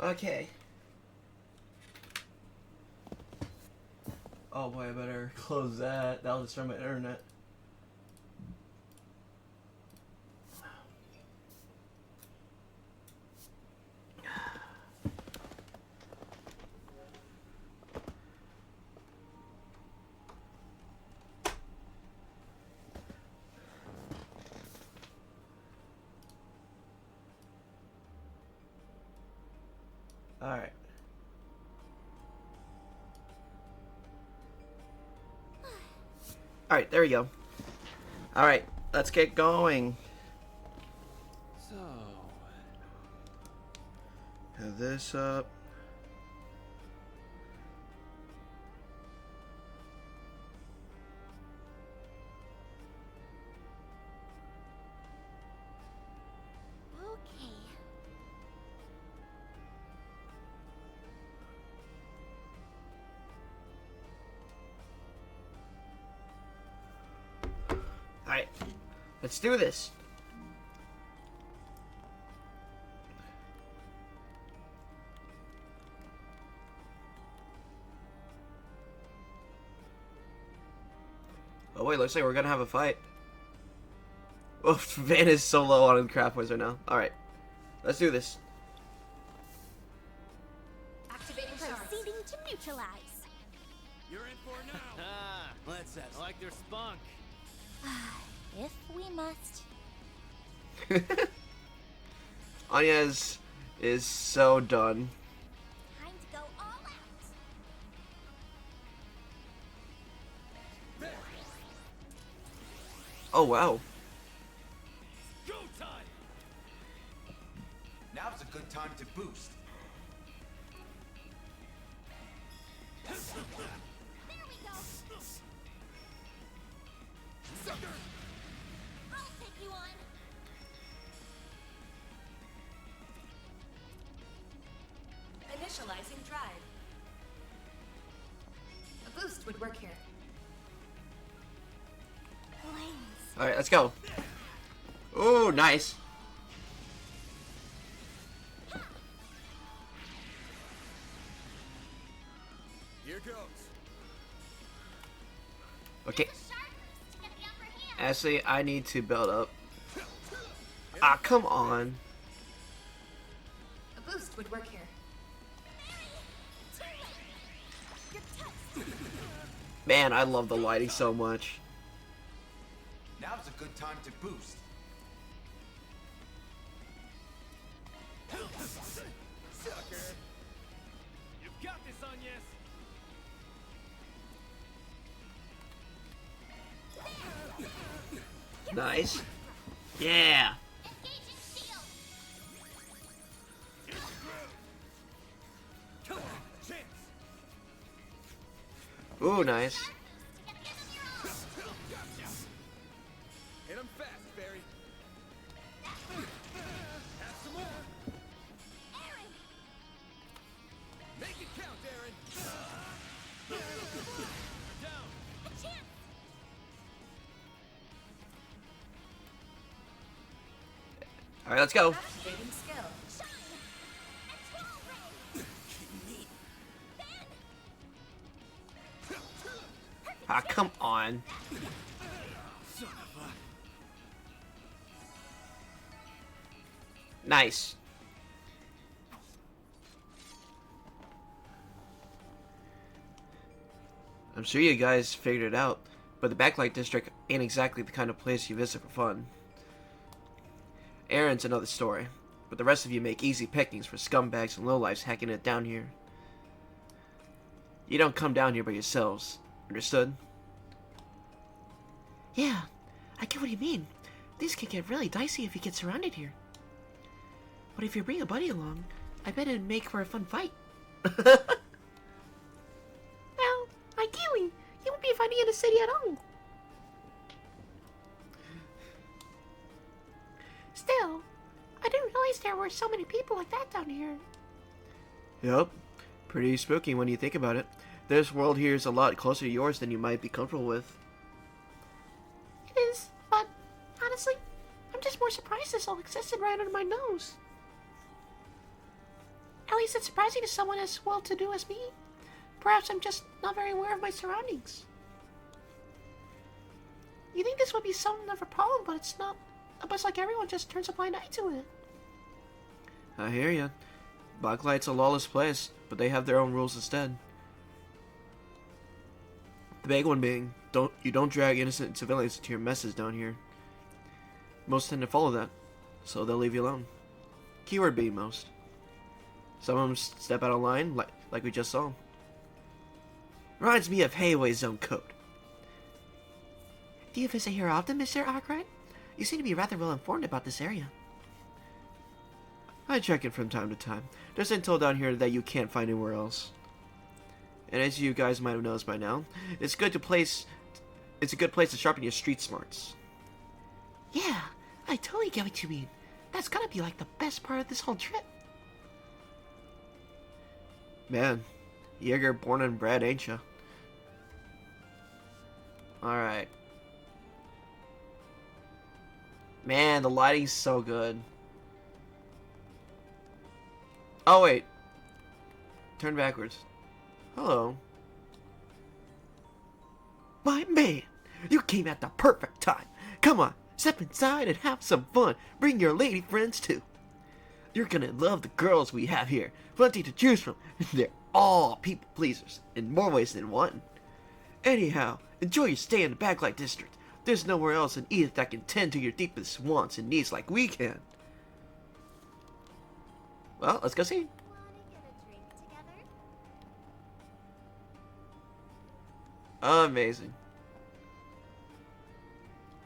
Okay. Oh boy, I better close that. That'll destroy my internet. Alright. Alright, there we go. Alright, let's get going. So, Have this up. Okay. Alright, let's do this. Oh wait, looks like we're gonna have a fight. Oh, Van is so low on craft points right now. Alright, let's do this. Activating proceeding to neutralize. you're in for it now. Ah, let's I like their spunk. If we must. Anya's is so done. Time to go all out. Oh wow. Go time. Now's a good time to boost. There we go. Sucker. I'll take you on. Initializing drive. A boost would work here. Flames. Alright, let's go. Ooh, nice. Here goes. Okay, Sharp boost to get the upper hand. Ashley, I need to build up. Ah, come on. A boost would work here. Too late. You're toast. Man, I love the lighting so much. Now's a good time to boost. Sucker. You've got this, Agnes. Nice. Yeah. Engaging shield. Come on, chance. Ooh, nice. Sharp boost to get the end of your own. Gotcha. Hit him fast, Barry. Have some more. Aaron. Make it count, Aaron. You're down. A chance. Alright, let's go. Activating skill. Shine. And twirl ray. Ben. Ah, come on. Son of a... Nice. I'm sure you guys figured it out, but the Backlight District ain't exactly the kind of place you visit for fun. Aaron's another story, but the rest of you make easy pickings for scumbags and lowlifes hacking it down here. You don't come down here by yourselves, understood? Yeah, I get what you mean. These can get really dicey if you get surrounded here. But if you bring a buddy along, I bet it'd make for a fun fight. Well, ideally, you won't be fighting in the city at all. Still, I didn't realize there were so many people like that down here. Yep, pretty spooky when you think about it. This world here is a lot closer to yours than you might be comfortable with. It is, but honestly, I'm just more surprised this all existed right under my nose. At least it's surprising to someone as well-to-do as me. Perhaps I'm just not very aware of my surroundings. You think this would be something of a problem, but it's not. But it's like everyone just turns a blind eye to it. I hear ya. Blacklight's a lawless place, but they have their own rules instead. The big one being, you don't drag innocent civilians into your messes down here. Most tend to follow that, so they'll leave you alone. Keyword being most. Some of them step out of line, like we just saw. Reminds me of Hayway's zone code. Do you visit here often, Mr. Arkwright? You seem to be rather well informed about this area. I check it from time to time. There's intel down here that you can't find anywhere else. And as you guys might have noticed by now, it's a good place to sharpen your street smarts. Yeah, I totally get what you mean. That's gotta be like the best part of this whole trip. Man, Jaeger born and bred, ain't ya? Alright. Man, the lighting's so good. Oh, wait. Turn backwards. Hello. My man, you came at the perfect time. Come on, step inside and have some fun. Bring your lady friends too. You're gonna love the girls we have here. Plenty to choose from. They're all people pleasers in more ways than one. Anyhow, enjoy your stay in the Backlight District. There's nowhere else in Edith that can tend to your deepest wants and needs like we can. Well, let's go see. Wanna get a drink together? Amazing.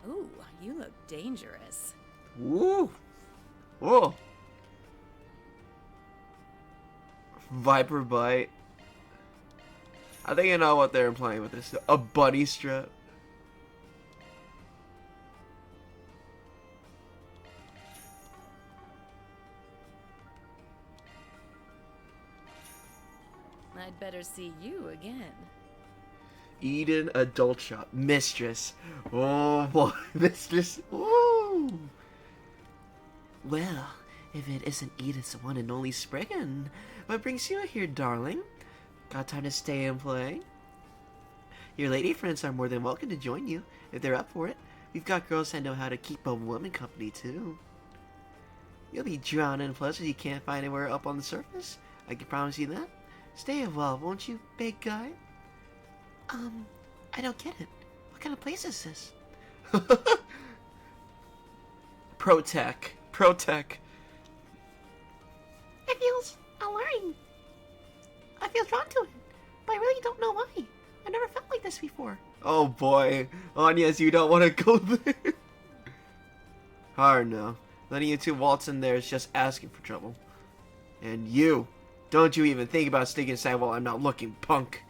Ooh, you look dangerous. Woo! Whoa! Viper bite. I think I know what they're implying with this. A bunny strap. I'd better see you again. Eden Adult Shop. Mistress. Oh boy. Mistress. Woo! Well, if it isn't Edith's one and only Spriggan, what brings you here, darling? Got time to stay and play? Your lady friends are more than welcome to join you, if they're up for it. We've got girls that know how to keep a woman company, too. You'll be drowned in pleasure you can't find anywhere up on the surface. I can promise you that. Stay a while, won't you, big guy? I don't get it. What kind of place is this? Pro-tech. Pro-tech. It feels alluring. I feel drawn to it, but I really don't know why. I never felt like this before. Oh boy. Anya's, you don't want to go there. Hard no. Letting you two waltz in there is just asking for trouble. And you, don't you even think about sneaking inside while I'm not looking, punk.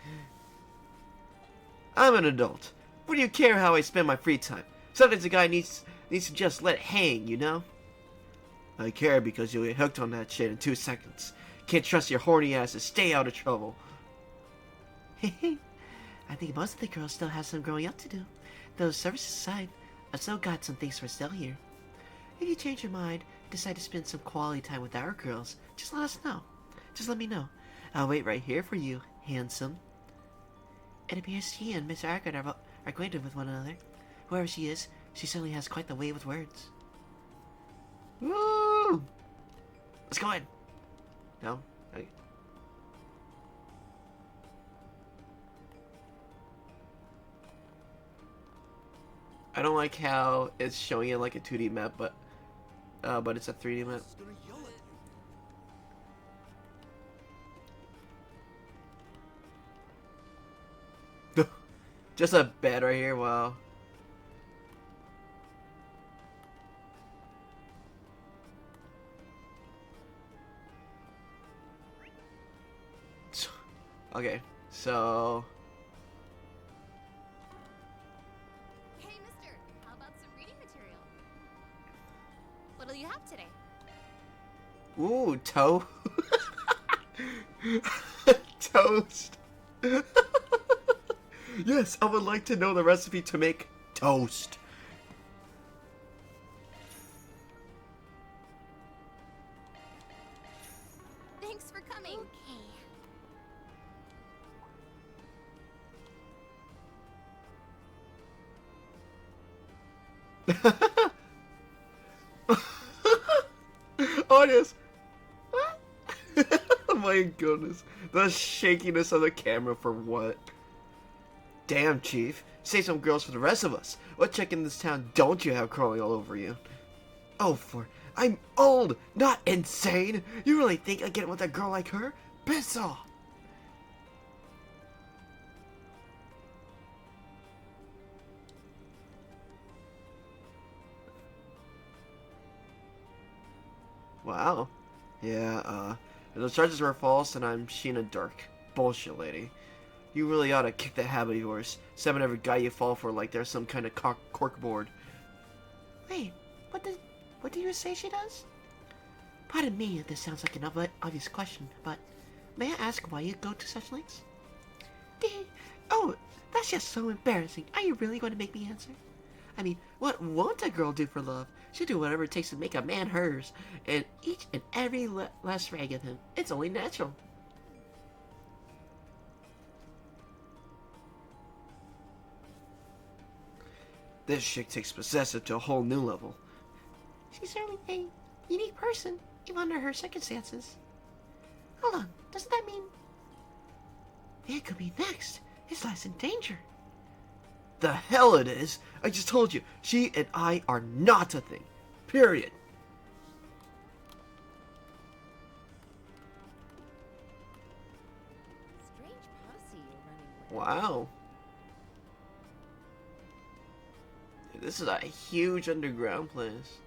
I'm an adult. What do you care how I spend my free time? Sometimes a guy needs to just let it hang, you know? I care because you'll get hooked on that shit in 2 seconds. Can't trust your horny ass to stay out of trouble. I think most of the girls still have some growing up to do. Those services aside, I've still got some things for sale here. If you change your mind, decide to spend some quality time with our girls, just let us know. Just let me know. I'll wait right here for you, handsome. It appears she and Mr. Arkwright are acquainted with one another. Whoever she is, she certainly has quite the way with words. Woo! Let's go in. No? Okay. I don't like how it's showing it like a 2D map, but it's a 3D map. Just a bed right here, wow. Okay, so... Hey, mister, how about some reading material? What'll you have today? Ooh, toast. Yes, I would like to know the recipe to make toast. Thanks for coming. Honest. What? Oh my goodness. The shakiness of the camera for what? Damn, Chief. Save some girls for the rest of us. What chick in this town don't you have crawling all over you? Oh, I'm old, not insane. You really think I get with a girl like her? Piss off. Wow. Yeah, if those charges were false, and I'm Sheena Dark. Bullshit, lady. You really ought to kick that habit of yours. Seven every guy you fall for like there's some kind of corkboard. Wait, what do you say she does? Pardon me if this sounds like an obvious question, but may I ask why you go to such lengths? Oh, that's just so embarrassing. Are you really going to make me answer? I mean, what won't a girl do for love? She'll do whatever it takes to make a man hers, and each and every last rag of him. It's only natural. This chick takes possessive to a whole new level. She's certainly a unique person, even under her circumstances. Hold on, doesn't that mean... It could be next. His life's in danger. The hell it is! I just told you, she and I are not a thing. Period. Strange posse you're running with. Wow. This is a huge underground place.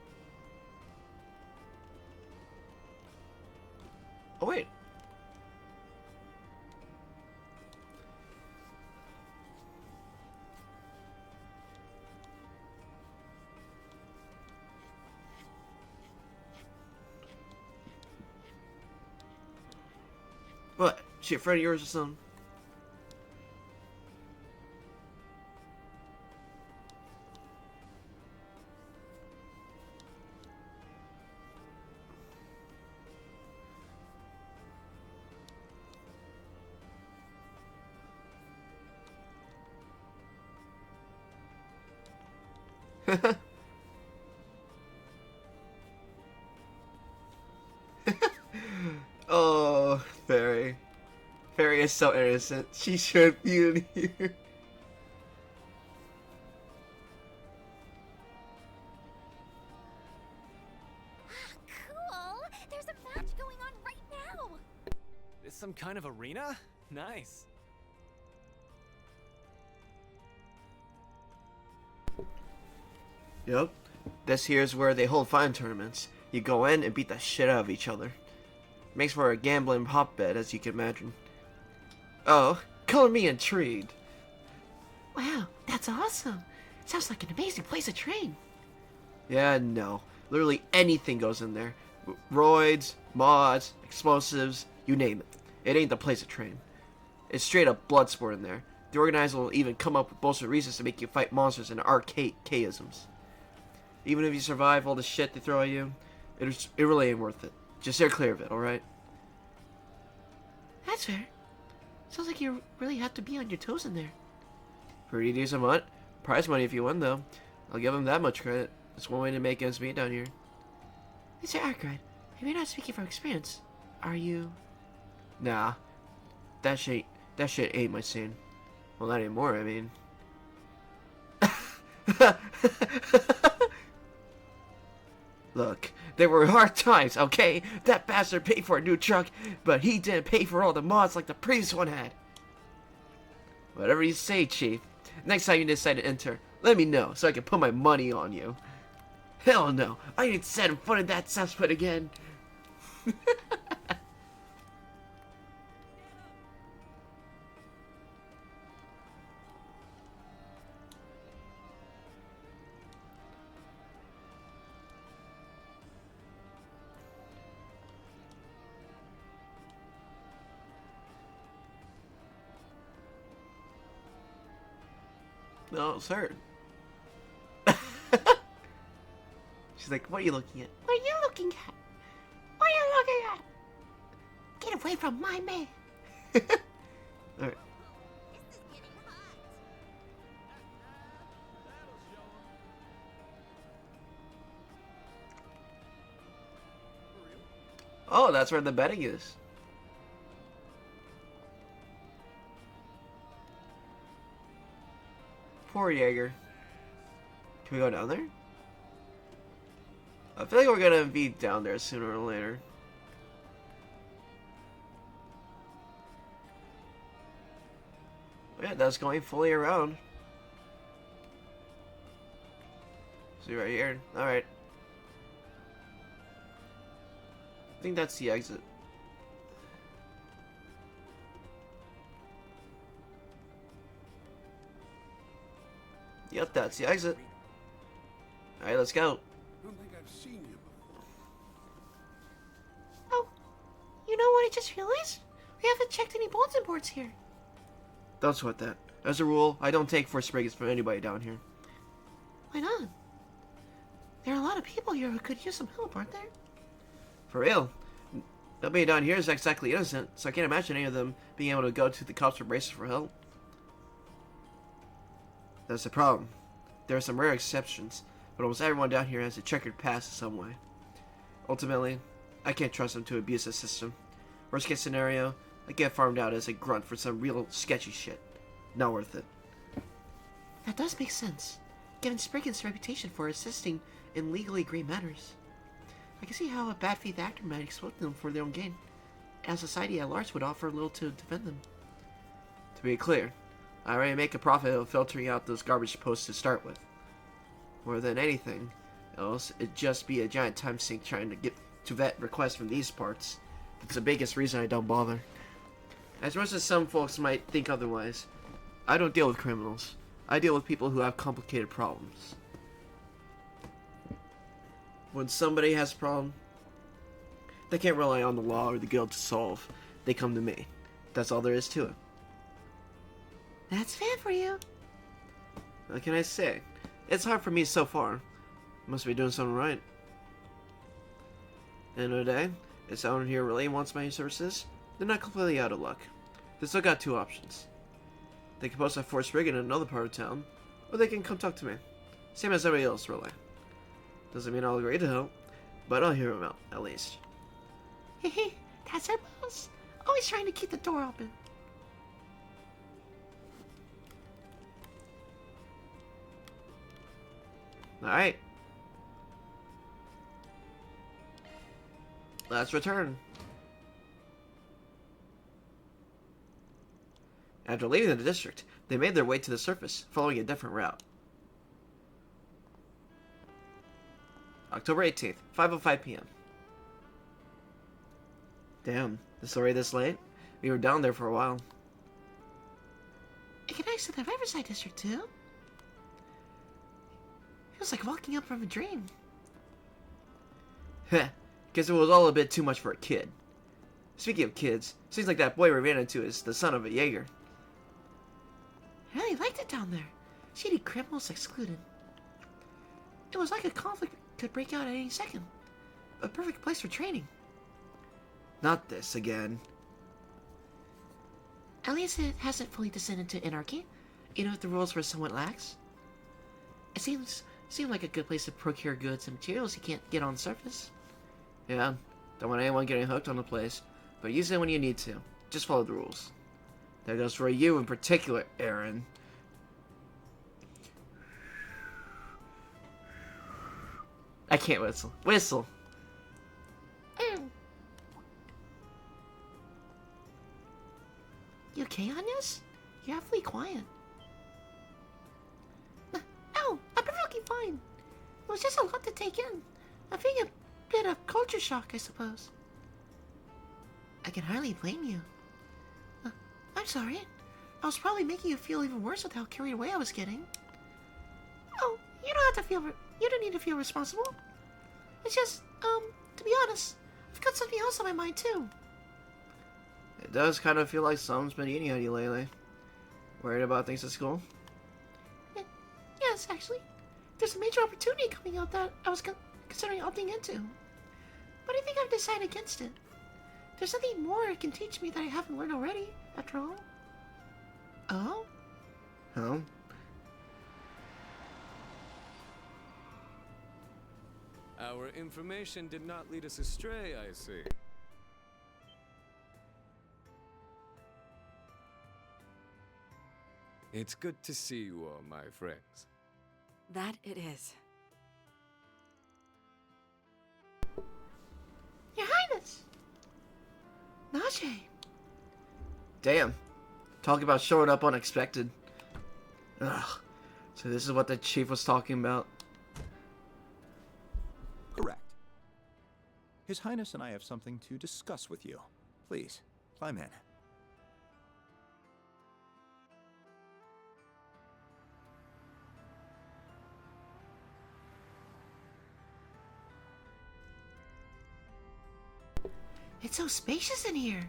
Oh wait. What? She a friend of yours or something? Oh, Fairy. Fairy is so innocent. She should be in here. Cool! There's a match going on right now! This some kind of arena? Nice. Yep. This here's where they hold fine tournaments. You go in and beat the shit out of each other. Makes for a gambling hotbed, as you can imagine. Oh, color me intrigued. Wow, that's awesome. Sounds like an amazing place to train. Yeah, no. Literally anything goes in there. Roids, mods, explosives, you name it. It ain't the place to train. It's straight up blood sport in there. The organizer will even come up with bullshit reasons to make you fight monsters and archaisms. Even if you survive all the shit they throw at you, it really ain't worth it. Just steer clear of it, alright? That's fair. Sounds like you really have to be on your toes in there. Pretty decent hunt. Prize money if you win, though. I'll give him that much credit. That's one way to make ends meet down here. Mr. Arkwright, if you're not speaking from experience, are you? Nah. That shit ain't my scene. Well, not anymore, I mean. Look, there were hard times, okay? That bastard paid for a new truck, but he didn't pay for all the mods like the previous one had. Whatever you say, Chief. Next time you decide to enter, let me know so I can put my money on you. Hell no, I ain't set in front of that cesspit again. No, sir. She's like, what are you looking at? What are you looking at? What are you looking at? Get away from my man. Alright. This is getting hot. Oh, that's where the betting is. Poor Jaeger. Can we go down there? I feel like we're gonna be down there sooner or later. Yeah, that's going fully around. See right here. Alright. I think that's the exit. Yep, that's the exit. Alright, let's go. Don't think I've seen you before. Oh, you know what I just realized? We haven't checked any bulletin boards here. Don't sweat that. As a rule, I don't take first spriggans from anybody down here. Why not? There are a lot of people here who could use some help, aren't there? For real. Nobody down here is exactly innocent, so I can't imagine any of them being able to go to the cops or braces for help. That's the problem. There are some rare exceptions, but almost everyone down here has a checkered past in some way. Ultimately, I can't trust them to abuse the system. Worst case scenario, I get farmed out as a grunt for some real sketchy shit. Not worth it. That does make sense, given Spriggan's reputation for assisting in legally grey matters. I can see how a bad faith actor might exploit them for their own gain, and society at large would offer little to defend them. To be clear, I already make a profit of filtering out those garbage posts to start with. More than anything else, it'd just be a giant time sink trying to get to vet requests from these parts. That's the biggest reason I don't bother. As much as some folks might think otherwise, I don't deal with criminals. I deal with people who have complicated problems. When somebody has a problem they can't rely on the law or the guild to solve, they come to me. That's all there is to it. That's fair for you. What can I say? It's hard for me so far. Must be doing something right. End of the day, if someone here really wants my services, they're not completely out of luck. They still got two options. They can post a forced rig in another part of town, or they can come talk to me. Same as everybody else, really. Doesn't mean I'll agree to help, but I'll hear them out, at least. Hehe, that's our boss. Always trying to keep the door open. Alright. Let's return. After leaving the district, they made their way to the surface, following a different route. October 18th, 5:05 p.m. Damn, this already this late? We were down there for a while. It connects to the Riverside District, too. Feels like walking up from a dream. Heh, guess it was all a bit too much for a kid. Speaking of kids, seems like that boy we ran into is the son of a Jaeger. I really liked it down there. Shady criminals excluded. It was like a conflict could break out at any second. A perfect place for training. Not this again. At least it hasn't fully descended to anarchy, even if the rules were somewhat lax. It seemed like a good place to procure goods and materials you can't get on the surface. Yeah, don't want anyone getting hooked on the place, but use it when you need to. Just follow the rules. That goes for you in particular, Aaron. I can't whistle. Whistle! You okay, Agnes? You're awfully quiet. No, I'm perfectly fine. It was just a lot to take in. I'm feeling a bit of culture shock, I suppose. I can hardly blame you. I'm sorry. I was probably making you feel even worse with how carried away I was getting. Oh, you don't have to feel... You don't need to feel responsible. It's just, to be honest, I've got something else on my mind, too. It does kind of feel like someone's been eating at you lately. Worried about things at school? Yes, actually. There's a major opportunity coming out that I was considering opting into. But I think I've decided against it. There's something more it can teach me that I haven't learned already, after all. Oh? Oh? Our information did not lead us astray, I see. It's good to see you all, my friends. That it is. Your Highness! Najee! Damn. Talk about showing up unexpected. Ugh. So this is what the chief was talking about. Correct. His Highness and I have something to discuss with you. Please, climb in. It's so spacious in here.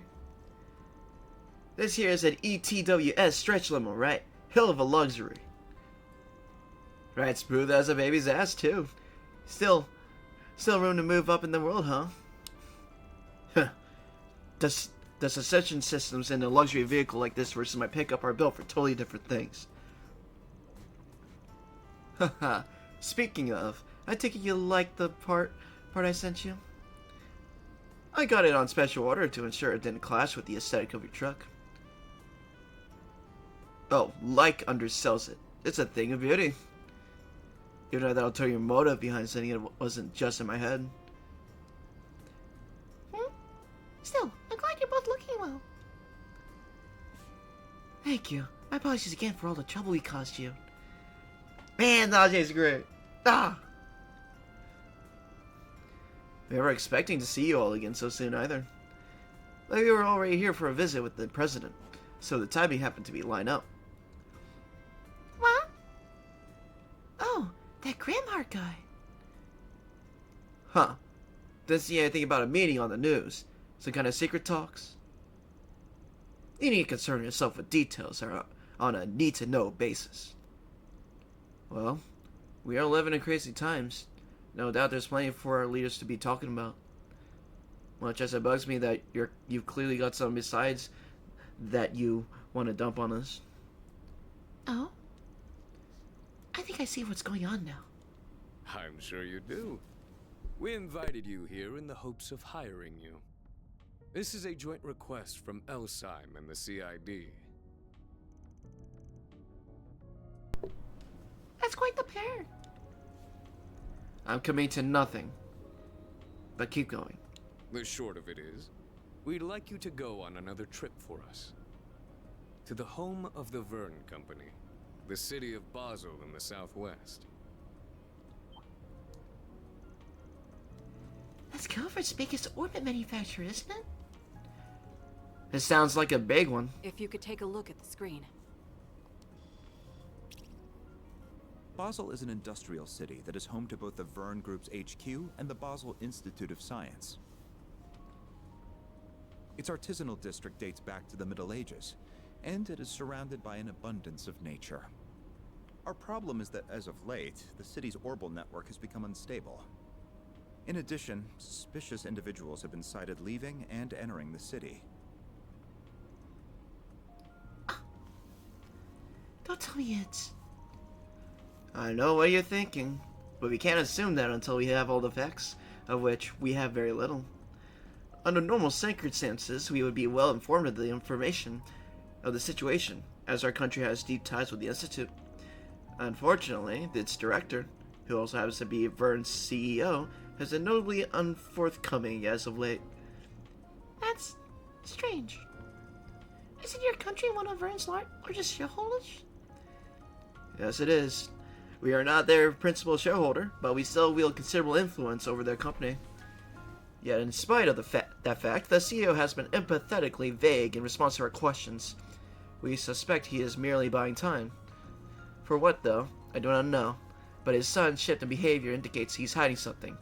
This here is an ETWS stretch limo, right? Hell of a luxury. Right, smooth as a baby's ass, too. Still room to move up in the world, huh? Huh. The suspension systems in a luxury vehicle like this versus my pickup are built for totally different things. Haha. Speaking of, I take it you like the part I sent you? I got it on special order to ensure it didn't clash with the aesthetic of your truck. Oh, like undersells it. It's a thing of beauty. You know that'll tell your motive behind sending it wasn't just in my head. Still, I'm glad you're both looking well. Thank you. My apologies again for all the trouble we caused you. Man, Najee's great. Ah! We weren't expecting to see you all again so soon either. Like we were already here for a visit with the president, so the timing happened to be lined up. What? Oh, that Grimheart guy. Huh. Didn't see anything about a meeting on the news. Some kind of secret talks? You need to concern yourself with details on a need-to-know basis. Well, we are living in crazy times. No doubt there's plenty for our leaders to be talking about. Much as it bugs me that you've clearly got something besides that you want to dump on us. Oh? I think I see what's going on now. I'm sure you do. We invited you here in the hopes of hiring you. This is a joint request from Elsyme and the CID. That's quite the pair. I'm committing to nothing. But keep going. The short of it is, we'd like you to go on another trip for us. To the home of the Verne Company, the city of Basel in the southwest. That's Calvert's biggest orbit manufacturer, isn't it? It sounds like a big one. If you could take a look at the screen. Basel is an industrial city that is home to both the Verne Group's HQ and the Basel Institute of Science. Its artisanal district dates back to the Middle Ages, and it is surrounded by an abundance of nature. Our problem is that as of late, the city's orbital network has become unstable. In addition, suspicious individuals have been sighted leaving and entering the city. Don't tell me it's... I know what you're thinking, but we can't assume that until we have all the facts, of which we have very little. Under normal circumstances, we would be well informed of the information of the situation, as our country has deep ties with the Institute. Unfortunately, its director, who also happens to be Verne's CEO, has been notably unforthcoming as of late. That's strange. Isn't your country one of Verne's largest shareholders? Yes, it is. We are not their principal shareholder, but we still wield considerable influence over their company. Yet, in spite of that fact, the CEO has been empathetically vague in response to our questions. We suspect he is merely buying time. For what, though, I do not know, but his sudden shift in behavior indicates he's hiding something.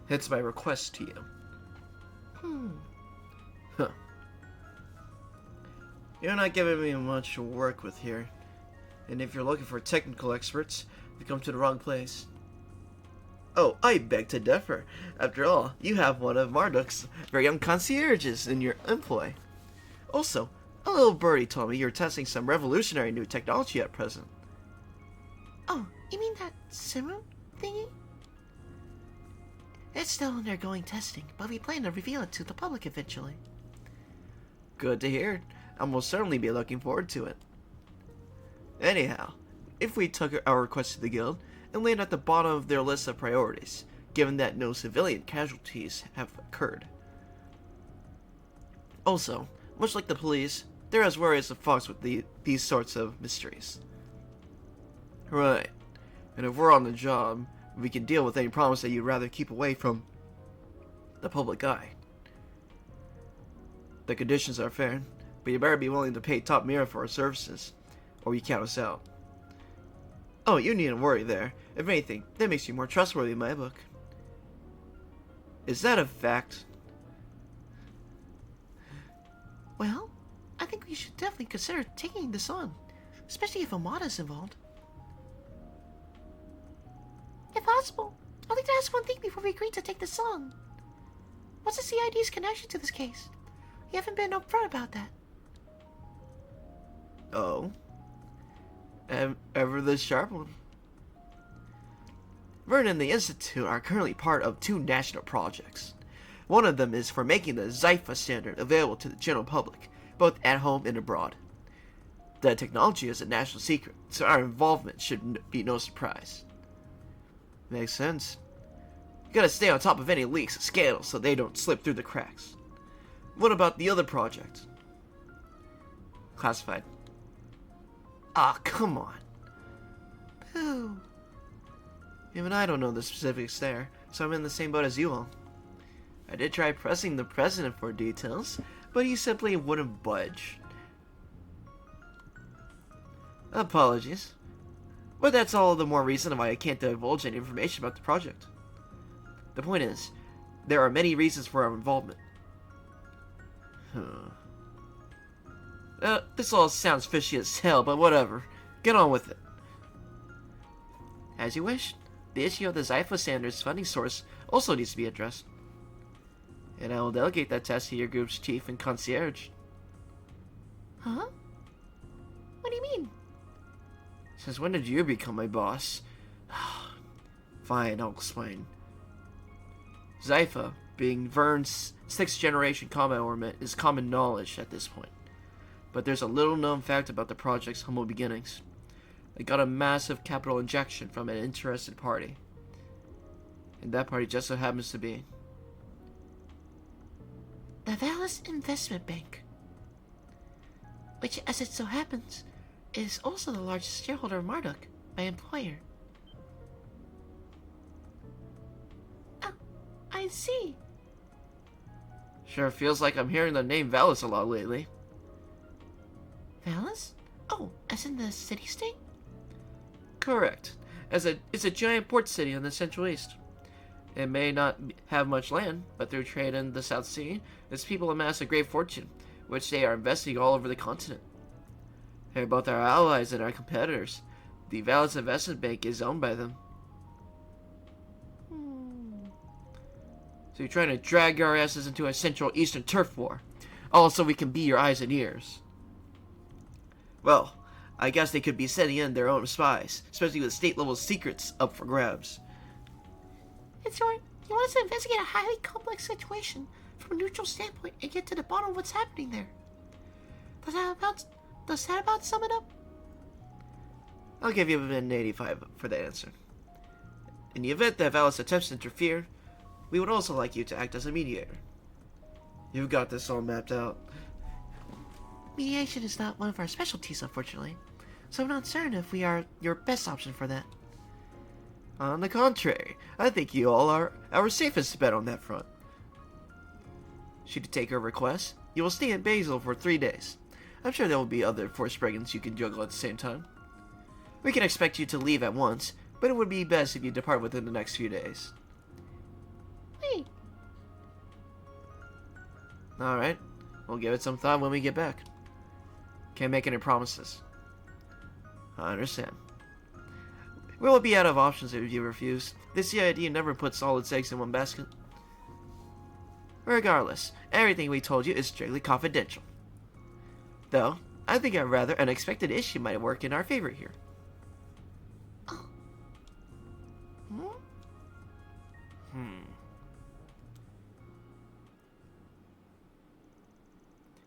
Hence my request to you. Huh. You're not giving me much to work with here. And if you're looking for technical experts, you've come to the wrong place. Oh, I beg to differ. After all, you have one of Marduk's very young concierges in your employ. Also, a little birdie told me you're testing some revolutionary new technology at present. Oh, you mean that Simu thingy? It's still undergoing testing, but we plan to reveal it to the public eventually. Good to hear. I'll most certainly be looking forward to it. Anyhow, if we took our request to the guild and laid at the bottom of their list of priorities, given that no civilian casualties have occurred. Also, much like the police, they're as wary as the fox with these sorts of mysteries. Right. And if we're on the job, we can deal with any problems that you'd rather keep away from the public eye. The conditions are fair, but you better be willing to pay top mirror for our services, or you count us out. Oh, you needn't worry there. If anything, that makes you more trustworthy in my book. Is that a fact? Well, I think we should definitely consider taking this on, especially if Amada's involved. If possible, I'd like to ask one thing before we agree to take this on. What's the CID's connection to this case? You haven't been upfront about that. Oh. Ever this sharp one. Vern and the Institute are currently part of 2 national projects. One of them is for making the Zypha standard available to the general public, both at home and abroad. The technology is a national secret, so our involvement should be no surprise. Makes sense. You gotta stay on top of any leaks and scandals so they don't slip through the cracks. What about the other project? Classified. Ah, come on. Boo. Even I don't know the specifics there, so I'm in the same boat as you all. I did try pressing the president for details, but he simply wouldn't budge. Apologies. But that's all the more reason why I can't divulge any information about the project. The point is, there are many reasons for our involvement. This all sounds fishy as hell, but whatever. Get on with it. As you wish. The issue of the Zypha standards funding source also needs to be addressed. And I will delegate that task to your group's chief and concierge. Huh? What do you mean? Since when did you become my boss? Fine, I'll explain. Zypha, being Vern's 6th generation combat armament, is common knowledge at this point. But there's a little known fact about the project's humble beginnings. It got a massive capital injection from an interested party. And that party just so happens to be The Valis Investment Bank, which, as it so happens, is also the largest shareholder of Marduk, my employer. Oh, I see. Sure feels like I'm hearing the name Valis a lot lately. Valis? Oh, as in the city-state? Correct. It's a giant port city in the Central East. It may not have much land, but through trade in the South Sea, its people amass a great fortune, which they are investing all over the continent. They're both our allies and our competitors. The Valis Investment Bank is owned by them. So you're trying to drag our asses into a Central Eastern turf war, all so we can be your eyes and ears. Well, I guess they could be sending in their own spies, especially with state-level secrets up for grabs. In short, you want us to investigate a highly complex situation from a neutral standpoint and get to the bottom of what's happening there. Does that about sum it up? I'll give you an 85 for that answer. In the event that Valis attempts to interfere, we would also like you to act as a mediator. You've got this all mapped out. Mediation is not one of our specialties, unfortunately, so I'm not certain if we are your best option for that. On the contrary, I think you all are our safest bet on that front. Should you take our request, you will stay in Basel for 3 days. I'm sure there will be other forced brigands you can juggle at the same time. We can expect you to leave at once, but it would be best if you depart within the next few days. Wait. Alright, we'll give it some thought when we get back. Can't make any promises. I understand. We will be out of options if you refuse. The CID never puts all its eggs in one basket. Regardless, everything we told you is strictly confidential. Though, I think a rather unexpected issue might work in our favor here.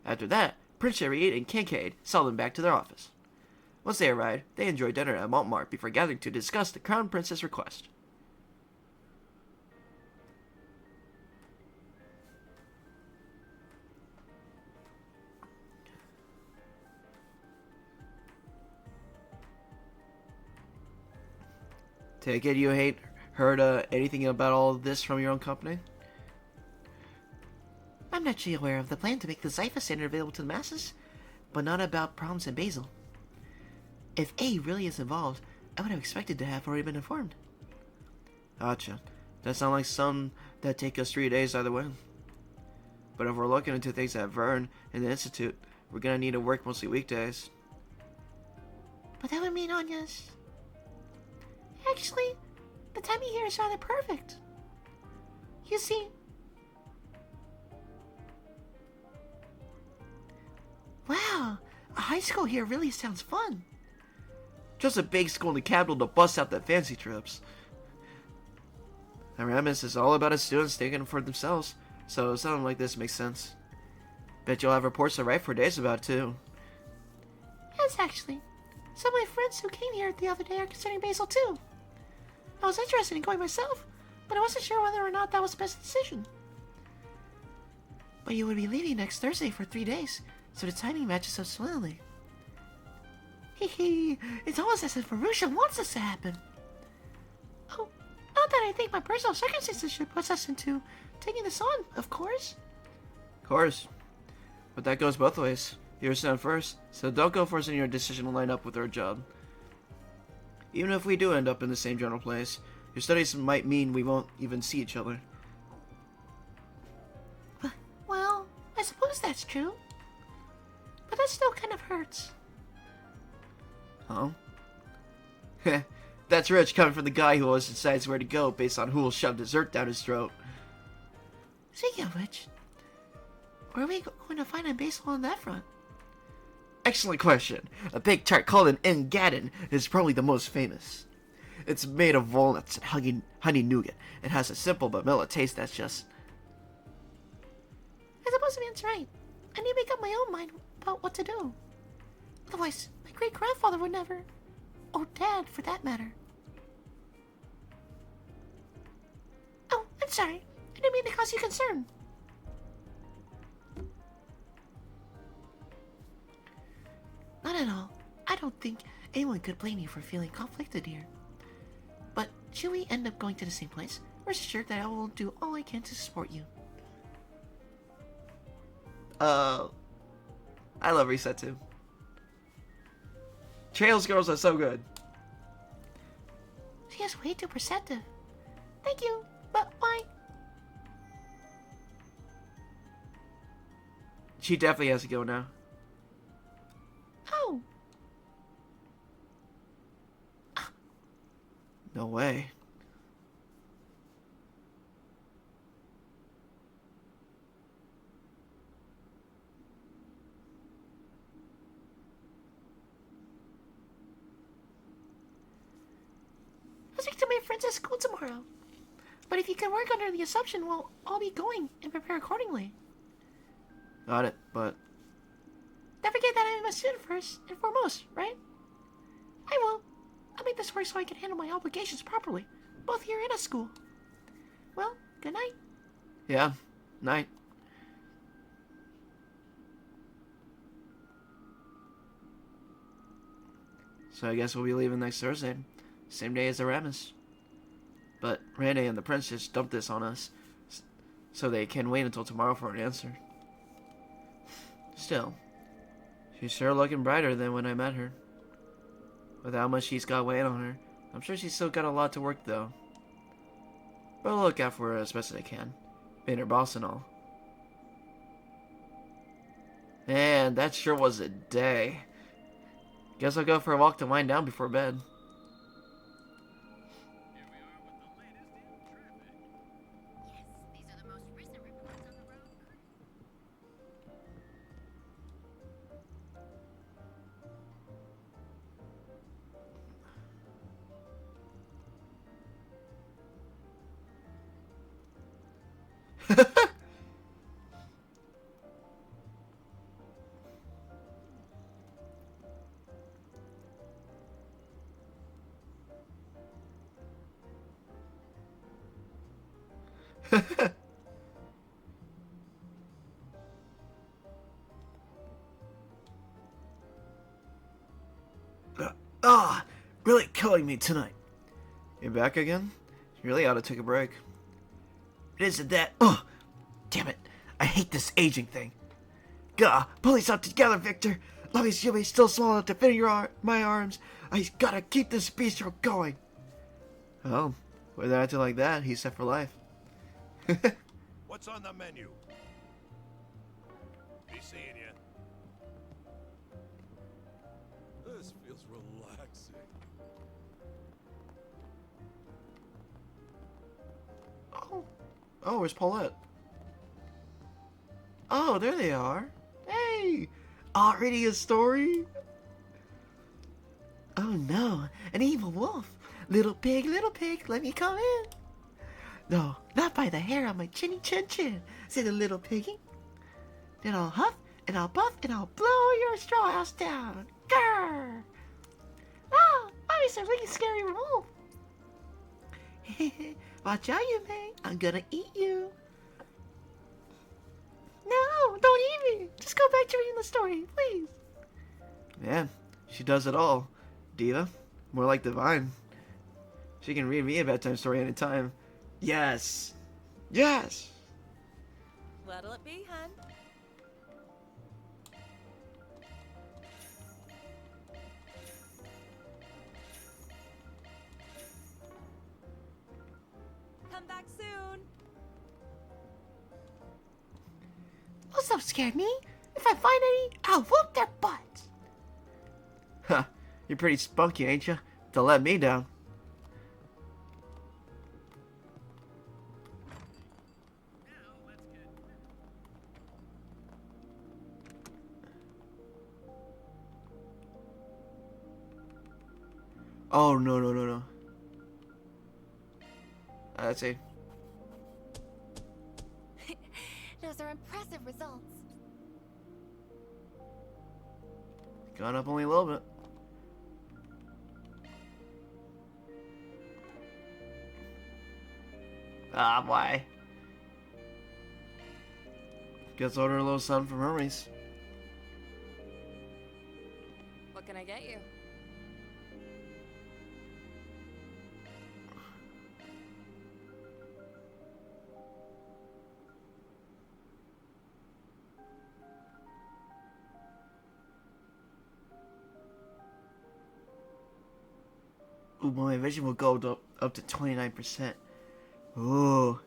After that, Prince Shariat and Kincaid saw them back to their office. Once they arrived, they enjoyed dinner at Montmartre before gathering to discuss the Crown Prince's request. Take it you heard anything about all of this from your own company? I'm naturally aware of the plan to make the Zypha standard available to the masses, but not about problems in Basel. If A really is involved, I would have expected to have already been informed. Gotcha. That sounds like some that take us 3 days either way. But if we're looking into things at Vern and the Institute, we're gonna need to work mostly weekdays. But that would mean Anya's... Actually, the timing here is rather perfect. You see... Wow, a high school here really sounds fun. Just a big school in the capital to bust out the fancy trips. Aramis is all about his students thinking for themselves, so something like this makes sense. Bet you'll have reports to write for days about, too. Yes, actually. Some of my friends who came here the other day are considering Basel too. I was interested in going myself, but I wasn't sure whether or not that was the best decision. But you would be leaving next Thursday for 3 days, so the timing matches so swimmingly. Hee, it's almost as if Marusha wants this to happen. Oh, not that I think my personal circumstances should push us into taking this on, of course. Of course. But that goes both ways. You're sent first, so don't go forcing your decision to line up with our job. Even if we do end up in the same general place, your studies might mean we won't even see each other. Well, I suppose that's true. But that still kind of hurts. Huh? That's rich coming from the guy who always decides where to go based on who will shove dessert down his throat. Speaking of which, where are we going to find a baseball on that front? Excellent question. A big tart called an Engadin is probably the most famous. It's made of walnuts and honey nougat. It has a simple but mellow taste that's just... I suppose Man's right. I need to make up my own mind about what to do. Otherwise, my great-grandfather would never... Or Dad, for that matter. Oh, I'm sorry. I didn't mean to cause you concern. Not at all. I don't think anyone could blame you for feeling conflicted here. But should we end up going to the same place, rest assured that I will do all I can to support you. I love Reset too. Trails girls are so good. She is way too perceptive. Thank you, but why? She definitely has to go now. Oh. No way. I'll speak to my friends at school tomorrow. But if you can work under the assumption we'll all be going and prepare accordingly. Got it, but... Don't forget that I'm a student first and foremost, right? I will. I'll make this work so I can handle my obligations properly, both here and at school. Well, good night. Yeah, night. So I guess we'll be leaving next Thursday. Same day as Aramis. But Randy and the prince just dumped this on us, so they can wait until tomorrow for an answer. Still, she's sure looking brighter than when I met her. With how much she's got weighing on her, I'm sure she's still got a lot to work though. But I'll look out for her as best as I can, being her boss and all. Man, that sure was a day. Guess I'll go for a walk to wind down before bed. Yes, these are the most recent reports on the road. Ah, really killing me tonight. You back again? You really ought to take a break. It isn't that. Oh, damn it. I hate this aging thing. Gah, pull yourself together, Victor. Long as you'll be still small enough to fit in my arms, I gotta keep this bistro going. Oh, with an acting like that, he's set for life. What's on the menu? Be seeing you. This feels relaxing. Oh, where's Paulette? Oh, there they are. Hey, already a story? Oh no, an evil wolf. Little pig, let me come in. No, not by the hair on my chinny chin chin, said the little piggy. Then I'll huff, and I'll puff, and I'll blow your straw house down. Grrr! Oh, I'm a really scary wolf. Watch out, you may. I'm gonna eat you. No, don't eat me. Just go back to reading the story, please. Yeah, she does it all. Diva, more like Divine. She can read me a bedtime story anytime. Yes. Yes. What'll it be, hun? Come back soon. What's up, scared me? If I find any, I'll whoop their butts. Ha, you're pretty spunky, ain't you? To let me down. Oh, no. Let's see. Those are impressive results. Gone up only a little bit. Ah, why? Guess order a little something from Hermes. What can I get you? Ooh, my vision will go up to 29%. Ooh.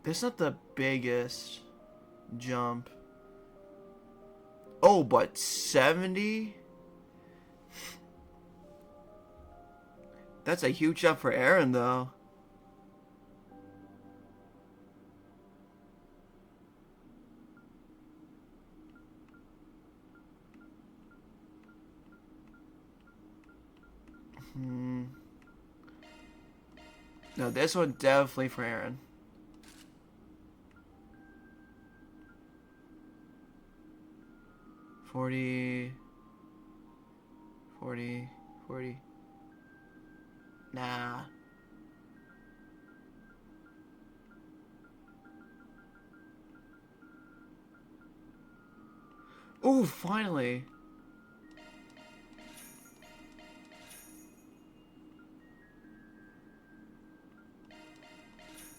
That's not the biggest jump. Oh, but 70? That's a huge jump for Aaron, though. No, this one definitely for Aaron. $40. Nah. Ooh, finally.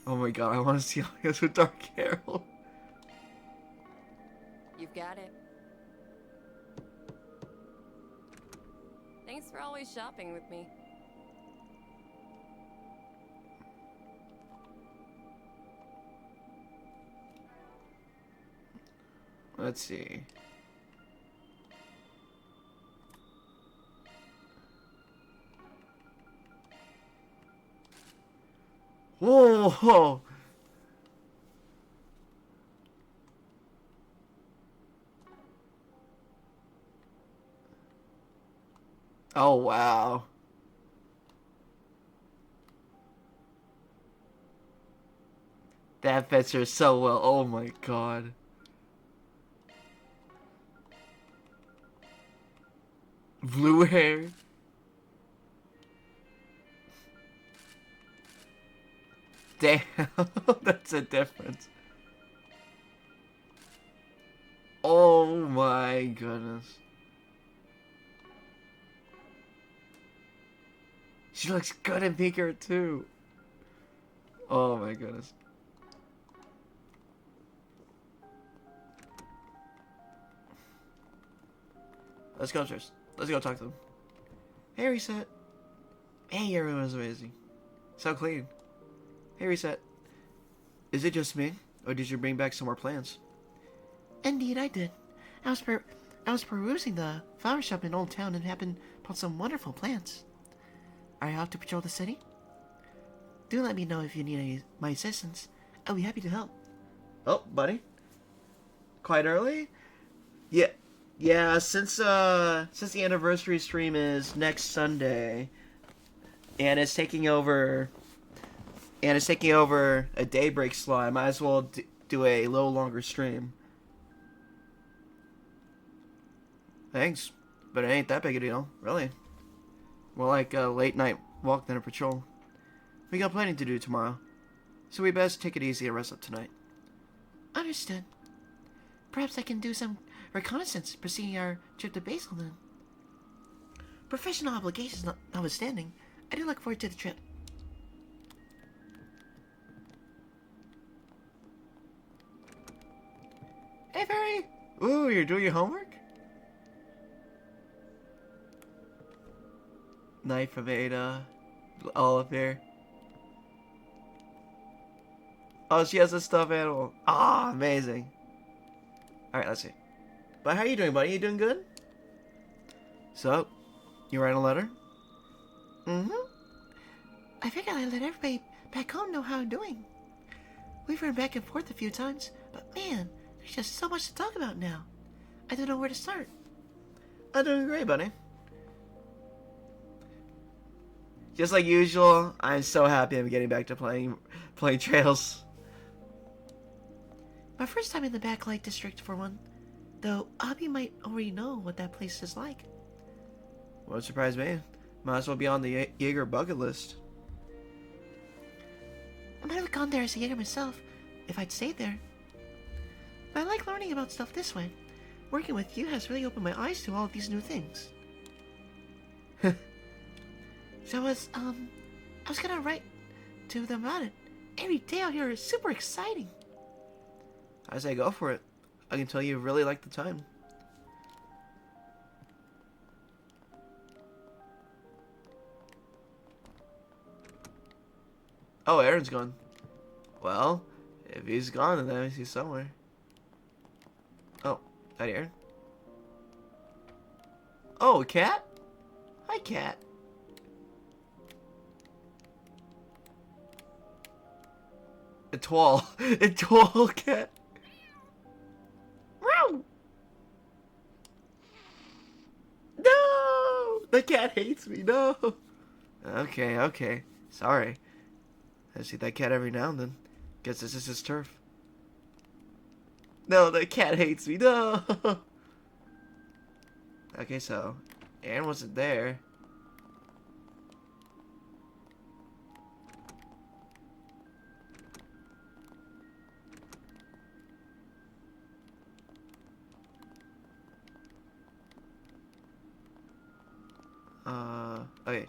Oh my god, I want to see how he goes with Dark Herald. You've got it. Thanks for always shopping with me. Let's see. Whoa! Oh, wow. That fits her so well. Oh my god. Blue hair. Damn, that's a difference. Oh my goodness. She looks good in Beaker too. Oh my goodness. Let's go, Tris. Let's go talk to them. Hey, Reset. Hey, your room is amazing. So clean. Hey, Reset. Is it just me, or did you bring back some more plants? Indeed, I did. I was perusing the flower shop in Old Town and happened upon some wonderful plants. Are you out to patrol the city? Do let me know if you need my assistance. I'll be happy to help. Oh, buddy. Quite early? Yeah. Yeah, since the anniversary stream is next Sunday, and it's taking over a daybreak slot, I might as well do a little longer stream. Thanks, but it ain't that big a deal, really. More like a late night walk than a patrol. We got plenty to do tomorrow, so we best take it easy and rest up tonight. Understood. Perhaps I can do some reconnaissance preceding our trip to Basel then. Professional obligations notwithstanding, I do look forward to the trip. Hey, Fairy! Ooh, you're doing your homework? Knife of Ada. Olive here. Oh, she has a stuffed animal. Ah, amazing. Alright, let's see. But how are you doing, buddy? You doing good? So, you writing a letter? Mm-hmm. I figured I'd let everybody back home know how I'm doing. We've run back and forth a few times, but man, there's just so much to talk about now. I don't know where to start. I'm doing great, buddy. Just like usual, I'm so happy I'm getting back to playing Trails. My first time in the Backlight District for one, though Abby might already know what that place is like. Won't surprise me. Might as well be on the Jaeger bucket list. I might have gone there as a Jaeger myself, if I'd stayed there. But I like learning about stuff this way. Working with you has really opened my eyes to all of these new things. So I was gonna write to them about it. Every day out here is super exciting. I say go for it. I can tell you really like the time. Oh, Aaron's gone. Well, if he's gone, then that means he's somewhere. Oh, hi, Aaron. Oh, Cat? Hi, Cat. A twal. A twal cat. Meow. No! The cat hates me, no! Okay, okay. Sorry. I see that cat every now and then. Guess this is his turf. No, the cat hates me, no! Okay, so Aaron wasn't there. Okay.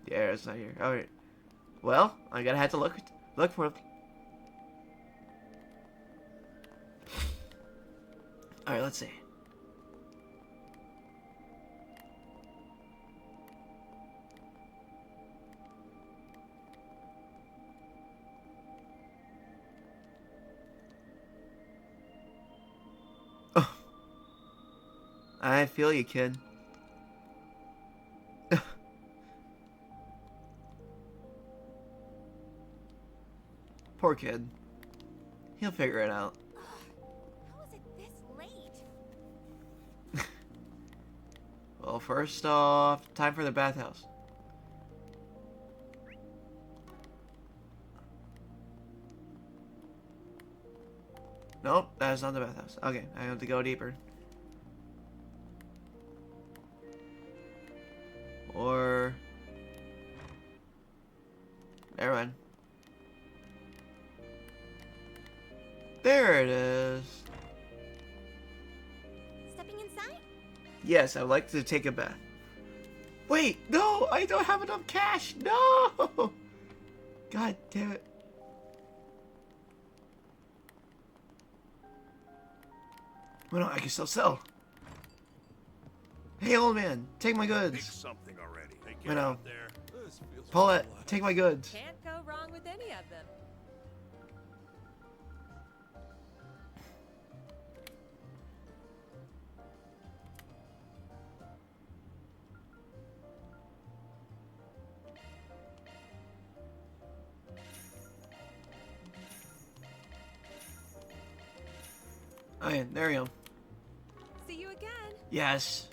Yeah, it's not here. Alright. Well, I'm gonna have to look for him. Alright, let's see. Oh. I feel you, kid. Poor kid. He'll figure it out. How is it this late? Well, first off, time for the bathhouse. Nope, that is not the bathhouse. Okay, I have to go deeper. Or... never mind. There it is. Yes, I would like to take a bath. Wait, no, I don't have enough cash. No! God damn it. Well, no, I can still sell. Hey, old man, take my Pick goods. something already. Hey, I get know. out there. This feels Paulette, relaxing. take my goods. Can't go wrong with any of them. Oh, yeah, there we go. See you again. Yes.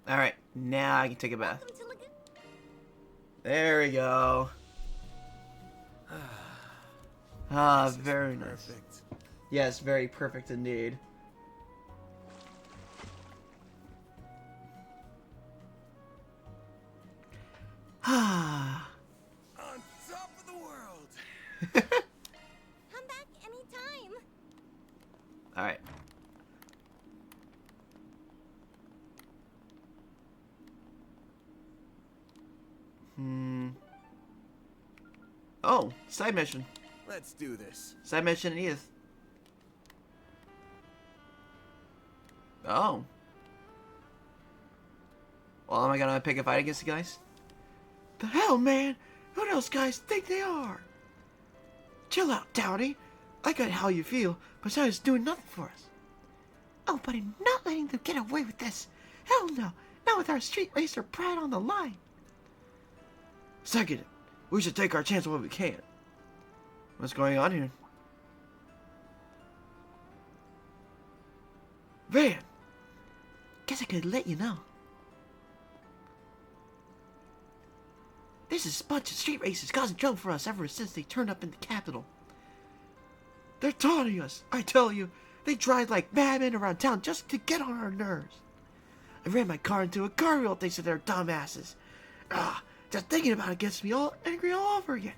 Alright, now I can take a bath. Welcome to Lagoon. There we go. Ah, very nice. Perfect. Yes, very perfect indeed. Ah. On top of the world. Come back anytime. Alright. Oh, side mission. Let's do this. Side mission in Edith. Oh. Well, am I gonna pick a fight against the guys? The hell, man? Who those guys think they are? Chill out, Dowdy. I got how you feel, but Besides doing nothing for us. Oh, but I'm not letting them get away with this. Hell no. Not with our street racer pride on the line. Second, we should take our chance when we can. What's going on here? Van! Guess I could let you know. This is a bunch of street racers causing trouble for us ever since they turned up in the capital. They're taunting us, I tell you. They drive like madmen around town just to get on our nerves. I ran my car into a guardrail thanks to their dumbasses. Just thinking about it gets me all angry all over again.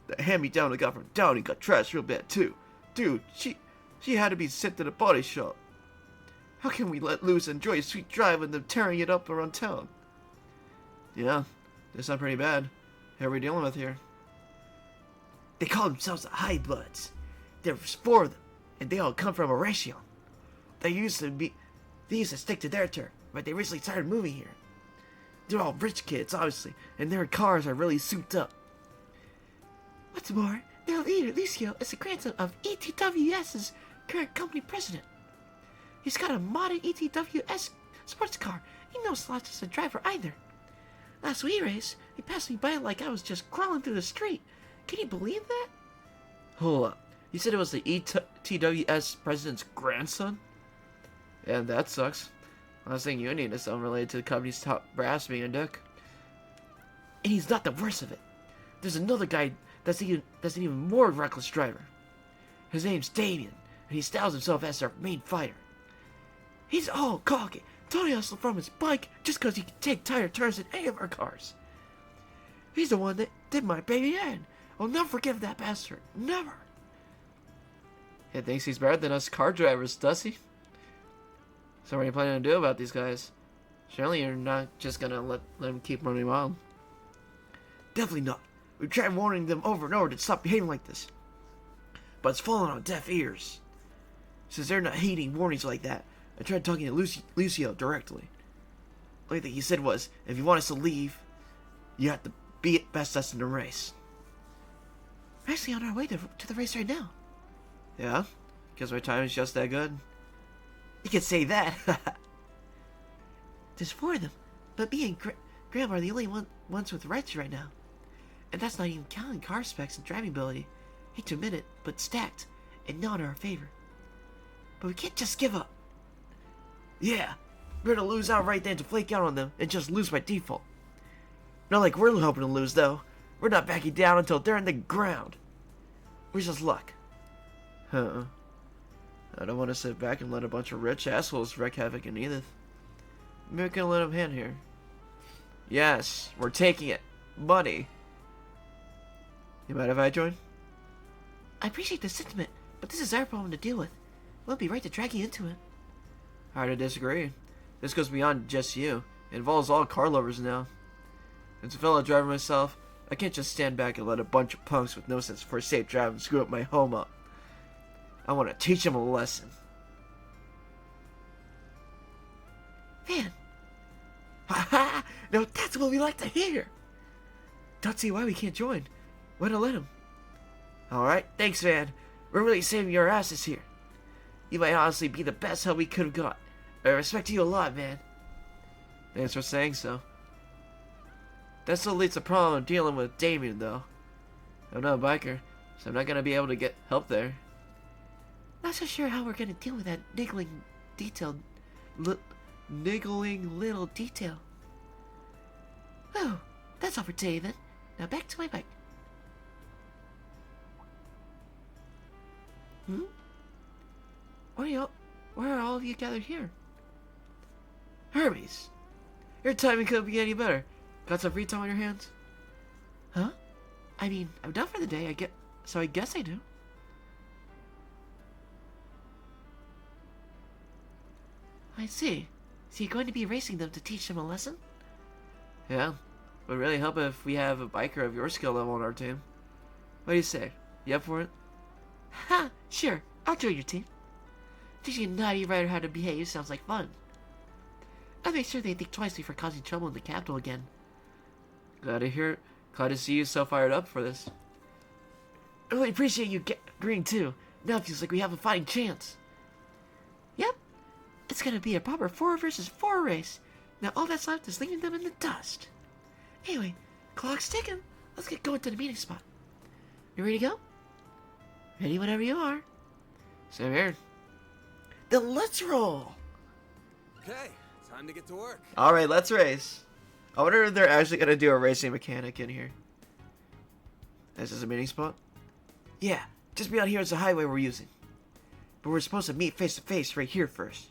The hand-me-down I got from Downey got trashed real bad too. Dude, she had to be sent to the body shop. How can we let loose and enjoy a sweet drive when they're tearing it up around town? Yeah, they sound pretty bad. Who are we dealing with here? They call themselves the High Bloods. There's 4 of them, and they all come from Horatio. They used to stick to their turf, but they recently started moving here. They're all rich kids, obviously, and their cars are really souped up. What's more, their leader, Lucio, is the grandson of ETWS's current company president. He's got a modern ETWS sports car. He knows lots as a driver either. Last we raced, he passed me by like I was just crawling through the street. Can you believe that? Hold up. You said it was the ETWS president's grandson? Yeah, that sucks. Last thing you need is someone related to the company's top brass being a dick. And he's not the worst of it. There's another guy that's an even more reckless driver. His name's Damien, and he styles himself as our main fighter. He's all cocky, totally hustling from his bike just because he can take tighter turns than any of our cars. He's the one that did my baby in. I'll never forgive that bastard. Never. He thinks he's better than us car drivers, does he? So what are you planning to do about these guys? Surely you're not just gonna let them keep running wild. Definitely not. We've tried warning them over and over to stop behaving like this. But it's fallen on deaf ears. Since they're not heeding warnings like that, I tried talking to Lucio directly. The only thing he said was, if you want us to leave, you have to beat best us in the race. We're actually on our way to the race right now. Yeah? Because my time is just that good? You can say that. There's 4 of them, but me and Grandma are the only ones with rights right now. And that's not even counting car specs and driving ability. Hate to admit it, but stacked and not in our favor. But we can't just give up. Yeah, we're gonna lose outright then to flake out on them and just lose by default. Not like we're hoping to lose though. We're not backing down until they're in the ground. We're just luck. Huh. I don't want to sit back and let a bunch of rich assholes wreak havoc in Edith. Maybe we can let them hand here. Yes, we're taking it. Money. You mind if I join? I appreciate the sentiment, but this is our problem to deal with. It won't be right to drag you into it. Hard to disagree. This goes beyond just you. It involves all car lovers now. As a fellow driver myself, I can't just stand back and let a bunch of punks with no sense for safe driving screw up my home up. I want to teach them a lesson. Man. Ha ha! Now that's what we like to hear! Don't see why we can't join. Why not let him? Alright, thanks, Van. We're really saving your asses here. You might honestly be the best help we could have got. I respect you a lot, man. Thanks for saying so. That still leads to the problem of dealing with Damien, though. I'm not a biker, so I'm not gonna be able to get help there. Not so sure how we're gonna deal with that niggling little detail. Oh, that's all for today then. Now back to my bike. Why are all of you gathered here? Hermes, your timing couldn't be any better. Got some free time on your hands? Huh? I mean, I'm done for the day, so I guess I do. I see. So you're going to be racing them to teach them a lesson? Yeah. Would really help if we have a biker of your skill level on our team. What do you say? You up for it? Ha! Sure, I'll join your team. Teaching a naughty rider how to behave sounds like fun. I'll make sure they think twice before causing trouble in the capital again. Glad to hear it. Glad to see you so fired up for this. I really appreciate you agreeing too. Now it feels like we have a fighting chance. Yep. It's gonna be a proper 4 versus 4 race. Now all that's left is leaving them in the dust. Anyway, clock's ticking. Let's get going to the meeting spot. You ready to go? Ready whenever you are. Same here. Then let's roll. Okay, time to get to work. Alright, let's race. I wonder if they're actually going to do a racing mechanic in here. This is a meeting spot? Yeah, just beyond here is the highway we're using. But we're supposed to meet face to face right here first.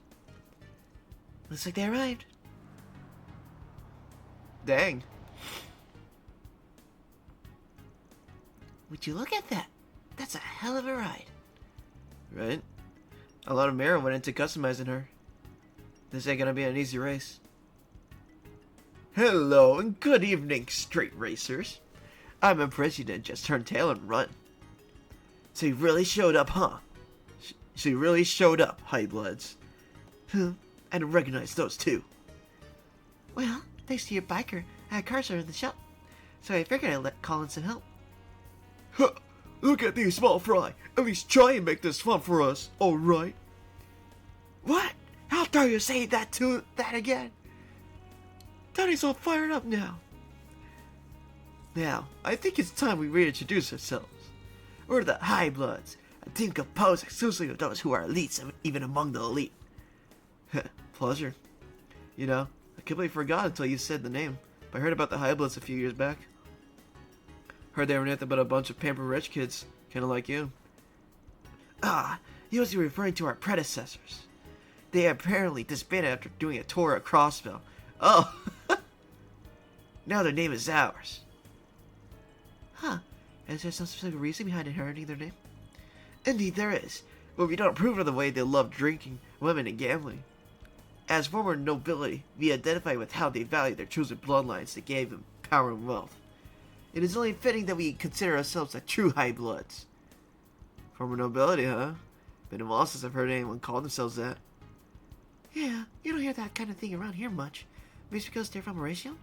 Looks like they arrived. Dang. Would you look at that? That's a hell of a ride. Right? A lot of merit went into customizing her. This ain't gonna be an easy race. Hello and good evening, straight racers. I'm impressed you didn't just turn tail and run. So you really showed up, huh? So you really showed up, High Bloods. I didn't recognize those two. Well, thanks to your biker, I had cars in the shop. So I figured I'd let Colin some help. Huh, look at these small fry. At least try and make this fun for us, alright? What? How dare you say that again? Daddy's all fired up now. Now, I think it's time we reintroduce ourselves. We're the High Bloods, a team composed exclusively of those who are elites, even among the elite. Pleasure. You know, I completely forgot until you said the name, but I heard about the High Bloods a few years back. Heard they were nothing but a bunch of pampered rich kids, kinda like you. Ah, you must be referring to our predecessors. They apparently disbanded after doing a tour of Crossville. Oh! Now their name is ours. Huh. Is there some specific reason behind inheriting their name? Indeed there is, but we don't approve of the way they love drinking, women, and gambling. As former nobility, we identify with how they value their chosen bloodlines that gave them power and wealth. It is only fitting that we consider ourselves the true High Bloods. Former nobility, huh? Been a while since I've heard anyone call themselves that. Yeah, you don't hear that kind of thing around here much. Maybe because they're from Horatio?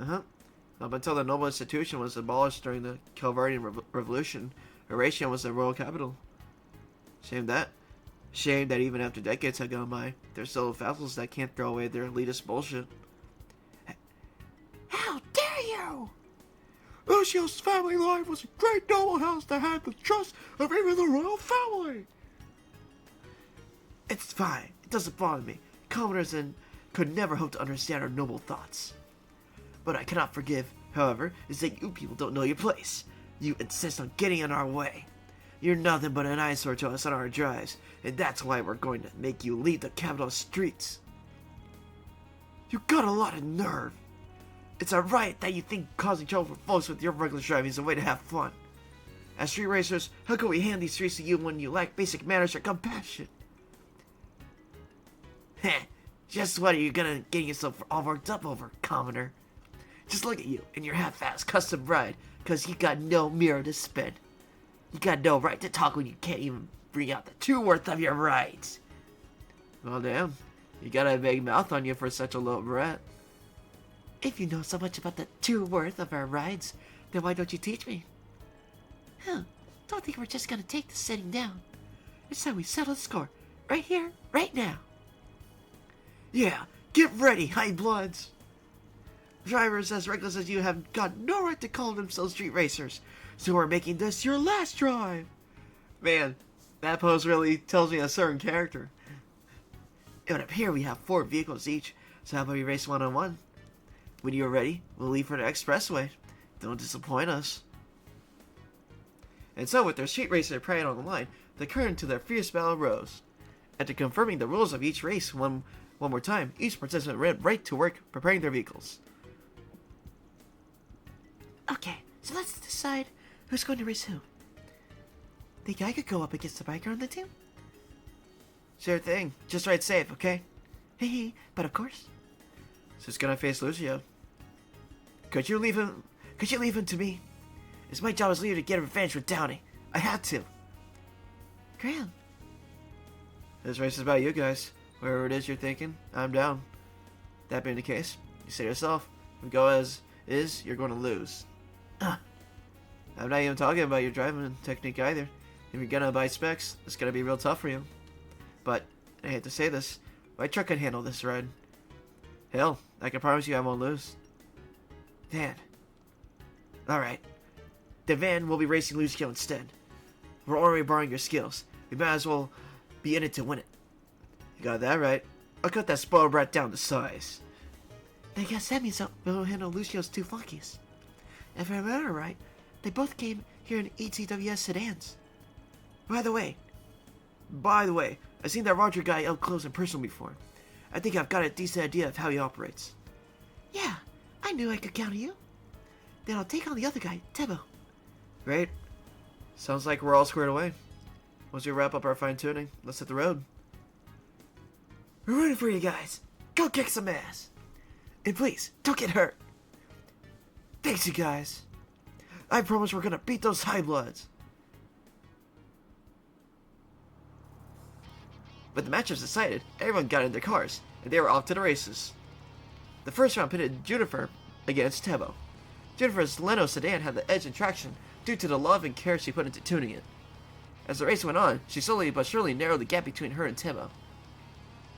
Uh-huh. Up until the noble institution was abolished during the Calvardian Revolution, Horatio was the royal capital. Shame that even after decades have gone by, there's still vassals that can't throw away their elitist bullshit. How dare you! Lucio's family line was a great noble house that had the trust of even the royal family. It's fine. It doesn't bother me. Commoners could never hope to understand our noble thoughts. What I cannot forgive, however, is that you people don't know your place. You insist on getting in our way. You're nothing but an eyesore to us on our drives, and that's why we're going to make you leave the capital streets. You got a lot of nerve. It's a riot that you think causing trouble for folks with your regular driving is a way to have fun. As street racers, how can we hand these streets to you when you lack basic manners or compassion? Heh, just what are you gonna get yourself all worked up over, commoner? Just look at you and your half-assed custom ride, cause you got no mirror to spin. You got no right to talk when you can't even bring out the true worth of your rides. Well, damn, you got a big mouth on you for such a little brat. If you know so much about the true worth of our rides, then why don't you teach me? Don't think we're just gonna take this sitting down. It's time we settle the score. Right here, right now. Yeah, get ready, high bloods. Drivers as reckless as you have got no right to call themselves street racers, so we're making this your last drive. Man, that pose really tells me a certain character. It would appear we have 4 vehicles each, so how about we race one-on-one? When you're ready, we'll leave for the expressway. Don't disappoint us. And so, with their street racer pride on the line, the current to their fierce battle rose. After confirming the rules of each race one more time, each participant ran right to work preparing their vehicles. Okay, so let's decide who's going to race who. Think I could go up against the biker on the team? Sure thing. Just ride safe, okay? Hey, but of course. So it's gonna face Lucio. Could you leave him to me? It's my job as leader to get revenge with Downey. I had to. Graham. This race is about you guys. Whatever it is you're thinking, I'm down. That being the case, you say yourself, if we go as is, you're going to lose. I'm not even talking about your driving technique either. If you're gonna buy specs, it's gonna be real tough for you. But, I hate to say this, my truck can handle this ride. Hell, I can promise you I won't lose. Dan. Alright. The van will be racing Lucio instead. We're already borrowing your skills. We might as well be in it to win it. You got that right. I'll cut that spoiled brat down to size. I guess that means we'll handle Lucio's 2 flunkies. If I remember right, they both came here in ETWS sedans. By the way, I've seen that Roger guy up close and personal before. I think I've got a decent idea of how he operates. Yeah, I knew I could count on you. Then I'll take on the other guy, Tebo. Great. Sounds like we're all squared away. Once we wrap up our fine-tuning, let's hit the road. We're rooting for you guys. Go kick some ass. And please, don't get hurt. Thanks, you guys. I promise we're gonna beat those high bloods. With the match was decided, everyone got in their cars, and they were off to the races. The first round pitted Juniper against Tebo. Juniper's Leno sedan had the edge in traction due to the love and care she put into tuning it. As the race went on, she slowly but surely narrowed the gap between her and Tebo.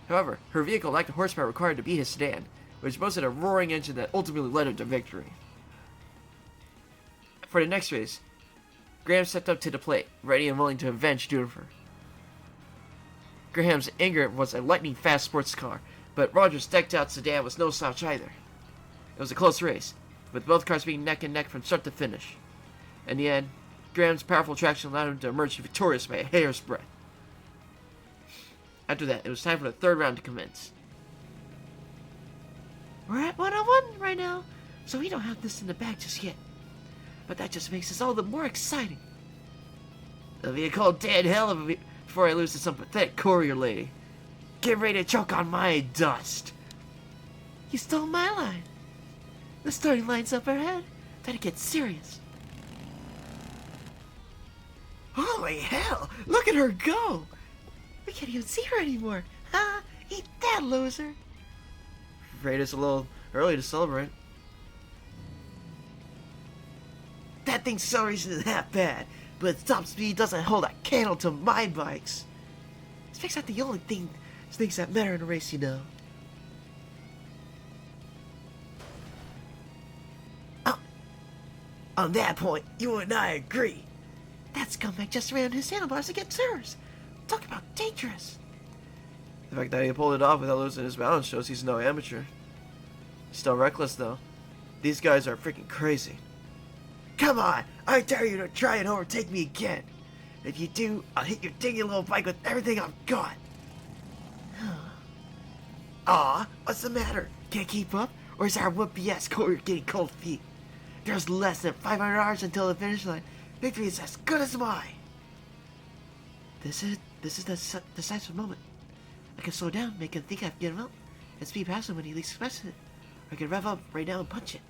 However, her vehicle lacked the horsepower required to beat his sedan, which boasted a roaring engine that ultimately led him to victory. For the next race, Graham stepped up to the plate, ready and willing to avenge Juniper. Graham's anger was a lightning-fast sports car, but Roger's decked-out sedan was no slouch either. It was a close race, with both cars being neck and neck from start to finish. In the end, Graham's powerful traction allowed him to emerge victorious by a hair's breadth. After that, it was time for the third round to commence. We're at 1-on-1 right now, so we don't have this in the bag just yet. But that just makes us all the more exciting. It'll be a cold dead hell of a before I lose to some pathetic courier lady. Get ready to choke on my dust. You stole my line. The starting line's up ahead. Better get serious. Holy hell! Look at her go! We can't even see her anymore. Ha! Eat that, loser. Afraid it's a little early to celebrate. That thing's acceleration isn't that bad, but its top speed doesn't hold a candle to my bikes. Speed's not the only things that matter in a race, you know. On that point, you and I agree. That scumbag just ran his handlebars against hers. Talk about dangerous. The fact that he pulled it off without losing his balance shows he's no amateur. Still reckless, though. These guys are freaking crazy. Come on! I dare you to try and overtake me again! If you do, I'll hit your dingy little bike with everything I've got! Aw, what's the matter? Can't keep up? Or is our whoopee ass courier getting cold feet? There's less than 500 hours until the finish line. Victory is as good as mine. This is the decisive moment. I can slow down, make him think I've given up, and speed past him when he least expects it. Or I can rev up right now and punch it.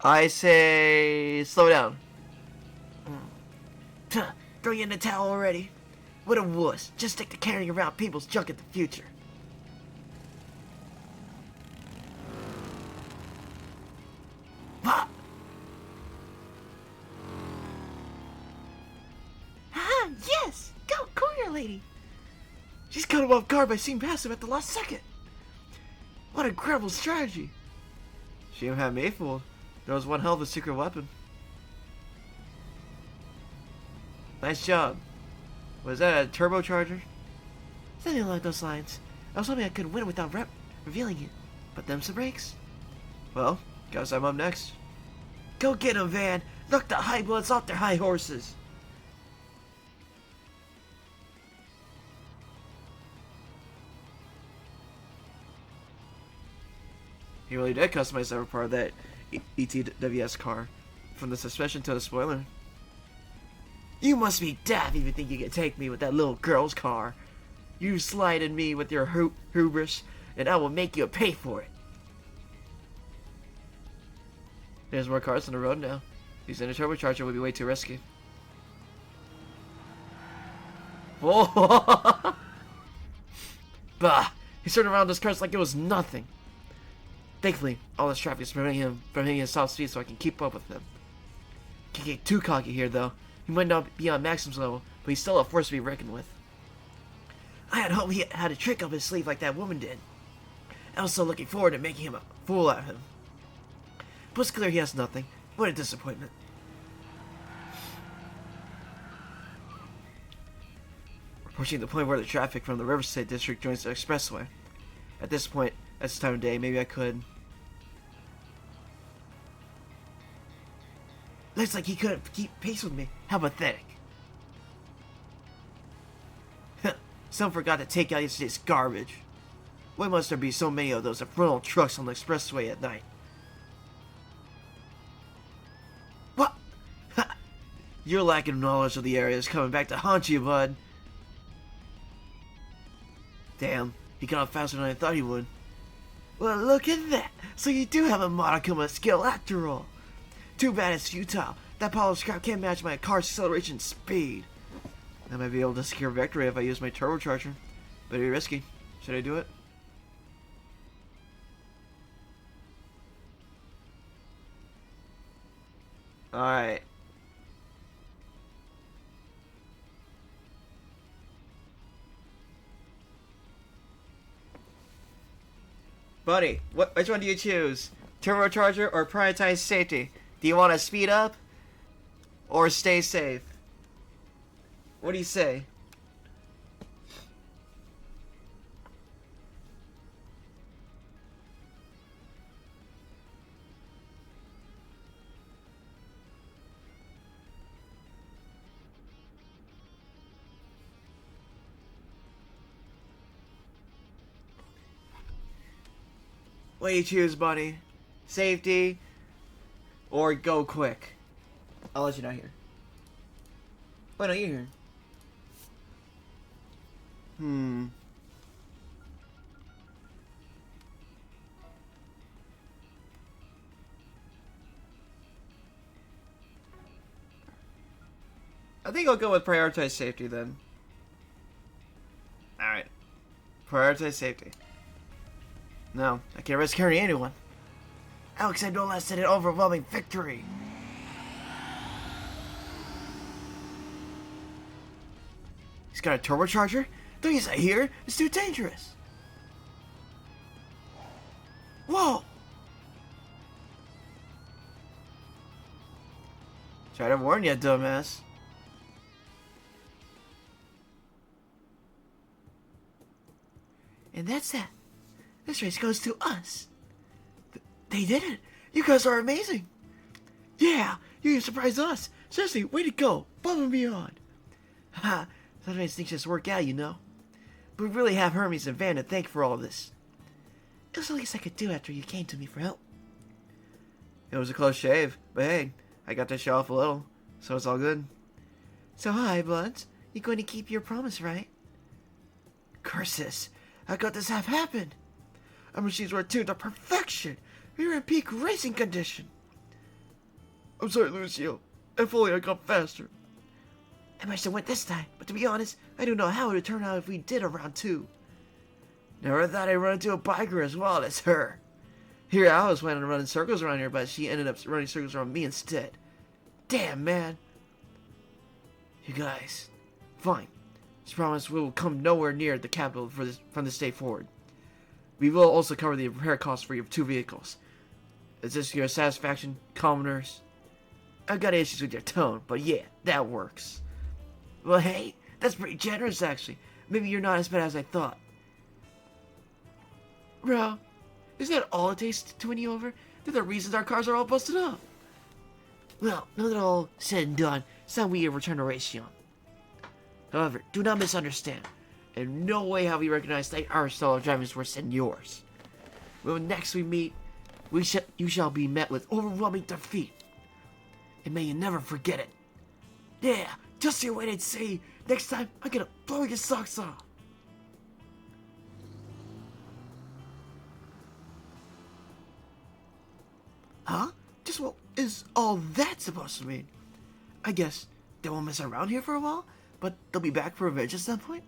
I say slow down. Throw you in the towel already. What a wuss. Just stick to carrying around people's junk in the future. What? Ah, yes! Go, courier lady! She's caught him off guard by seeing past him at the last second. What an incredible strategy. She even had me fooled. There was one hell of a secret weapon. Nice job. Was that a turbocharger? Something along those lines. I was hoping I could win without revealing it. But them's the breaks. Well, guess I'm up next. Go get 'em, Van! Knock the high bloods off their high horses! He really did customize every part of that ETWS car. From the suspension to the spoiler. You must be daft if you think you can take me with that little girl's car. You slighted me with your hubris, and I will make you pay for it. There's more cars on the road now. Using a turbocharger would be way too risky. Whoa! Bah! He's turning around those cars like it was nothing. Thankfully, all this traffic is preventing him from hitting his top speed so I can keep up with him. Can't get too cocky here though. He might not be on Maxim's level, but he's still a force to be reckoned with. I had hoped he had a trick up his sleeve like that woman did. I was so looking forward to making him a fool out of him. But it's clear he has nothing. What a disappointment. We're pushing the point where the traffic from the Riverside District joins the expressway. At this point, at this time of day, maybe I could. Looks like he couldn't keep pace with me. How pathetic. Someone forgot to take out yesterday's garbage. Why must there be so many of those infernal trucks on the expressway at night? What? Your lack of knowledge of the area is coming back to haunt you, bud. Damn, he got off faster than I thought he would. Well, look at that. So you do have a modicum of skill after all. Too bad it's futile. That pile of scrap can't match my car's acceleration speed. I might be able to secure victory if I use my turbocharger. But it'd be risky. Should I do it? Alright. Buddy, which one do you choose? Turbocharger or prioritize safety? Do you want to speed up? Or stay safe? What do you say? What do you choose, buddy? Safety or go quick? I'll let you know here. Why don't you here? I think I'll go with prioritize safety then. Alright. Prioritize safety. No, I can't risk hurting anyone. Alex had no less than an overwhelming victory. He's got a turbocharger? Don't use that here. It's too dangerous. Whoa! Try to warn you, dumbass. And that's that. This race goes to us. They did it. You guys are amazing. Yeah, you surprised us. Seriously, way to go. Above and beyond. Ha, sometimes things just work out, you know. But we really have Hermes and Van to thank for all of this. It was the least I could do after you came to me for help. It was a close shave, but hey, I got to show off a little, so it's all good. So hi, Bloods. You going to keep your promise, right? Curses! How could this have happened? Our machines were tuned to perfection. We were in peak racing condition. I'm sorry, Lucio. If only I got faster. I must have went this time, but to be honest, I don't know how it would turn out if we did a round 2. Never thought I'd run into a biker as wild as her. Here I was planning on running circles around here, but she ended up running circles around me instead. Damn, man. You guys, fine. Just promise we will come nowhere near the capital from this day forward. We will also cover the repair costs for your 2 vehicles. Is this your satisfaction, commoners? I've got issues with your tone, but yeah, that works. Well, hey, that's pretty generous, actually. Maybe you're not as bad as I thought. Bro, is that all it takes to win you over? They're the reasons our cars are all busted up. Well, now that all said and done, it's time we return to Raytheon. However, do not misunderstand. In no way have we recognized that our style of driving is worse than yours. When next we meet, you shall be met with overwhelming defeat. And may you never forget it. Yeah, just you wait and see. Next time, I'm gonna blow your socks off. Huh? Just what is all that supposed to mean? I guess they won't mess around here for a while, but they'll be back for revenge at some point?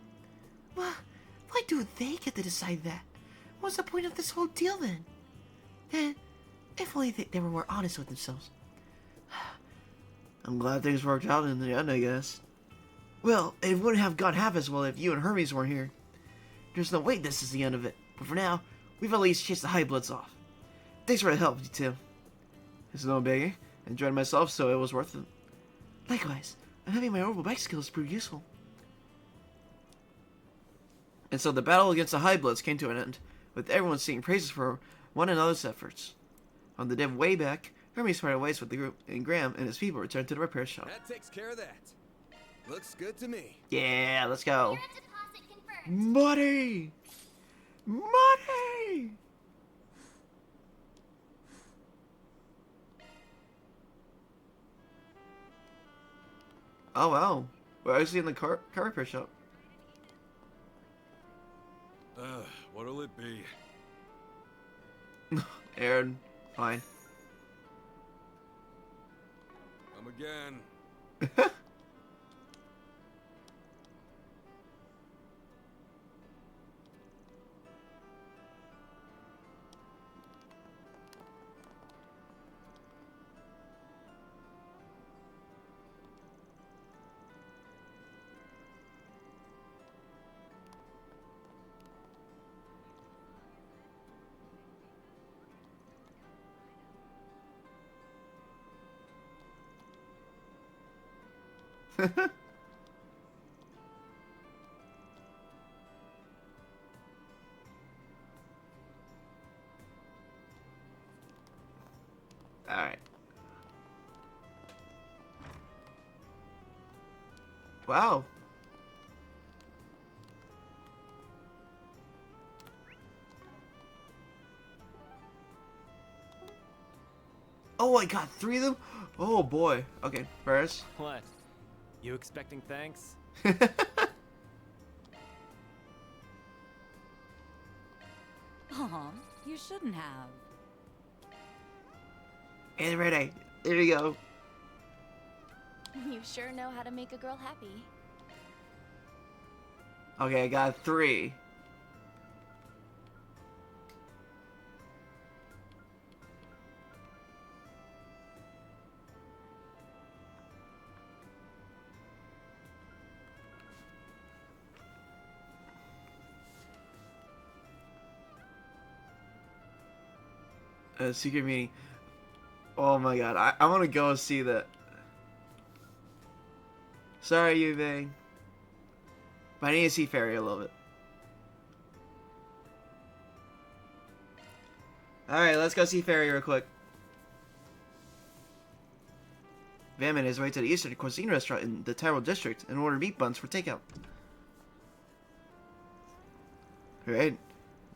Well, why do they get to decide that? What's the point of this whole deal then? If only they were more honest with themselves. I'm glad things worked out in the end, I guess. Well, it wouldn't have gone half as well if you and Hermes weren't here. There's no way this is the end of it, but for now, we've at least chased the high bloods off. Thanks for the help, you two. It's no biggie. I enjoyed myself, so it was worth it. Likewise, I'm having my orbital bike skills prove useful. And so the battle against the high bloods came to an end, with everyone singing praises for one another's efforts. On the day way back, Hermes parted ways with the group, and Graham and his people returned to the repair shop. That takes care of that. Looks good to me. Yeah, let's go. Your deposit confirmed. Money! Money! Oh wow, we're actually in the car repair shop. What'll it be? Aaron, fine. Come again. Alright. Wow. Oh, I got 3 of them? Oh boy. Okay, first. What? You expecting thanks? Aw, you shouldn't have. And ready. There we go. You sure know how to make a girl happy. Okay, I got 3. Secret meeting. Oh my god, I want to go see that. Sorry, you Bang. But I need to see Fairy a little bit. Alright, let's go see Fairy real quick. Van made his way to the Eastern Cuisine restaurant in the Tyrell district and ordered meat buns for takeout. Alright.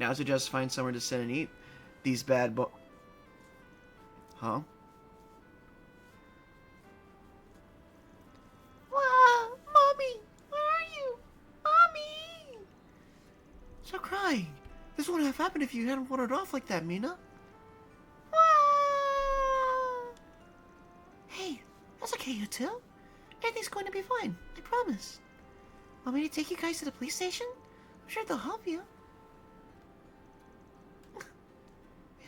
Now's to just find somewhere to sit and eat these bad Huh? Wow, Mommy! Where are you? Mommy! Stop crying. This wouldn't have happened if you hadn't wandered off like that, Mina. Wow! Hey, that's okay, you two. Everything's going to be fine. I promise. Want me to take you guys to the police station? I'm sure they'll help you.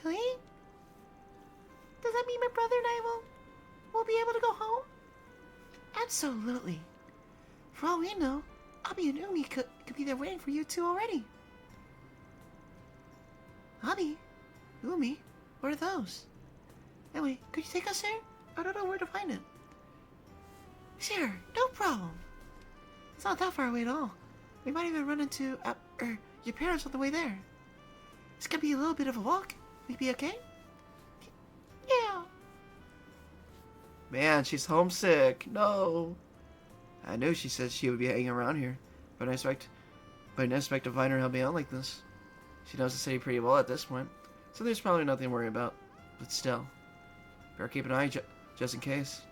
Really? Does that mean my brother and I will be able to go home? Absolutely. For all we know, Abby and Umi could be there waiting for you two already. Abby? Umi? What are those? Anyway, could you take us there? I don't know where to find it. Sure, no problem. It's not that far away at all. We might even run into your parents on the way there. It's gonna be a little bit of a walk. Will you be okay? Yeah. Man, she's homesick. No. I knew she said she would be hanging around here, but I didn't expect to find her helping out like this. She knows the city pretty well at this point, so there's probably nothing to worry about. But still, better keep an eye just in case.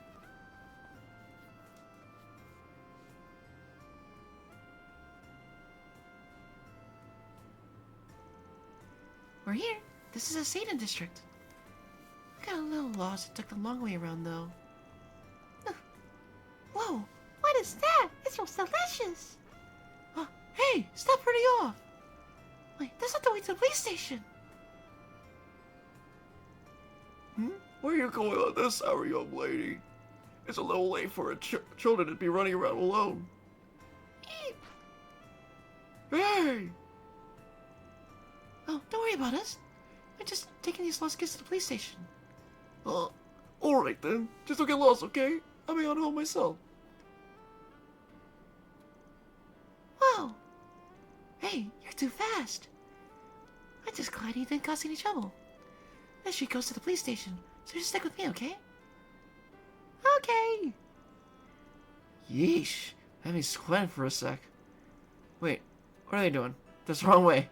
We're here. This is a Satan district. Got a little lost and took the long way around, though. Whoa! What is that? It smells delicious! Hey! Stop running off! Wait, that's not the way to the police station! Where are you going on this hour, young lady? It's a little late for children to be running around alone. Eep. Hey! Oh, don't worry about us. We're just taking these lost kids to the police station. Alright then. Just don't get lost, okay? I'll be on home myself. Whoa! Hey, you're too fast. I'm just glad you didn't cause any trouble. This street goes to the police station, so just stick with me, okay? Okay! Yeesh. Had me squinting for a sec. Wait, what are they doing? That's the wrong way.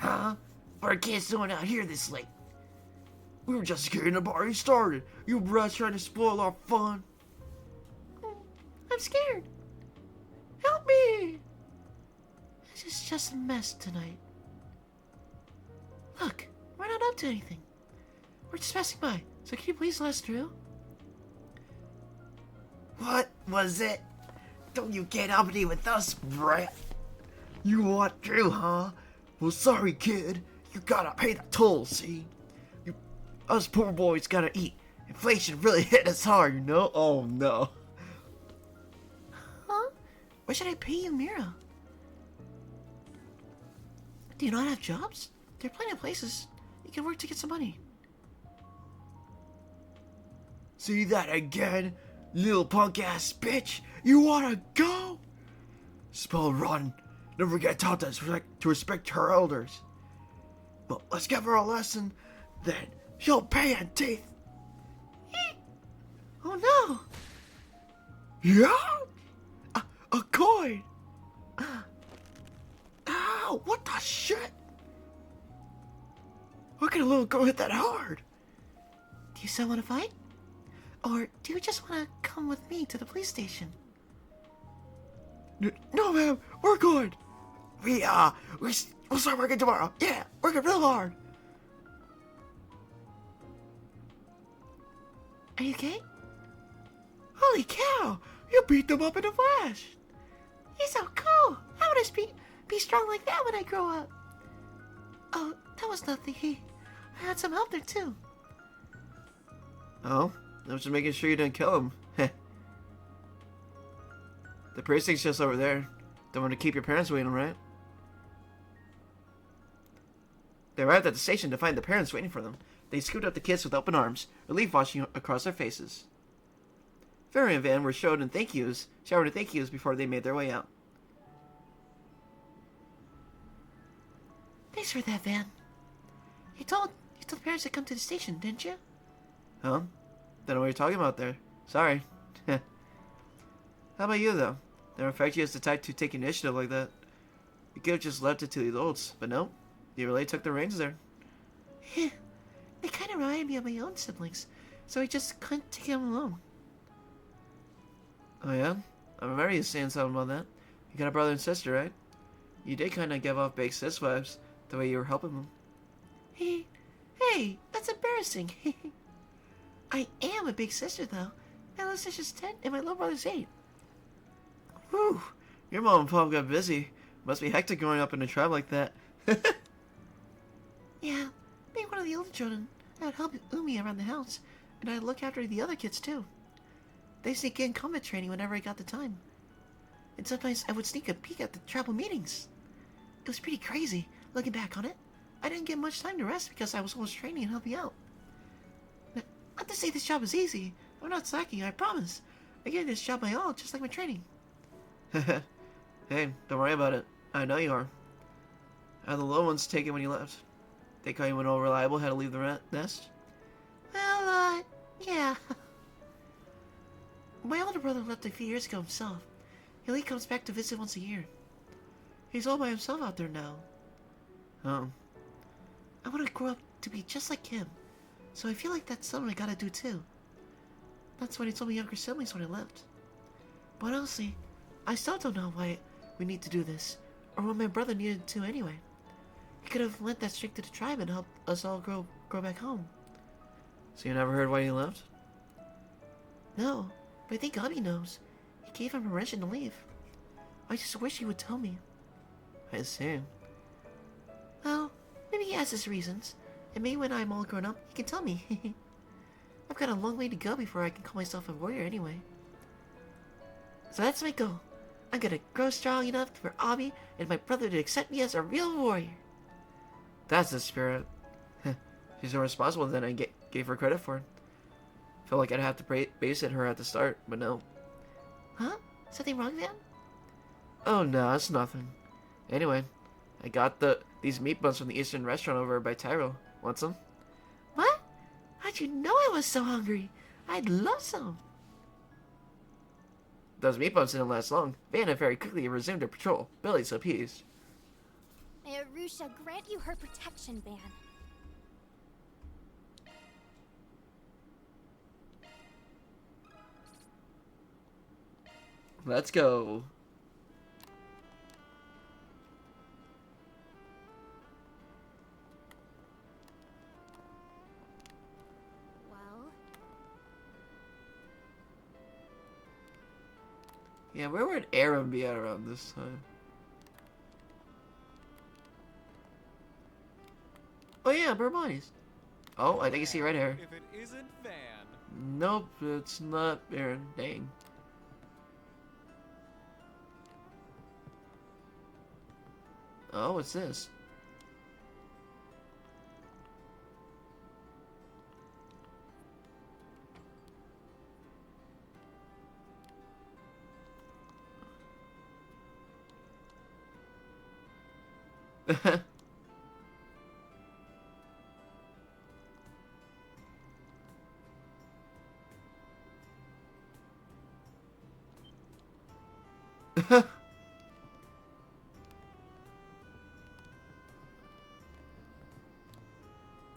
Huh? What are kids doing out here this late? We were just getting the party started. You brats trying to spoil our fun. I'm scared. Help me! This is just a mess tonight. Look, we're not up to anything. We're just passing by, so can you please let us through? What was it? Don't you get uppity with us, brat? You want through, huh? Well, sorry, kid. You gotta pay the toll, see? Us poor boys gotta eat. Inflation really hit us hard, you know? Oh, no. Huh? Why should I pay you, Mira? Do you not have jobs? There are plenty of places you can work to get some money. See that again? Little punk-ass bitch? You wanna go? Spell run. Never get taught to respect her elders. Well, let's give her a lesson, then she'll pay in teeth. Oh no! Yeah? A coin! Ow, what the shit? How can a little girl hit that hard? Do you still want to fight? Or do you just want to come with me to the police station? No, ma'am, we're good. We'll start working tomorrow. Yeah, working real hard. Are you okay? Holy cow! You beat them up in a flash. You're so cool. I want to be strong like that when I grow up. Oh, that was nothing. I had some help there too. Oh, I was just making sure you didn't kill him. The precinct's just over there. Don't want to keep your parents waiting, right? They arrived at the station to find the parents waiting for them. They scooped up the kids with open arms, relief washing across their faces. Ferry and Van were showered in thank yous before they made their way out. Thanks for that, Van. You told the parents to come to the station, didn't you? Huh? Don't know what you're talking about there. Sorry. How about you, though? Never fact you as the type to take initiative like that. You could have just left it to the adults, but no. You really took the reins there. They kind of remind me of my own siblings, so I just couldn't take them alone. Oh yeah? I remember you saying something about that. You got a brother and sister, right? You did kind of give off big sis vibes, the way you were helping them. Hey, that's embarrassing. I am a big sister, though. My little sister's 10 and my little brother's 8. Whew, your mom and pop got busy. Must be hectic growing up in a tribe like that. Yeah, being one of the older children, I would help Umi around the house, and I'd look after the other kids, too. They sneak in combat training whenever I got the time. And sometimes I would sneak a peek at the tribal meetings. It was pretty crazy, looking back on it. I didn't get much time to rest because I was always training and helping out. Not to say this job is easy. I'm not slacking, I promise. I gave this job my all, just like my training. Hey, don't worry about it. I know you are. How the little ones take it when you left? They call you an old reliable, had to leave the nest? Well, yeah. My older brother left a few years ago himself. He only comes back to visit once a year. He's all by himself out there now. Oh. I want to grow up to be just like him. So I feel like that's something I gotta do too. That's what he told my younger siblings when I left. But honestly, I still don't know why we need to do this, or what my brother needed to anyway. He could have lent that strength to the tribe and helped us all grow back home. So you never heard why he left? No, but I think Abby knows. He gave him permission to leave. I just wish he would tell me. I see. Well, maybe he has his reasons, and maybe when I'm all grown up, he can tell me. I've got a long way to go before I can call myself a warrior anyway. So that's my goal. I'm gonna grow strong enough for Abby and my brother to accept me as a real warrior. That's the spirit. She's more responsible than I gave her credit for. Felt like I'd have to babysit her at the start, but no. Huh? Something wrong, Van? Oh no, it's nothing. Anyway, I got these meat buns from the Eastern restaurant over by Tyro. Want some? What? How'd you know I was so hungry? I'd love some. Those meat buns didn't last long. Vanna very quickly resumed her patrol. Billy's appeased. May Arusha grant you her protection, Ban. Let's go. Well, Yeah, where would Aaron be at around this time? Oh yeah, Burmani's. Oh, I think I see right here. If it isn't Van. Nope, it's not Aaron. Dang. Oh, what's this?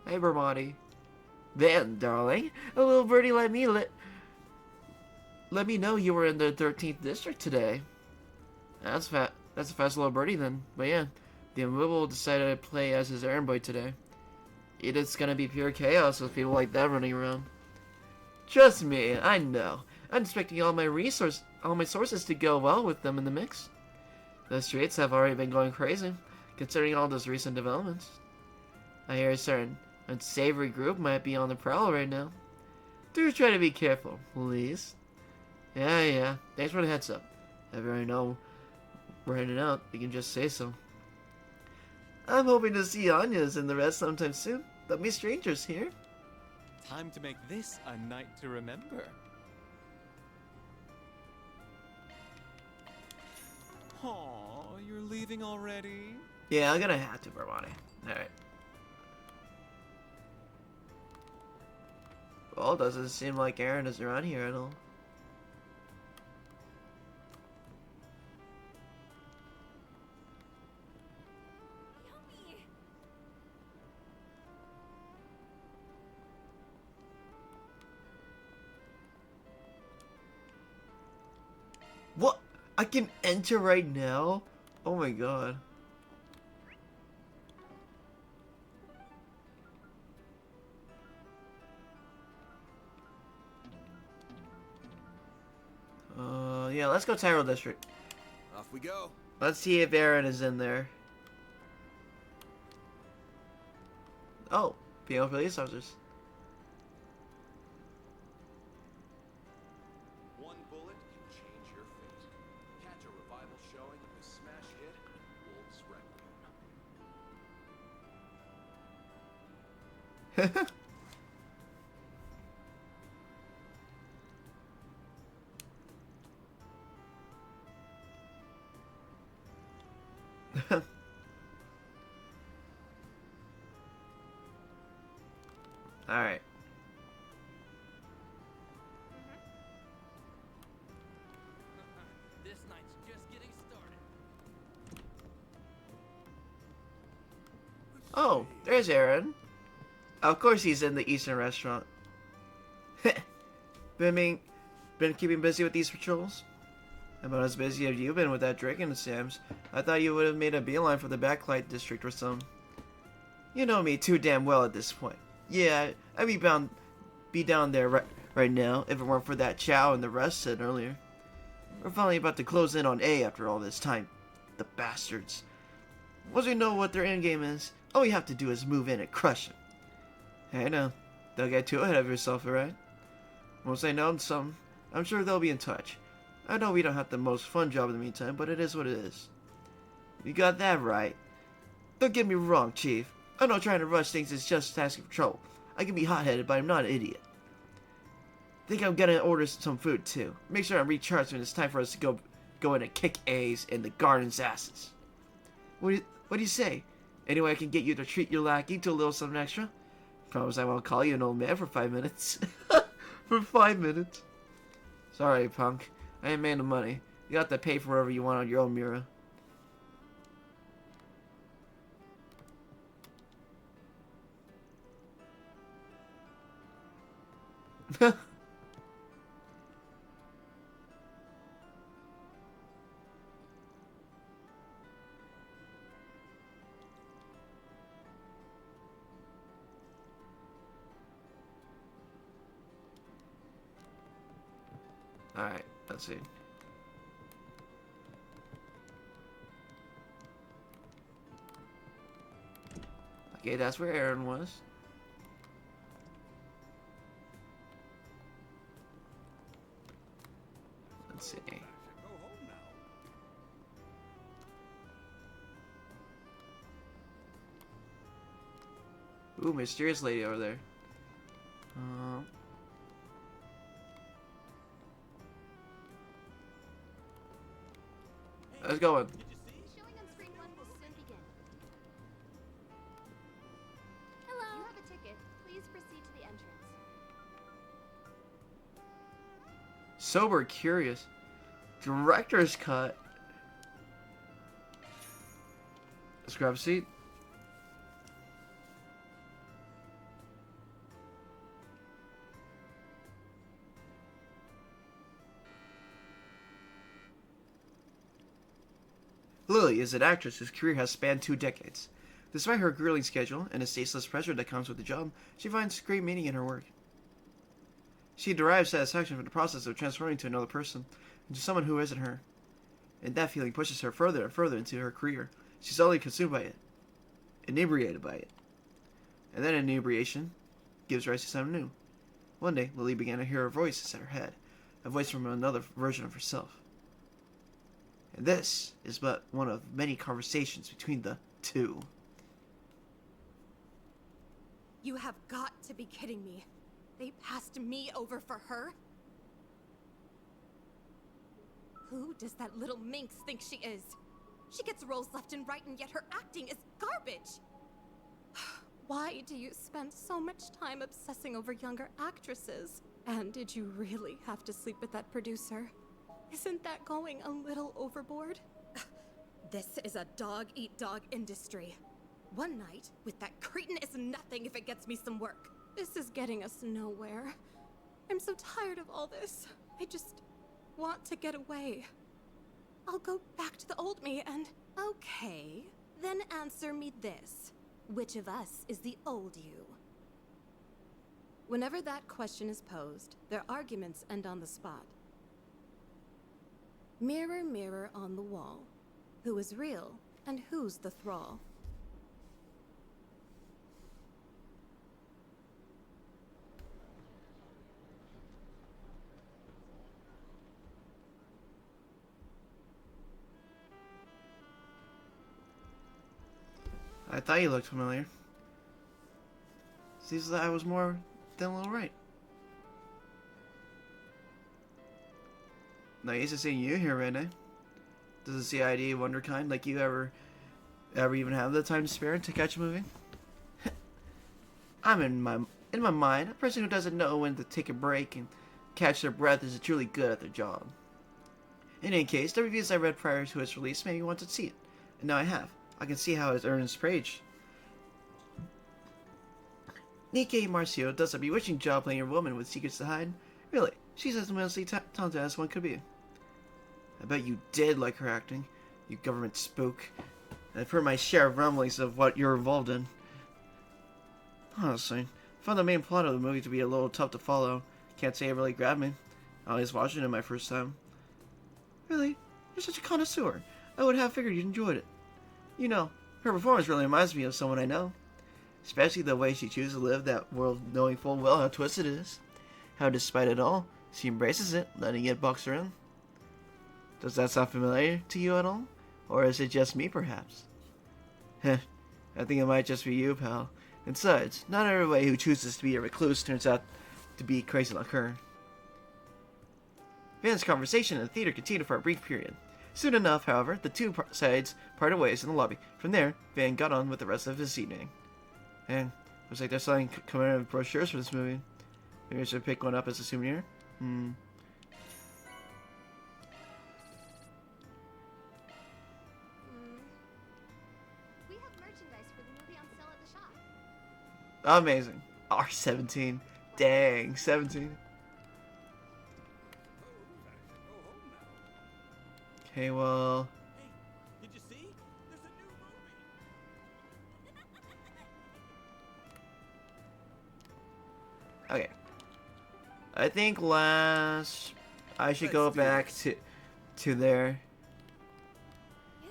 Hey, Bermati. Then, darling, a little birdie let me know you were in the 13th district today. That's a fast little birdie then. But yeah, the immovable decided to play as his errand boy today. It's gonna be pure chaos with people like that running around. Trust me, I know. I'm expecting all my sources to go well with them in the mix. The streets have already been going crazy, considering all those recent developments. I hear a certain unsavory group might be on the prowl right now. Do try to be careful, please. Yeah. Thanks for the heads up. If you already know we're heading out, you can just say so. I'm hoping to see Anya's and the rest sometime soon. Don't be strangers here. Time to make this a night to remember. Aw, you're leaving already? Yeah, I'm gonna have to, Barmani. Alright. Well, doesn't seem like Aaron is around here at all. What? I can enter right now? Oh my god. Yeah, let's go Tyrell District. Off we go. Let's see if Aaron is in there. Oh, female police officers. One bullet can change your fate. Catch a revival showing of the smash hit Wolf's Requiem. Alright. This night's just getting started. Oh, there's Aaron. Of course he's in the Eastern restaurant. been keeping busy with these patrols? About as busy as you've been with that drinking, Sam's. I thought you would have made a beeline for the backlight district or some. You know me too damn well at this point. Yeah, I'd be down there right now if it weren't for that Chow and the rest said earlier. We're finally about to close in on A after all this time. The bastards. Once we know what their endgame is, all you have to do is move in and crush them. Hey, no, don't get too ahead of yourself, alright? Once I know some, I'm sure they'll be in touch. I know we don't have the most fun job in the meantime, but it is what it is. You got that right. Don't get me wrong, Chief. I know trying to rush things is just asking for trouble. I can be hot-headed, but I'm not an idiot. Think I'm gonna order some food, too. Make sure I'm recharged when it's time for us to go in and kick A's in the garden's asses. What do you say? Any way I can get you to treat your lackey to a little something extra? Promise I won't call you an old man for 5 minutes. For 5 minutes. Sorry, punk. I ain't made of money. You got to pay for whatever you want on your own, Mira. Alright, let's see. Okay, that's where Aaron was. Let's see. Ooh, mysterious lady over there. Let's go in. Showing on screen 1 will soon begin. Hello. You have a ticket. Please proceed to the entrance. Sober Curious. Director's cut. Let's grab a seat. Lily is an actress whose career has spanned 2 decades. Despite her grueling schedule and the ceaseless pressure that comes with the job, she finds great meaning in her work. She derives satisfaction from the process of transforming to another person, into someone who isn't her. And that feeling pushes her further and further into her career. She's utterly consumed by it. Inebriated by it. And that inebriation gives rise to something new. One day, Lily began to hear a voice inside her head. A voice from another version of herself. And this is but one of many conversations between the two. You have got to be kidding me. They passed me over for her? Who does that little minx think she is? She gets roles left and right, and yet her acting is garbage. Why do you spend so much time obsessing over younger actresses? And did you really have to sleep with that producer? Isn't that going a little overboard? This is a dog-eat-dog industry. One night with that cretin is nothing if it gets me some work. This is getting us nowhere. I'm so tired of all this. want to get away. I'll go back to the old me and... Okay, then answer me this. Which of us is the old you? Whenever that question is posed, their arguments end on the spot. Mirror, mirror on the wall, who is real and who's the thrall? I thought you looked familiar. Seems that I was more than a little right. Not used to seeing you here, Renee. Does the CID wonderkind like you ever even have the time to spare to catch a movie? I'm in my mind, a person who doesn't know when to take a break and catch their breath is truly good at their job. In any case, the reviews I read prior to its release made me want to see it, and now I have. I can see how it earns praise. Nikkei Marcio does a bewitching job playing a woman with secrets to hide. Really, she's as immensely talented as one could be. I bet you did like her acting, you government spook. I've heard my share of rumblings of what you're involved in. Honestly, I found the main plot of the movie to be a little tough to follow. Can't say it really grabbed me. I was watching it my first time. Really? You're such a connoisseur. I would have figured you'd enjoyed it. You know, her performance really reminds me of someone I know. Especially the way she chooses to live that world, knowing full well how twisted it is. How despite it all, she embraces it, letting it box her in. Does that sound familiar to you at all? Or is it just me, perhaps? Heh, I think it might just be you, pal. And besides, not everybody who chooses to be a recluse turns out to be crazy like her. Van's conversation in the theater continued for a brief period. Soon enough, however, the two sides parted ways in the lobby. From there, Van got on with the rest of his evening. And looks like they're selling commemorative brochures for this movie. Maybe I should pick one up as a souvenir. We have merchandise for the movie on sale at the shop. Amazing. R17. Dang, 17. Okay, well... Hey, did you see? There's a new movie. Okay. I think I should go back to there.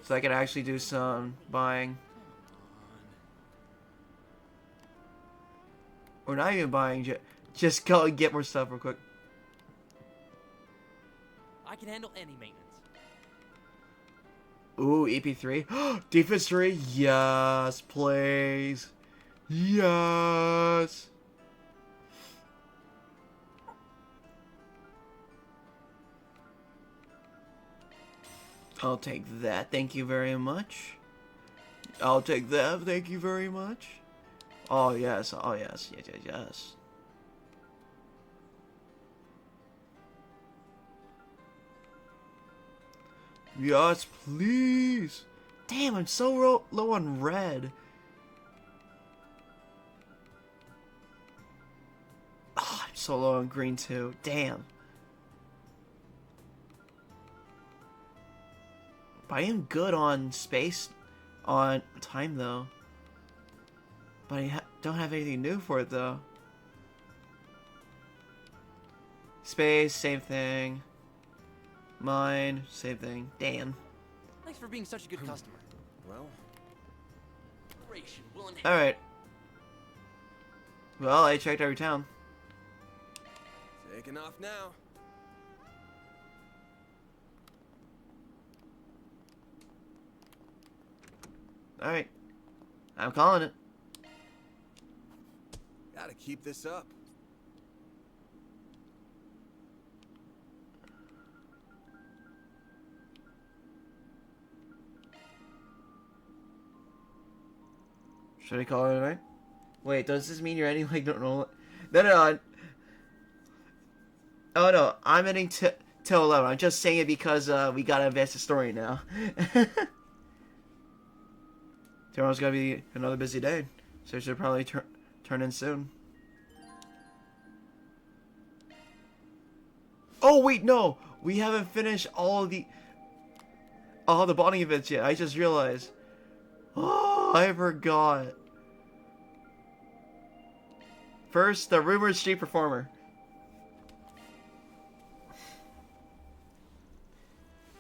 So I can actually do some buying. Or not even buying, just go and get more stuff real quick. I can handle any maintenance. Ooh, EP3. Defense 3? Yes, please. Yes. I'll take that, thank you very much. I'll take that, thank you very much. Oh yes, yes, yes, yes. Yes, please. Damn, I'm so low on red. Oh, I'm so low on green too. Damn. But I am good on space, on time though. But I don't have anything new for it though. Space, same thing. Mine, same thing. Damn. Thanks for being such a good customer. Well, Alright. Well, I checked every town. taking off now. Alright. I'm calling it. Gotta keep this up. Should I call it right? Wait, does this mean you're ending like normal? No. Oh no, I'm ending till 11. I'm just saying it because we gotta advance the story now. Tomorrow's gonna be another busy day, so it should probably turn in soon. Oh wait, no! We haven't finished all the bonding events yet. I just realized. Oh, I forgot. First, the rumored street performer.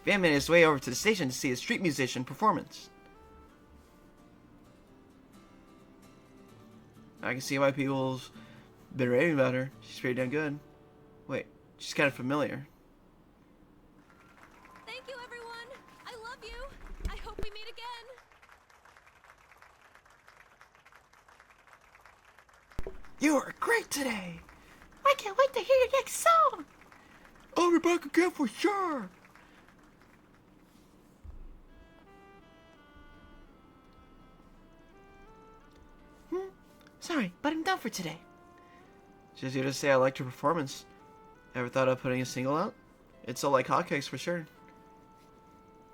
Van made his way over to the station to see a street musician performance. I can see why people's been raving about her. She's pretty damn good. Wait, she's kind of familiar. Thank you, everyone. I love you. I hope we meet again. You are great today! I can't wait to hear your next song! I'll be back again for sure! Sorry, but I'm done for today. Just here to say I liked your performance. Ever thought of putting a single out? It's sold like hotcakes for sure.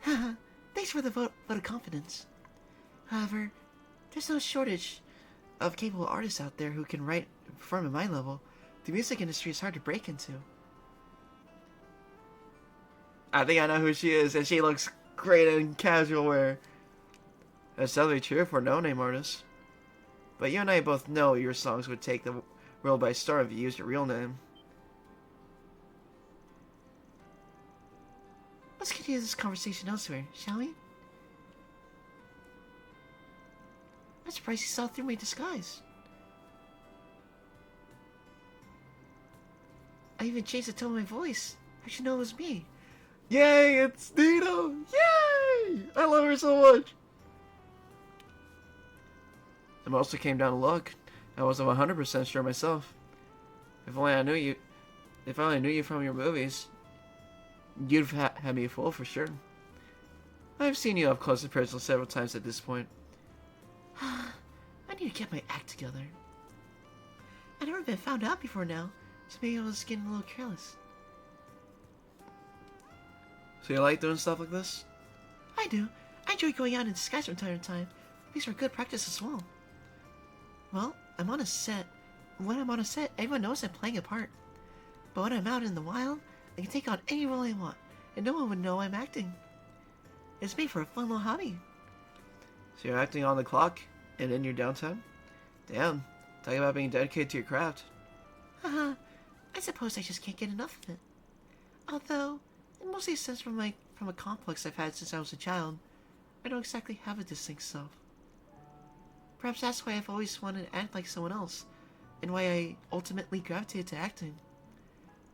Haha, thanks for the vote of confidence. However, there's no shortage of capable artists out there who can write and perform at my level. The music industry is hard to break into. I think I know who she is, and she looks great in casual wear. That's definitely true for no-name artists. But you and I both know your songs would take the world by storm if you used your real name. Let's continue this conversation elsewhere, shall we? I'm surprised you saw through my disguise. I even changed the tone of my voice. I should know it was me. Yay, it's Nino! Yay! I love her so much! It mostly came down to luck. I wasn't 100% sure myself. If only I knew you from your movies, you'd have had me fooled for sure. I've seen you up close and personal several times at this point. I need to get my act together. I've never been found out before now, so maybe I was getting a little careless. So you like doing stuff like this? I do. I enjoy going out in disguise from time to time. These are good practice as well. Well, I'm on a set. When I'm on a set, everyone knows I'm playing a part. But when I'm out in the wild, I can take on any role I want, and no one would know I'm acting. It's made for a fun little hobby. So you're acting on the clock and in your downtime? Damn, talk about being dedicated to your craft. Haha, I suppose I just can't get enough of it. Although, it mostly stems from a complex I've had since I was a child. I don't exactly have a distinct self. Perhaps that's why I've always wanted to act like someone else, and why I ultimately gravitated to acting.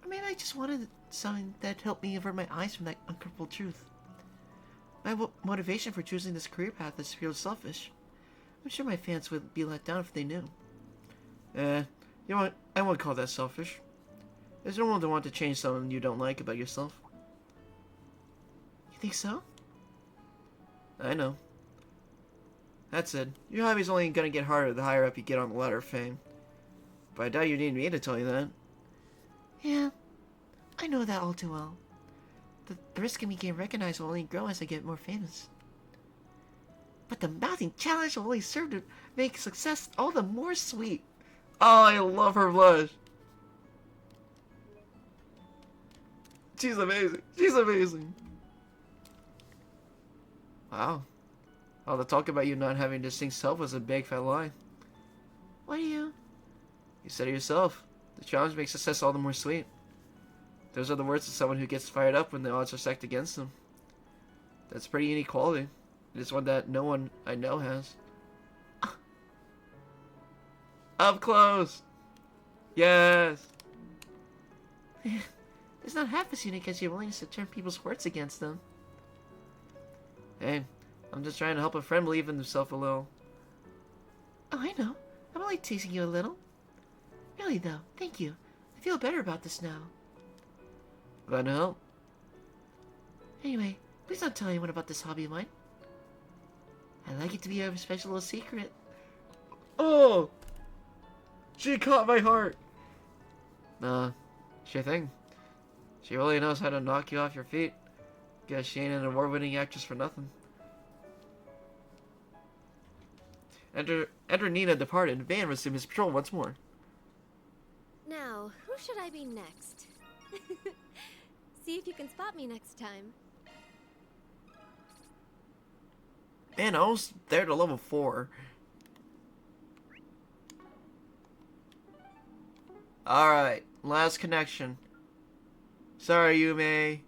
Or maybe I just wanted something that helped me avert my eyes from that uncomfortable truth. My motivation for choosing this career path is pure selfish. I'm sure my fans would be let down if they knew. You know what? I won't call that selfish. It's normal to want to change something you don't like about yourself. You think so? I know. That said, your hobby's only gonna get harder the higher up you get on the ladder of fame. But I doubt you need me to tell you that. Yeah, I know that all too well. The risk of me getting recognized will only grow as I get more famous. But the mounting challenge will only serve to make success all the more sweet. Oh, I love her blush. She's amazing. She's amazing. Wow. All the talk about you not having a distinct self was a big fat lie. What do you? You said it yourself. The challenge makes success all the more sweet. Those are the words of someone who gets fired up when the odds are stacked against them. That's pretty unique quality. It is one that no one I know has. Up close! Yes! It's not half as unique as your willingness to turn people's words against them. Hey, I'm just trying to help a friend believe in himself a little. Oh, I know. I'm only teasing you a little. Really, though, thank you. I feel better about this now. Glad to help. Anyway, please don't tell anyone about this hobby of mine. I like it to be a special little secret. Oh! She caught my heart! Sure thing. She really knows how to knock you off your feet. Guess she ain't an award-winning actress for nothing. Enter Nina departed, and Van resumed his patrol once more. Now, who should I be next? See if you can spot me next time. Man, I almost there to level 4. Alright, last connection. Sorry, Yume.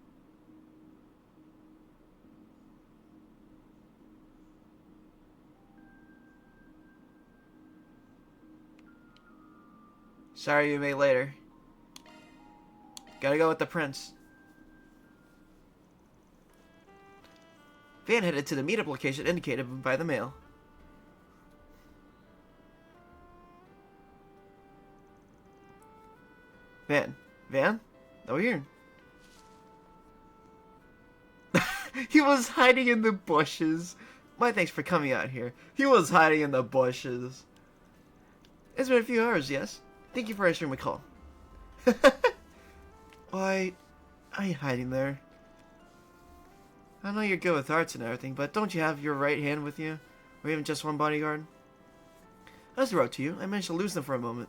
Sorry, Yume, later. Gotta go with the prince. Van headed to the meetup location indicated by the mail. Van? Over here. He was hiding in the bushes. My thanks for coming out here. He was hiding in the bushes. It's been a few hours, yes? Thank you for answering my call. Why, I ain't hiding there. I know you're good with arts and everything, but don't you have your right hand with you? Or even just one bodyguard? I was wrote to you. I managed to lose them for a moment.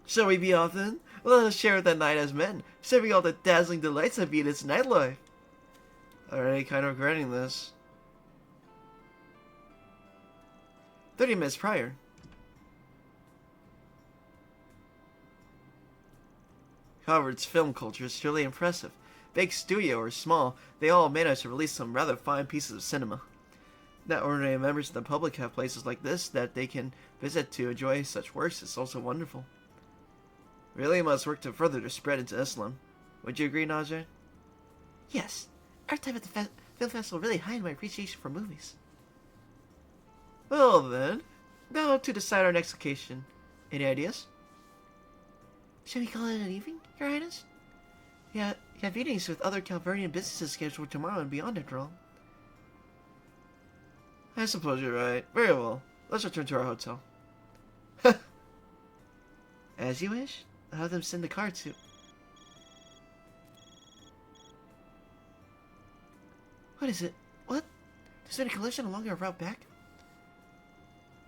Shall we be off then? Let us share that night as men, serving all the dazzling delights of Venus nightlife. Already kind of regretting this. 30 minutes prior. Harvard's film culture is truly impressive. Big studio or small, they all manage to release some rather fine pieces of cinema. Not ordinary members of the public have places like this that they can visit to enjoy such works is also wonderful. Really must work to further their spread into Islam. Would you agree, Najee? Yes. Our time at the film festival really heightened my appreciation for movies. Well then, now to decide our next location. Any ideas? Shall we call it an evening, Your Highness? Yeah, you have meetings with other Calvernian businesses scheduled tomorrow and beyond, after all. I suppose you're right. Very well. Let's return to our hotel. As you wish. I'll have them send the car to... What is it? What? There's been a collision along our route back?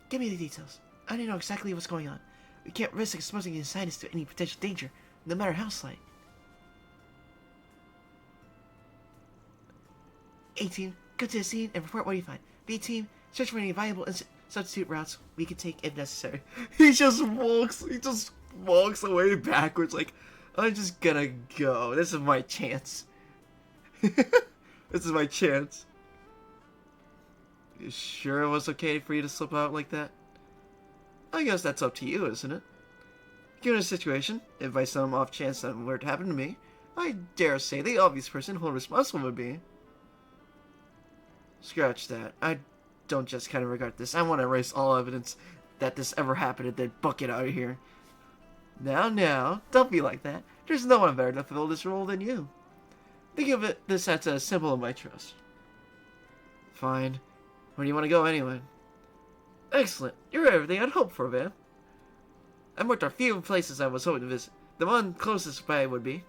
Give me the details. I need to know exactly what's going on. We can't risk exposing the insiders to any potential danger, no matter how slight. A-Team, go to the scene and report what you find. B-Team, search for any viable substitute routes we can take if necessary. He just walks away backwards like, I'm just gonna go. This is my chance. This is my chance. You sure it was okay for you to slip out like that? I guess that's up to you, isn't it? Given the situation, if by some off chance something were to happen to me, I dare say the obvious person who responsible would be. Scratch that. I don't just kind of regard this. I want to erase all evidence that this ever happened and then book it out of here. Now, don't be like that. There's no one better to fill this role than you. Think of it this as a symbol of my trust. Fine. Where do you want to go anyway? Excellent. You're everything I'd hoped for, Van. I've marked a few places I was hoping to visit. The one closest by would be...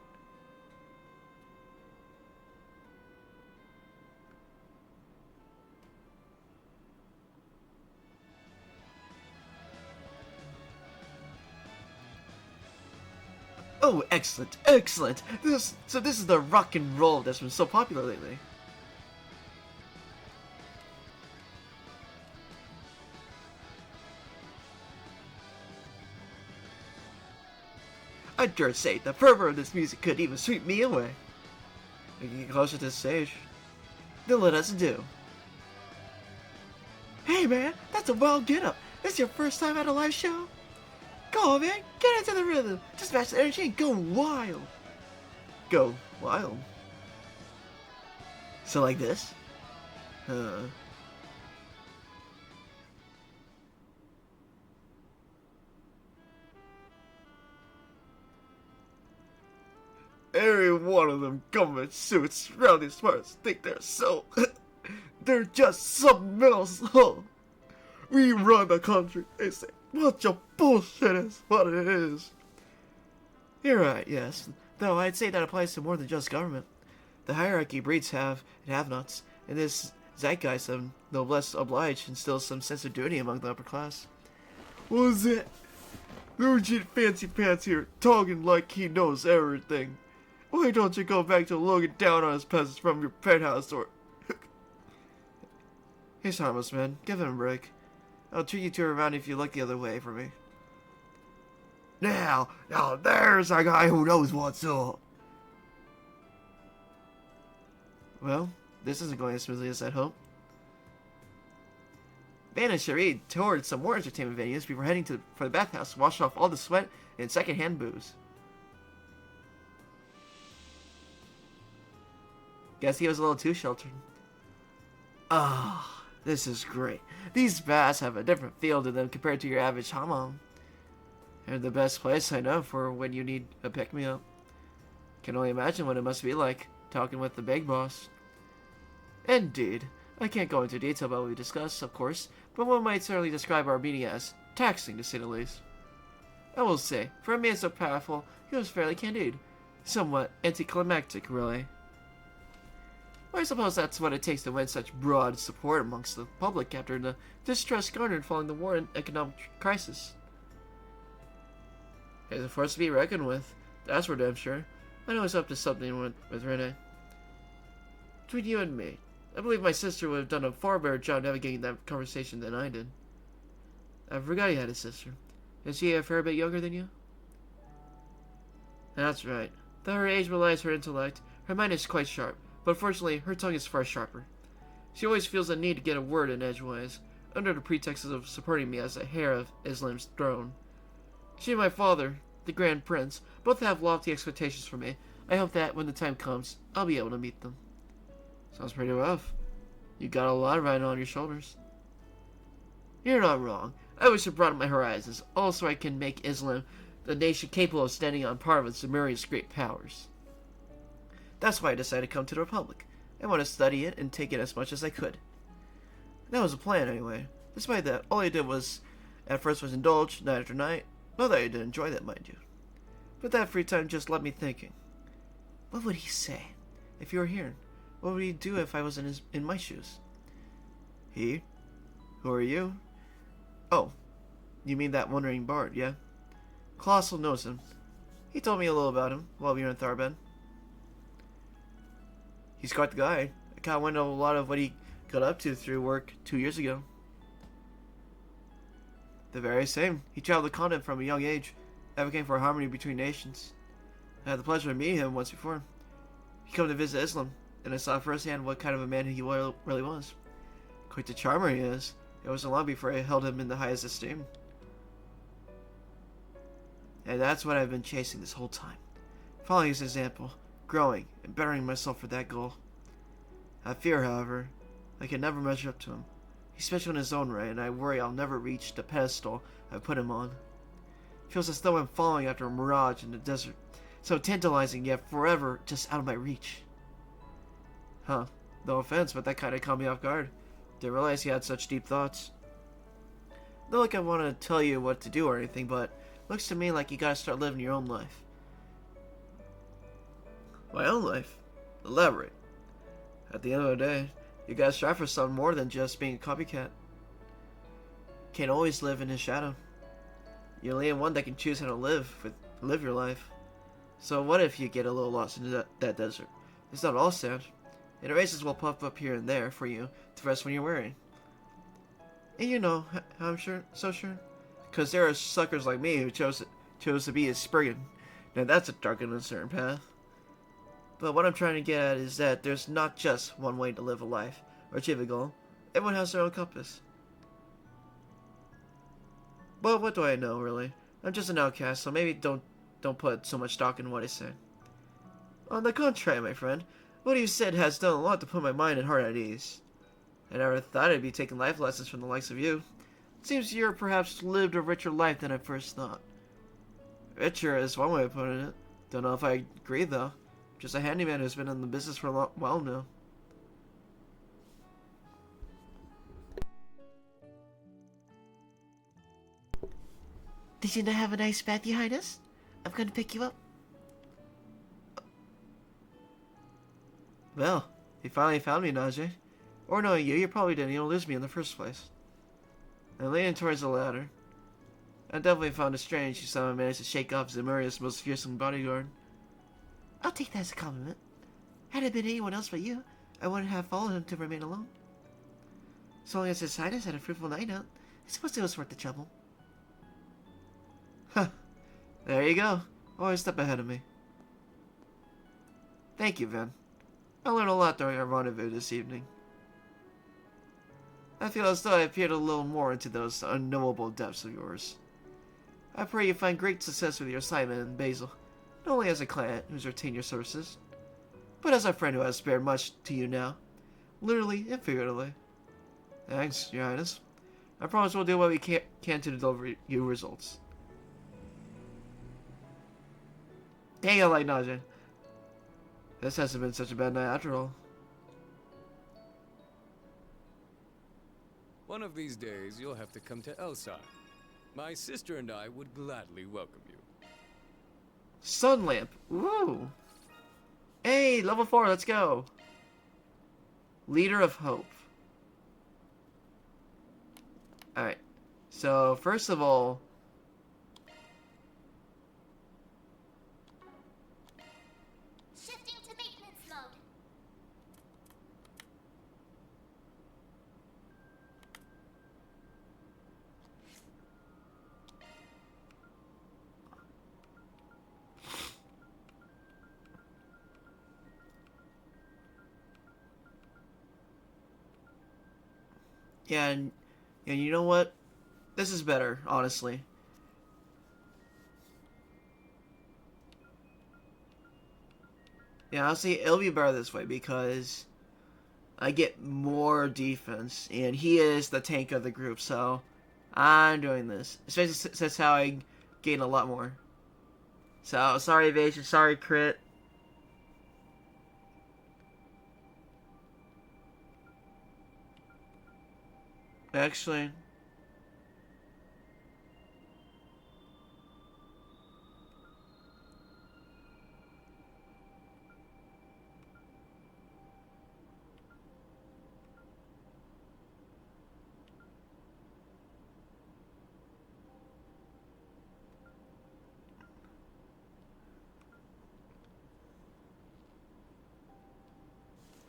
Oh, excellent, excellent. So this is the rock and roll that's been so popular lately. I dare say the fervor of this music could even sweep me away. We can get closer to the stage. Then let us do. Hey man, that's a wild get-up. This your first time at a live show? Go on, man. Get into the rhythm. Just match the energy and go wild. Go wild? So like this? Every one of them government suits rounding smarts think they're so... they're just something else. We run the country. They say, bunch of bullshit is what it is. You're right, yes. Though I'd say that applies to more than just government. The hierarchy breeds have and have-nots, and this zeitgeist of noblesse oblige instills some sense of duty among the upper class. What was it? Lieutenant Fancy Pants here, talking like he knows everything. Why don't you go back to looking down on us peasants from your penthouse or... He's harmless, man. Give him a break. I'll treat you two around if you look the other way for me. Now there's a guy who knows what's up. Well, this isn't going as smoothly as I'd hoped. Van and Cherie toured some more entertainment venues before heading for the bathhouse to wash off all the sweat and secondhand booze. Guess he was a little too sheltered. Ah, this is great. These baths have a different feel to them compared to your average hammam. They're the best place I know for when you need a pick-me-up. Can only imagine what it must be like talking with the big boss. Indeed. I can't go into detail about what we discussed, of course, but one might certainly describe our meeting as taxing, to say the least. I will say, for a man so powerful, he was fairly candid. Somewhat anticlimactic, really. I suppose that's what it takes to win such broad support amongst the public after the distrust garnered following the war and economic crisis. He's a force to be reckoned with, that's for damn sure. I know he's up to something with Renee. Between you and me, I believe my sister would have done a far better job navigating that conversation than I did. I forgot you had a sister. Is she a fair bit younger than you? That's right. Though her age belies her intellect, her mind is quite sharp, but fortunately, her tongue is far sharper. She always feels the need to get a word in edgewise, under the pretext of supporting me as a heir of Islam's throne. She and my father, the Grand Prince, both have lofty expectations for me. I hope that, when the time comes, I'll be able to meet them. Sounds pretty rough. You got a lot riding on your shoulders. You're not wrong. I wish to broaden my horizons, also I can make Islam the nation capable of standing on par with Zemuria's great powers. That's why I decided to come to the Republic. I want to study it and take it as much as I could. That was the plan, anyway. Despite that, all I did was, at first was indulge, night after night. Not that I did enjoy that, mind you. But that free time just left me thinking. What would he say if you were here? What would he do if I was in my shoes? He? Who are you? Oh, you mean that wandering bard, yeah? Colossal knows him. He told me a little about him while we were in Tharbad. He's quite the guy. I kind of went over a lot of what he got up to through work 2 years ago. The very same. He traveled the continent from a young age, advocating for harmony between nations. I had the pleasure of meeting him once before. He came to visit Islam, and I saw firsthand what kind of a man he really was. Quite the charmer he is. It wasn't long before I held him in the highest esteem. And that's what I've been chasing this whole time. Following his example, growing, and bettering myself for that goal. I fear, however, I can never measure up to him. He's special in his own right, and I worry I'll never reach the pedestal I put him on. It feels as though I'm following after a mirage in the desert. So tantalizing, yet forever just out of my reach. Huh. No offense, but that kind of caught me off guard. Didn't realize he had such deep thoughts. Not like I want to tell you what to do or anything, but looks to me like you gotta start living your own life. My own life? Elaborate. At the end of the day, you gotta strive for something more than just being a copycat. Can't always live in his shadow. You're only one that can choose how to live your life. So what if you get a little lost in that desert? It's not all sand. And oases will pop up here and there for you to rest when you're weary. And you know how I'm so sure? Because there are suckers like me who chose to be a Spriggan. Now that's a dark and uncertain path. But what I'm trying to get at is that there's not just one way to live a life or achieve a goal. Everyone has their own compass. But what do I know, really? I'm just an outcast, so maybe don't put so much stock in what I say. On the contrary, my friend, what you said has done a lot to put my mind and heart at ease. I never thought I'd be taking life lessons from the likes of you. It seems you're perhaps lived a richer life than I first thought. Richer is one way of putting it. Don't know if I agree, though. Just a handyman who's been in the business for a while now. Did you not have a nice bath, Your Highness? I'm going to pick you up. Well, you finally found me, Najee. Or knowing you probably didn't even lose me in the first place. I'm leaning towards the ladder. I definitely found it strange you somehow managed to shake off Zemuria's most fearsome bodyguard. I'll take that as a compliment. Had it been anyone else but you, I wouldn't have followed him to remain alone. So long as His Highness had a fruitful night out, I suppose it was worth the trouble. Huh. There you go. Always a step ahead of me. Thank you, Vin. I learned a lot during our rendezvous this evening. I feel as though I peered a little more into those unknowable depths of yours. I pray you find great success with your assignment in Basel, not only as a client who's retained your services, but as a friend who has spared much to you now, literally and figuratively. Thanks, Your Highness. I promise we'll do what we can to deliver you results. Dang, I like Najee. This hasn't been such a bad night after all. One of these days, you'll have to come to Elsai. My sister and I would gladly welcome you. Sun lamp. Woo. Hey, level 4, let's go. Leader of Hope. Alright. So, first of all, Shifting to maintenance mode. yeah, and you know what? This is better, honestly. Yeah, honestly, it'll be better this way because I get more defense, and he is the tank of the group, so I'm doing this. Especially since that's how I gain a lot more. So, sorry evasion, sorry crit. Actually,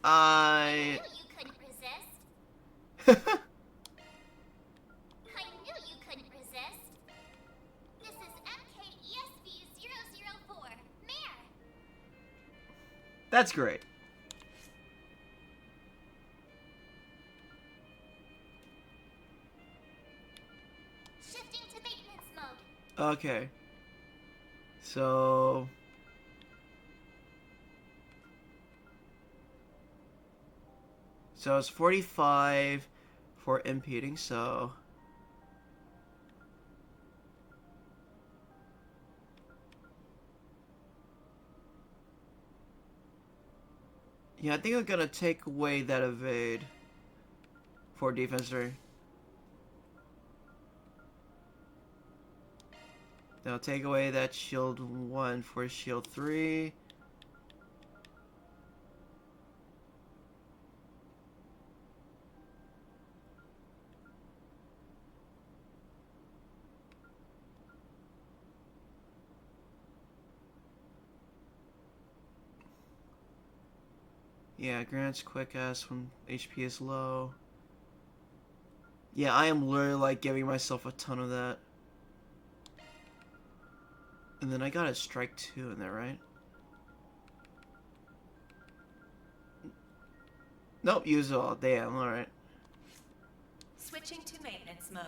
I knew you couldn't resist. I knew you couldn't resist. This is MKESV-004, Mayor. That's great. Shifting to maintenance mode. Okay. So... So it's 45 for impeding, so... Yeah, I think I'm gonna take away that evade for defense 3. Then I'll take away that shield 1 for shield 3. Yeah, grants quick ass when HP is low. Yeah, I am literally like giving myself a ton of that. And then I got a strike 2 in there, right? Nope, use it all. Damn, alright. Switching to maintenance mode.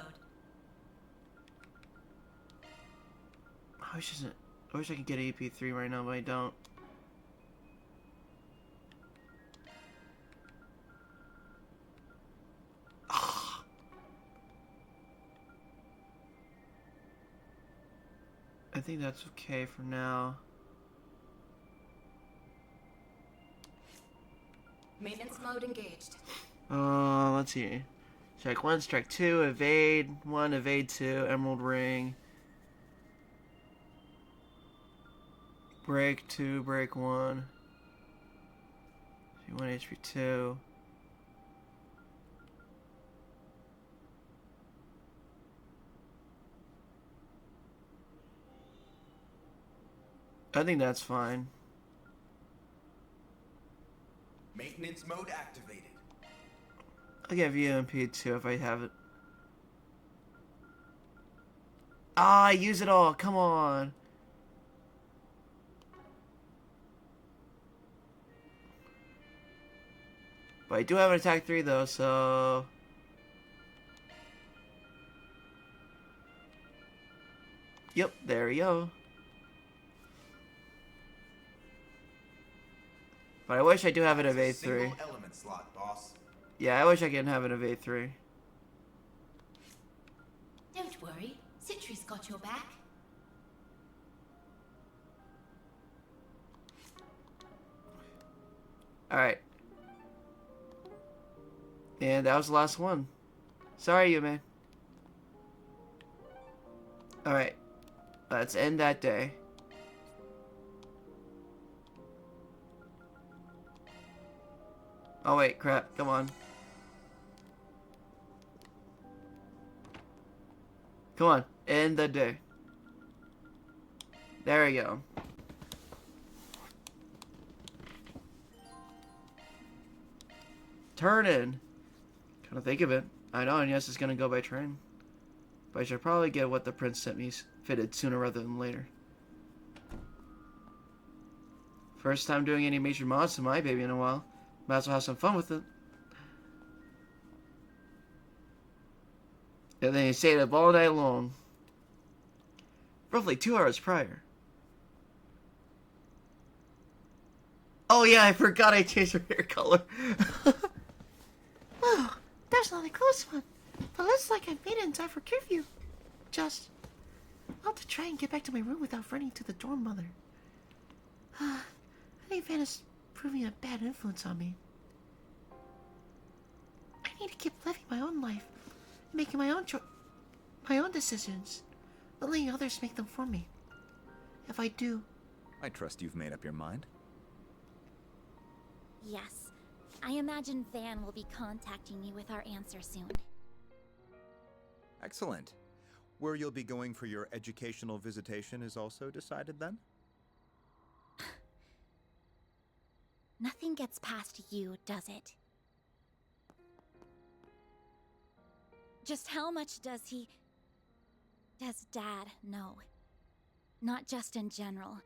I wish I could get AP3 right now, but I don't. I think that's okay for now. Maintenance mode engaged. Let's see. Strike 1, strike 2, evade 1, evade 2, emerald ring. Break 2, break 1. 1 HP 2. I think that's fine. Maintenance mode activated. I'll give you MP too if I have it. Ah, I use it all. Come on. But I do have an attack 3 though, so... Yep, there we go. But I wish I do have it of A3. Single element slot, boss. Yeah, I wish I can have it of A3. Don't worry, Citri's got your back. Alright. And that was the last one. Sorry, you man. Alright. Let's end that day. Oh wait, crap. Come on. Come on. End the day. There we go. Turn in. Kind of think of it. I know Agnes is going to go by train. But I should probably get what the prince sent me fitted sooner rather than later. First time doing any major mods to my baby in a while. Might as well have some fun with it. And then you stayed up all night long. Roughly 2 hours prior. Oh yeah, I forgot I changed her hair color. Oh, that's not a close one. But looks like I've made it in time for curfew. I'll have to try and get back to my room without running to the dorm mother. I think Vanna's proving a bad influence on me. I need to keep living my own life, making my own decisions, not letting others make them for me. If I do, I trust you've made up your mind. Yes. I imagine Van will be contacting me with our answer soon. Excellent. Where you'll be going for your educational visitation is also decided then? Nothing gets past you, does it? Just how much does Dad know? Not just in general,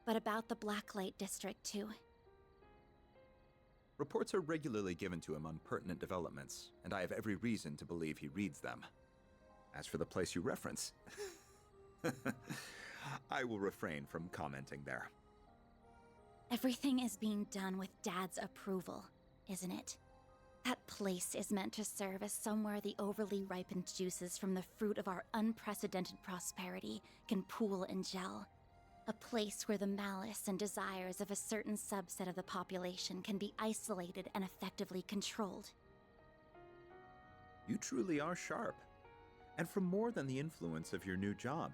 but about the Blacklight District too. Reports are regularly given to him on pertinent developments, and I have every reason to believe he reads them. As for the place you reference, I will refrain from commenting there. Everything is being done with Dad's approval, isn't it? That place is meant to serve as somewhere the overly ripened juices from the fruit of our unprecedented prosperity can pool and gel. A place where the malice and desires of a certain subset of the population can be isolated and effectively controlled. You truly are sharp, and from more than the influence of your new job.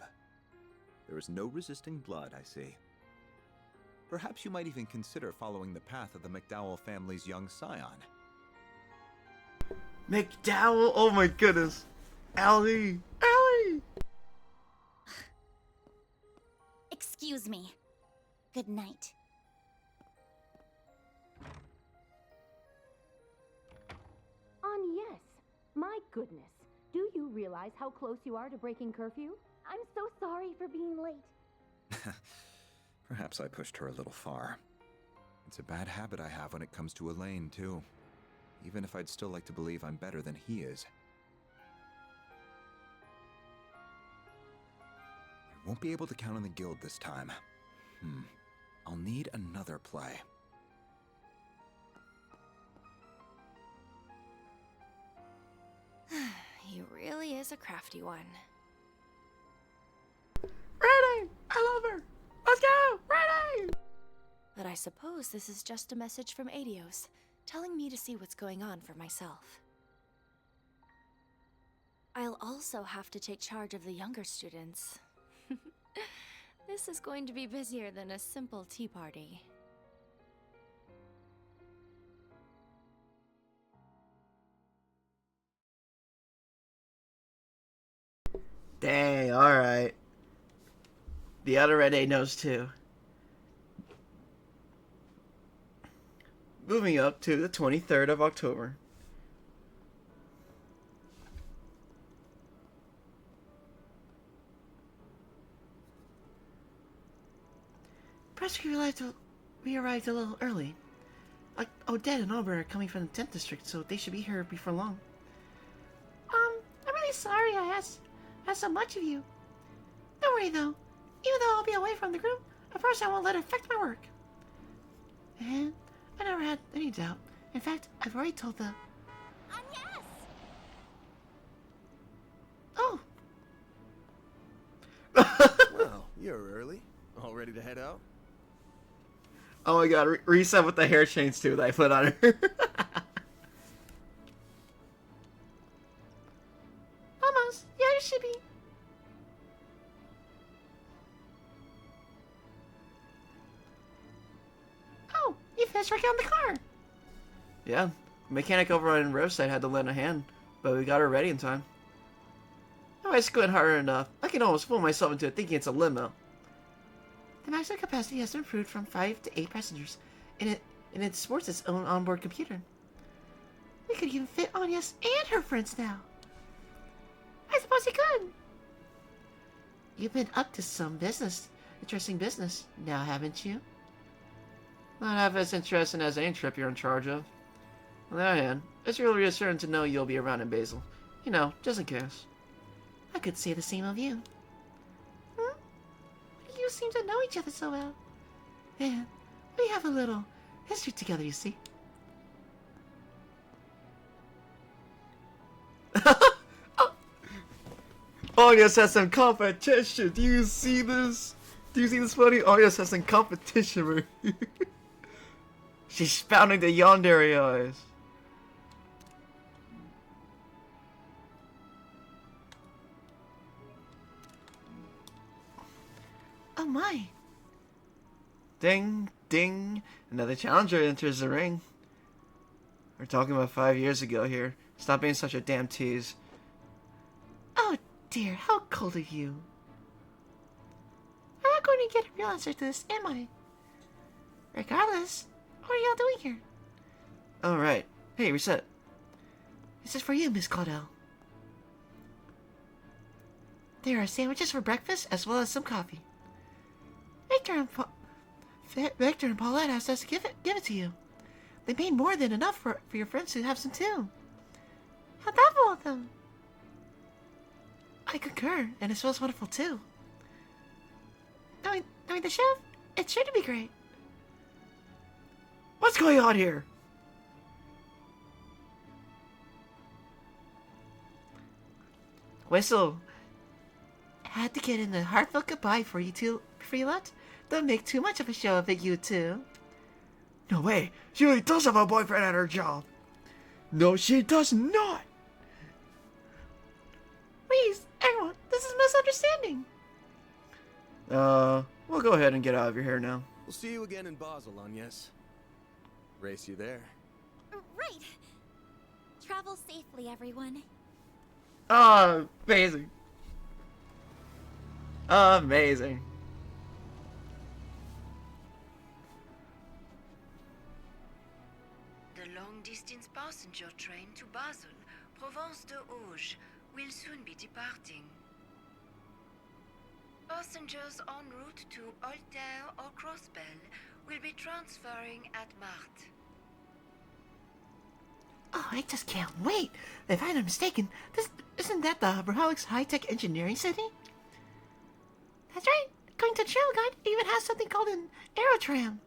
There is no resisting blood, I see. Perhaps you might even consider following the path of the McDowell family's young scion. McDowell? Oh my goodness. Allie! Allie! Excuse me. Good night. Yes. My goodness. Do you realize how close you are to breaking curfew? I'm so sorry for being late. Perhaps I pushed her a little far. It's a bad habit I have when it comes to Elaine, too. Even if I'd still like to believe I'm better than he is. I won't be able to count on the guild this time. I'll need another play. He really is a crafty one. Ready! I love her! Let's go! Ready! But I suppose this is just a message from Adios, telling me to see what's going on for myself. I'll also have to take charge of the younger students. This is going to be busier than a simple tea party. Dang, alright. The other Red A knows too. moving up to the 23rd of October. Perhaps we arrived a little early. Odette and Auburn are coming from the 10th district, so they should be here before long. I'm really sorry I asked so much of you. Don't worry though. Even though I'll be away from the group, of course I won't let it affect my work. And I never had any doubt. In fact, I've already told the... Agnes! Oh! Well, you're early. All ready to head out? Oh my god, reset with the hair chains too that I put on her. Almost. Yeah, you should be. Oh, you finished working on the car. Yeah, mechanic over on Riverside had to lend a hand, but we got her ready in time. If I squint hard enough, I can almost fool myself into thinking it's a limo. The maximum capacity has been improved from 5 to 8 passengers, and it sports its own onboard computer. We could even fit Agnes and her friends now. I suppose you could. You've been up to some interesting business now, haven't you? Not half as interesting as any trip you're in charge of. On the other hand, it's really reassuring to know you'll be around in Basel. You know, just in case. I could say the same of you. You seem to know each other so well. Yeah, we have a little history together, you see. Oh yes, has some competition. Do you see this? Do you see this, buddy? Oh yes, has some competition, right? She's spouting the yandere eyes. Oh my. Ding, ding. Another challenger enters the ring. We're talking about 5 years ago here. Stop being such a damn tease. Oh dear, how cold of you. I'm not going to get a real answer to this, am I? Regardless, what are y'all doing here? Alright. Hey, reset. This is for you, Miss Caudell. There are sandwiches for breakfast as well as some coffee. Victor and Paulette asked us to give it to you. They made more than enough for your friends to have some too. How thoughtful of them. I concur, and it smells wonderful too. Knowing the chef, it's sure to be great. What's going on here? Whistle. Had to get in a heartfelt goodbye for you two, Freelot. Don't make too much of a show of it, you two. No way. She really does have a boyfriend at her job. No, she does not. Please, everyone, this is a misunderstanding. We'll go ahead and get out of your hair now. We'll see you again in Basel, Agnes. Race you there. Right. Travel safely, everyone. Oh, amazing. Amazing. The long-distance passenger train to Basel, Provence de Auge, will soon be departing. Passengers en route to Altair or Crossbell will be transferring at Marthe. Oh, I just can't wait. If I'm not mistaken, isn't that the Brahalics High-Tech Engineering City? That's right. According to Trail Guide, it even has something called an aerotram.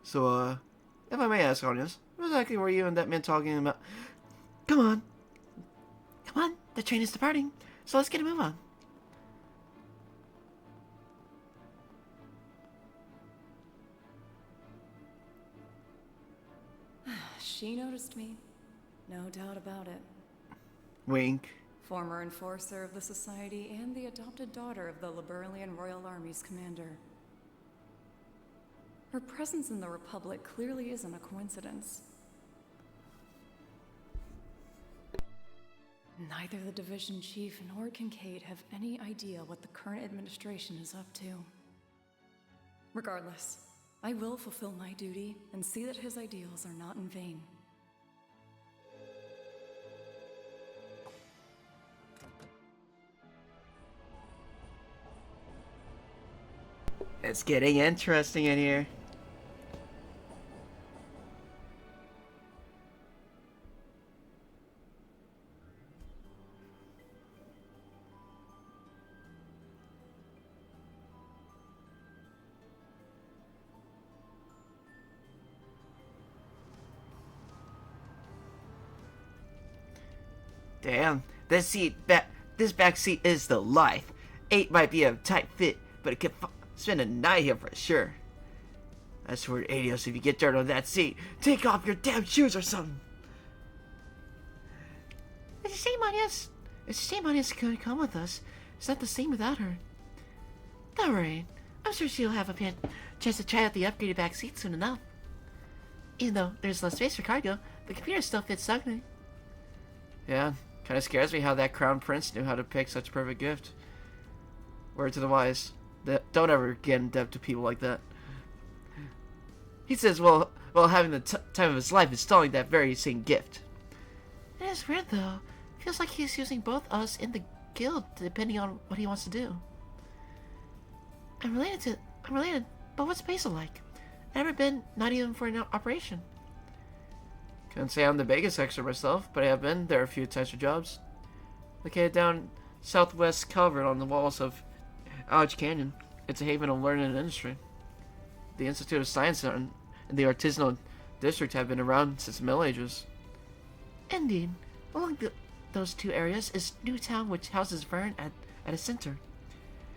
So, if I may ask, Agnes, what exactly were you and that man talking about? Come on. Come on, the train is departing, so let's get a move on. She noticed me. No doubt about it. Wink. Former enforcer of the Society and the adopted daughter of the Liberalian Royal Army's commander. Her presence in the Republic clearly isn't a coincidence. Neither the division chief nor Kincaid have any idea what the current administration is up to. Regardless, I will fulfill my duty and see that his ideals are not in vain. It's getting interesting in here. Damn, this back seat is the life. 8 might be a tight fit, but it could spend a night here for sure. I swear to Adios, if you get dirt on that seat, take off your damn shoes or something. It's a shame Anya's... It's a shame Anya's couldn't come with us. It's not the same without her. Don't worry. I'm sure she'll have a chance to try out the upgraded back seat soon enough. Even though there's less space for cargo, the computer still fits snugly. Yeah, kinda scares me how that crown prince knew how to pick such a perfect gift. Word to the wise. Don't ever get in debt to people like that. He says, well, having the time of his life installing that very same gift. It is weird though. Feels like he's using both us and the guild depending on what he wants to do. I'm related, but what's basel like? Never been, not even for an operation. Can't say I'm the biggest expert myself, but I have been there a few times for jobs. Located down southwest Calvert on the walls of Alge Canyon, it's a haven of learning and industry. The Institute of Science and the Artisanal District have been around since the Middle Ages. Indeed. Along those two areas is Newtown, which houses Vern at its center.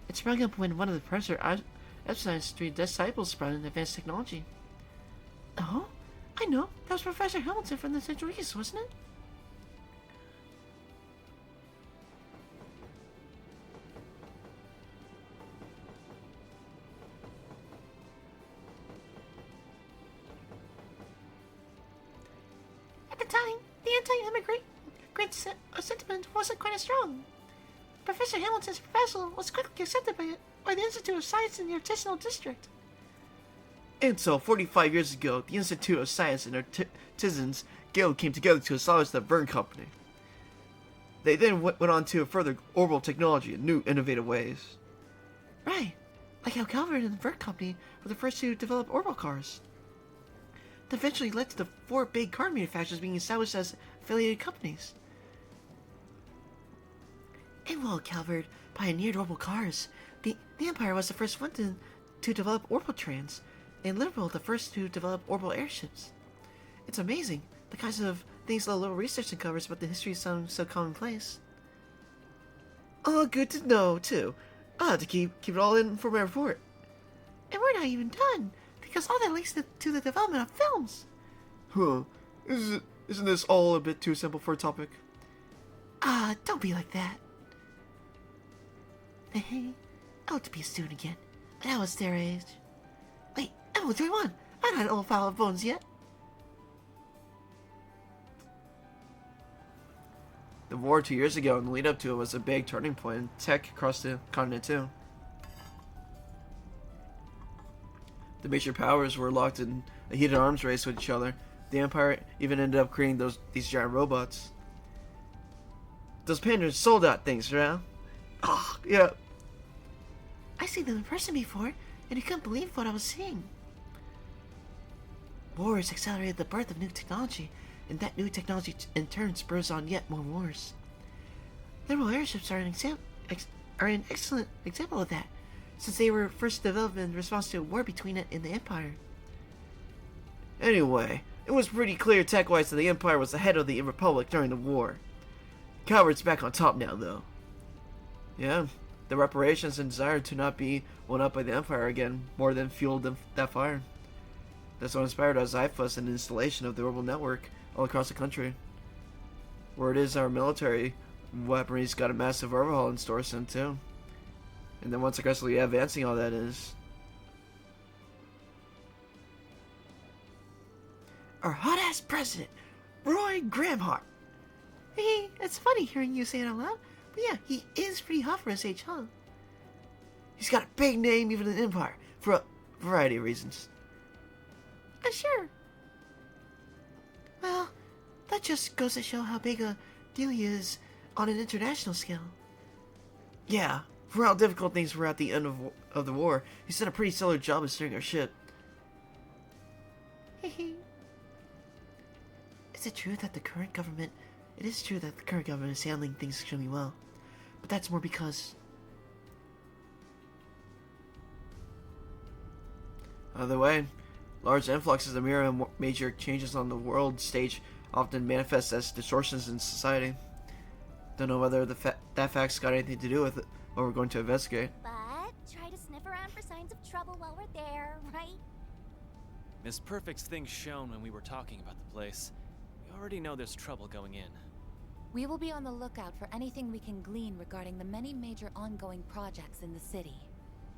It sprung up when one of the Professor Epstein's 3 disciples brought in advanced technology. Oh? I know. That was Professor Hamilton from the Central East, wasn't it? At the time, the anti-immigrant sentiment wasn't quite as strong. Professor Hamilton's proposal was quickly accepted by the Institute of Science in the Artisanal District. And so, 45 years ago, the Institute of Science and Artisans Guild came together to establish the Vern Company. They then went on to further orbital technology in new, innovative ways. Right, like how Calvert and the Vern Company were the first to develop orbital cars. That eventually led to the 4 big car manufacturers being established as affiliated companies. And while Calvert pioneered orbital cars, the Empire was the first one to develop orbital trains, and Liberal the first to develop orbital airships. It's amazing, the kinds of things a little research uncovers, but the history sounds so commonplace. Oh, good to know, too. I'll have to keep it all in for my report. And we're not even done, because all that links to the development of films. Huh. Isn't this all a bit too simple for a topic? Don't be like that. Hey, I want to be a student again. When I was their age. Wait, I'm only 21. I'm not an old file of bones yet. The war 2 years ago and the lead up to it was a big turning point in tech across the continent too. The major powers were locked in a heated arms race with each other. The Empire even ended up creating these giant robots. Those Panders sold out things, right? Oh, yeah. I seen them in person before, and I couldn't believe what I was seeing. Wars accelerated the birth of new technology, and that new technology in turn spurs on yet more wars. Liberal airships are an excellent example of that, since they were first developed in response to a war between it and the Empire. Anyway, it was pretty clear tech-wise that the Empire was ahead of the Republic during the war. Calvert's back on top now, though. Yeah, the reparations and desire to not be won up by the Empire again more than fueled that fire. That's what inspired Zyphus and the installation of the orbital network all across the country. Word is our military weaponry's got a massive overhaul in store soon too. And then once aggressively advancing all that is. Our hot-ass president, Roy Gramhart. Hey, it's funny hearing you say it out loud, but yeah, he is pretty hot for his age, huh? He's got a big name even in the Empire, for a variety of reasons. Sure. Well, that just goes to show how big a deal he is on an international scale. Yeah, for how difficult things were at the end of the war, he's done a pretty stellar job of steering our ship. Hehe. Is it true that the current government... It is true that the current government is handling things extremely well. But that's more because... Either way, large influxes of mirror and major changes on the world stage often manifest as distortions in society. Don't know whether that fact's got anything to do with it, what we're going to investigate. But try to sniff around for signs of trouble while we're there, right? Miss Perfect's thing shown when we were talking about the place. We already know there's trouble going in. We will be on the lookout for anything we can glean regarding the many major ongoing projects in the city,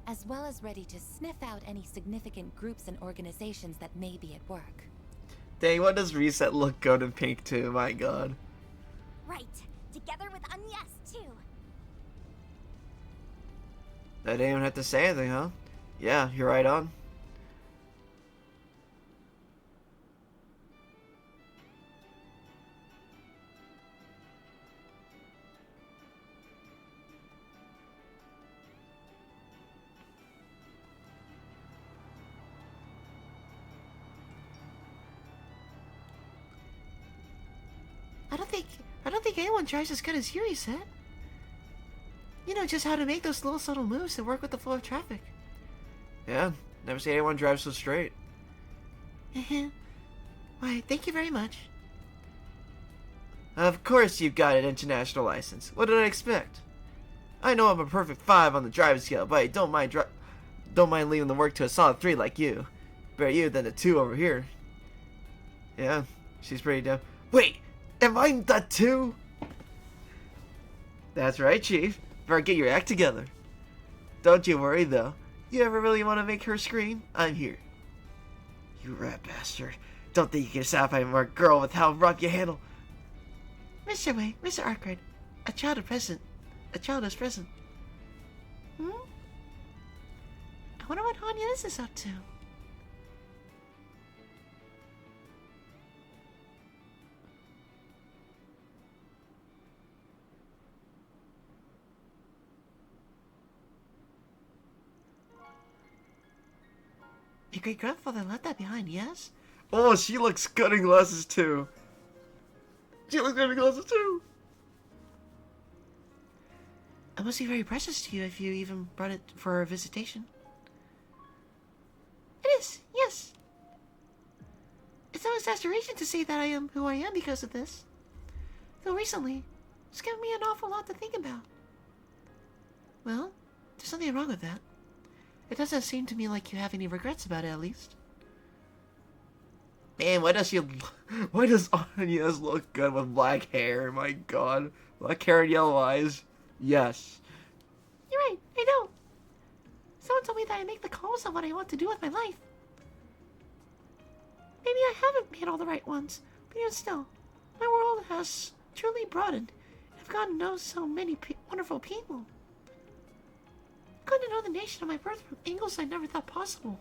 as well as ready to sniff out any significant groups and organizations that may be at work. Dang, what does Reset look good in pink too? My god. Right. Together with Agnes, too. I didn't even have to say anything, huh? Yeah, you're right on. I don't think anyone tries as good as Yuri said. You know just how to make those little subtle moves that work with the flow of traffic. Yeah, never seen anyone drive so straight. Why, thank you very much. Of course you've got an international license. What did I expect? I know I'm a perfect 5 on the driving scale, but I don't mind leaving the work to a solid 3 like you. Better you than the 2 over here. Yeah, she's pretty dumb. Wait, am I the 2? That's right, Chief. Better get your act together. Don't you worry, though. You ever really want to make her scream? I'm here. You rat bastard. Don't think you can satisfy a girl with how rough you handle. Mr. Wei, Mr. Arkwright, a child is present. I wonder what Hanya is up to. Your great-grandfather left that behind, yes? Oh, she looks good in glasses, too. She looks good in glasses, too. It must be very precious to you if you even brought it for a visitation. It is, yes. It's no exaggeration to say that I am who I am because of this. Though recently, it's given me an awful lot to think about. Well, there's nothing wrong with that. It doesn't seem to me like you have any regrets about it, at least. Man, why does Anya's look good with black hair? My god. Black hair and yellow eyes. Yes. You're right, I know. Someone told me that I make the calls on what I want to do with my life. Maybe I haven't made all the right ones, but even still, my world has truly broadened, and I've gotten to know so many wonderful people. I've gotten to know the nation of my birth from angles I never thought possible.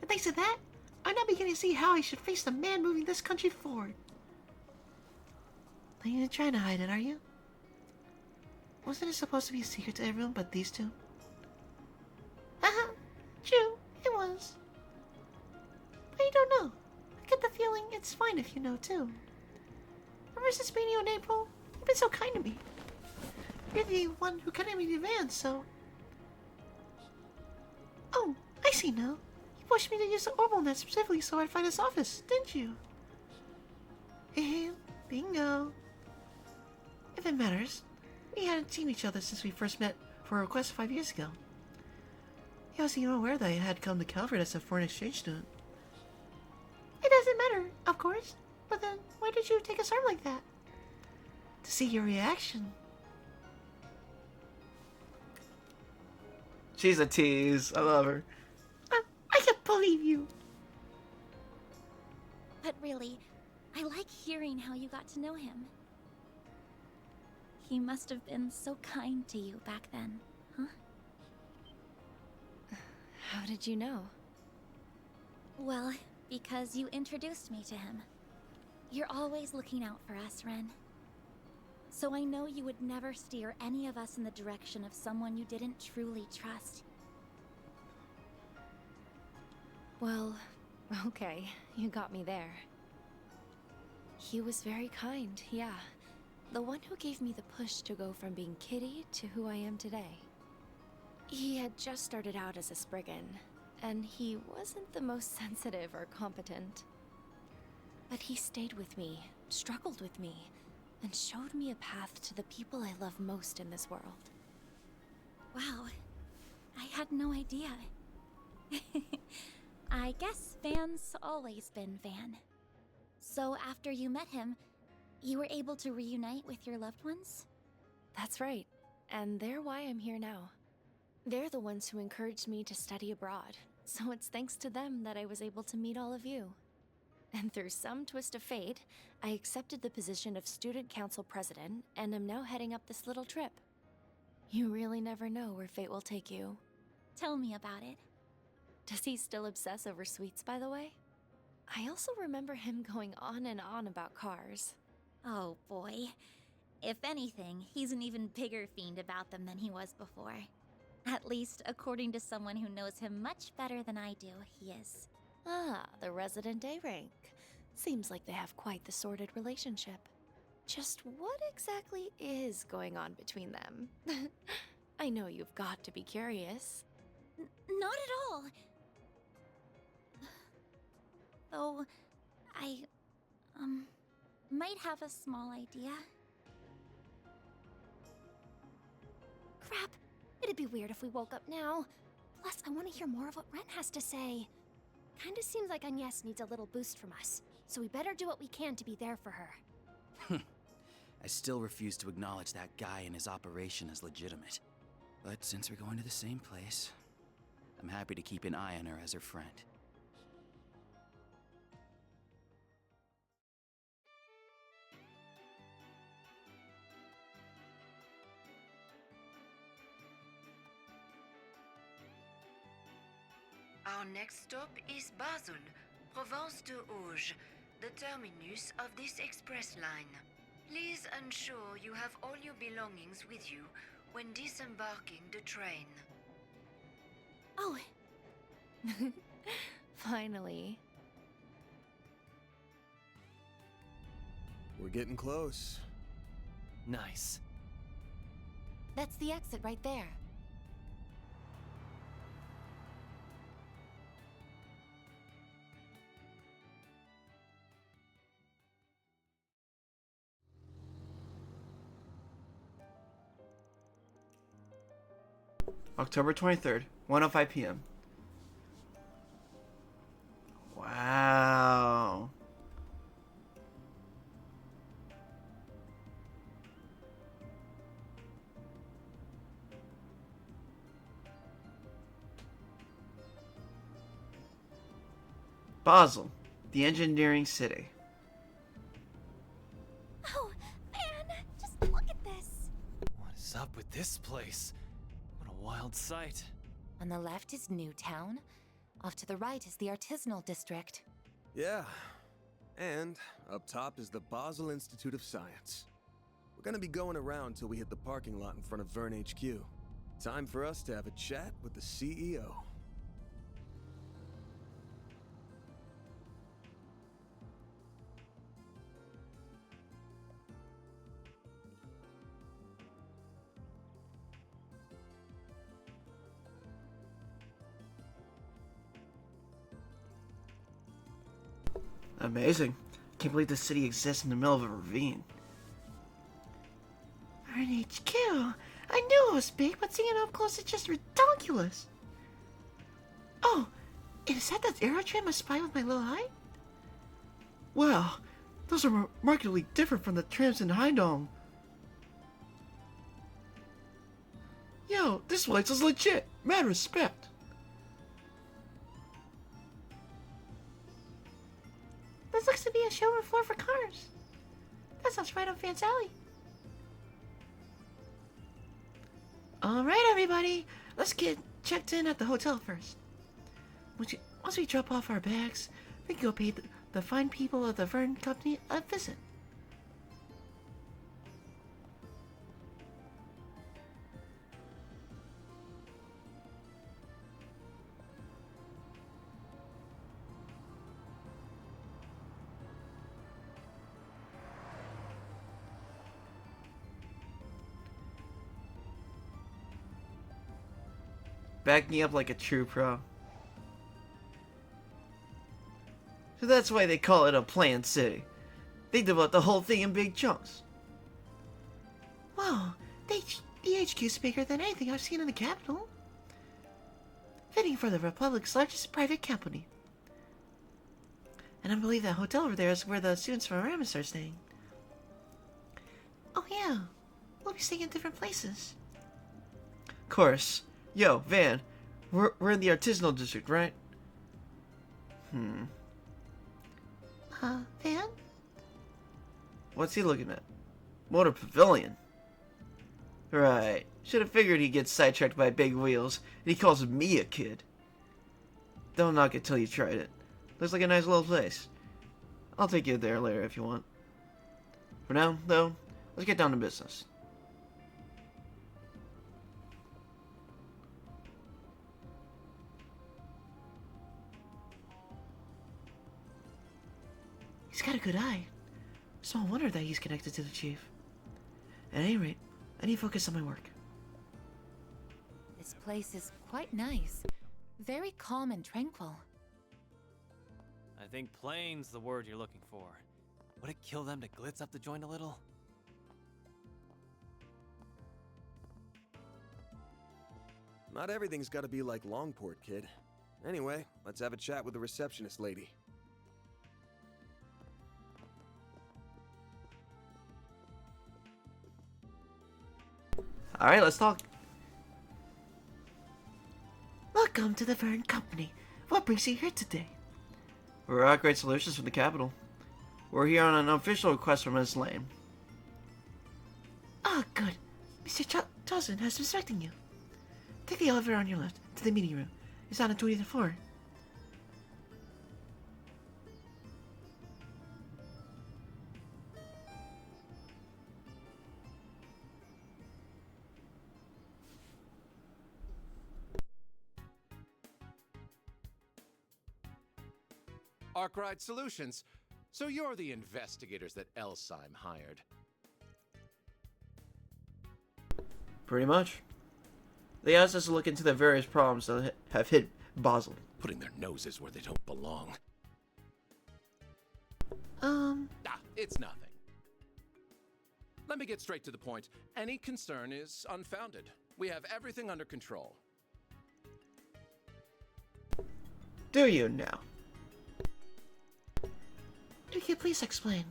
And thanks to that, I'm now beginning to see how I should face the man moving this country forward. Not even trying to hide it, are you? Wasn't it supposed to be a secret to everyone but these two? True, it was. But you don't know. I get the feeling it's fine if you know too. Ever since meeting you in April, you've been so kind to me. You're the one who connected me to Van, so... Oh, I see now. You pushed me to use the orbital net specifically so I'd find his office, didn't you? Bingo. If it matters, we hadn't seen each other since we first met for a request 5 years ago. He wasn't even aware that I had come to Calvert as a foreign exchange student. It doesn't matter, of course. But then, why did you take us arm like that? To see your reaction. She's a tease. I love her. I can't believe you. But really, I like hearing how you got to know him. He must have been so kind to you back then, huh? How did you know? Well, because you introduced me to him. You're always looking out for us, Ren. So I know you would never steer any of us in the direction of someone you didn't truly trust. Well, okay, you got me there. He was very kind, yeah. The one who gave me the push to go from being Kitty to who I am today. He had just started out as a Spriggan, and he wasn't the most sensitive or competent. But he stayed with me, struggled with me, and showed me a path to the people I love most in this world. Wow, I had no idea. I guess Van's always been Van. So after you met him, you were able to reunite with your loved ones? That's right, and they're why I'm here now. They're the ones who encouraged me to study abroad, so it's thanks to them that I was able to meet all of you. And through some twist of fate, I accepted the position of student council president and am now heading up this little trip. You really never know where fate will take you. Tell me about it. Does he still obsess over sweets, by the way? I also remember him going on and on about cars. Oh boy. If anything, he's an even bigger fiend about them than he was before. At least, according to someone who knows him much better than I do, he is. Ah, the resident A rank. Seems like they have quite the sordid relationship. Just what exactly is going on between them? I know you've got to be curious. Not at all. Though, I, might have a small idea. Crap! It'd be weird if we woke up now. Plus, I want to hear more of what Ren has to say. Kinda seems like Agnes needs a little boost from us, so we better do what we can to be there for her. I still refuse to acknowledge that guy and his operation as legitimate. But since we're going to the same place, I'm happy to keep an eye on her as her friend. Our next stop is Basel, Provence de Auge, the terminus of this express line. Please ensure you have all your belongings with you when disembarking the train. Oh. Finally. We're getting close. Nice. That's the exit right there. October 23rd, 1:05 p.m. Wow. Basel, the engineering city. Oh, man! Just look at this! What is up with this place? What a wild sight. On the left is Newtown. Off to the right is the artisanal district. Yeah. And up top is the Basel Institute of Science. We're gonna be going around till we hit the parking lot in front of Vern HQ. Time for us to have a chat with the CEO. Amazing. Can't believe this city exists in the middle of a ravine. RNHQ! I knew it was big, but seeing it up close is just ridiculous. Oh, is that aerotram I spy with my little eye? Wow, those are markedly different from the trams in Heindong. Yo, this place is legit. Mad respect. This looks to be a showroom floor for cars. That sounds right up Van's alley. Alright, everybody. Let's get checked in at the hotel first. Why Once we drop off our bags, we can go pay the fine people of the Vern Company a visit. Backing up like a true pro. So that's why they call it a planned city. They develop the whole thing in big chunks. Wow, the HQ's bigger than anything I've seen in the capital. Fitting for the Republic's largest private company. And I believe that hotel over there is where the students from Aramis are staying. Oh yeah, we'll be staying in different places. Of course. Yo, Van, we're in the artisanal district, right? Van? What's he looking at? Motor Pavilion. Right. Should have figured he'd get sidetracked by big wheels, and he calls me a kid. Don't knock it till you tried it. Looks like a nice little place. I'll take you there later if you want. For now, though, let's get down to business. He's got a good eye. Small wonder that he's connected to the chief. At any rate, I need to focus on my work. This place is quite nice. Very calm and tranquil. I think plain's the word you're looking for. Would it kill them to glitz up the joint a little? Not everything's gotta be like Longport, kid. Anyway, let's have a chat with the receptionist lady. Alright, let's talk. Welcome to the Vern Company. What brings you here today? We're at Great Solutions from the capital. We're here on an official request from Ms. Lane. Ah, good. Mr. Johnson has been expecting you. Take the elevator on your left to the meeting room. It's on the 20th floor. Arkwright Solutions. So you're the investigators that Elsheim hired. Pretty much. They asked us to look into the various problems that have hit Basel. Putting their noses where they don't belong. It's nothing. Let me get straight to the point. Any concern is unfounded. We have everything under control. Do you now? Could you please explain?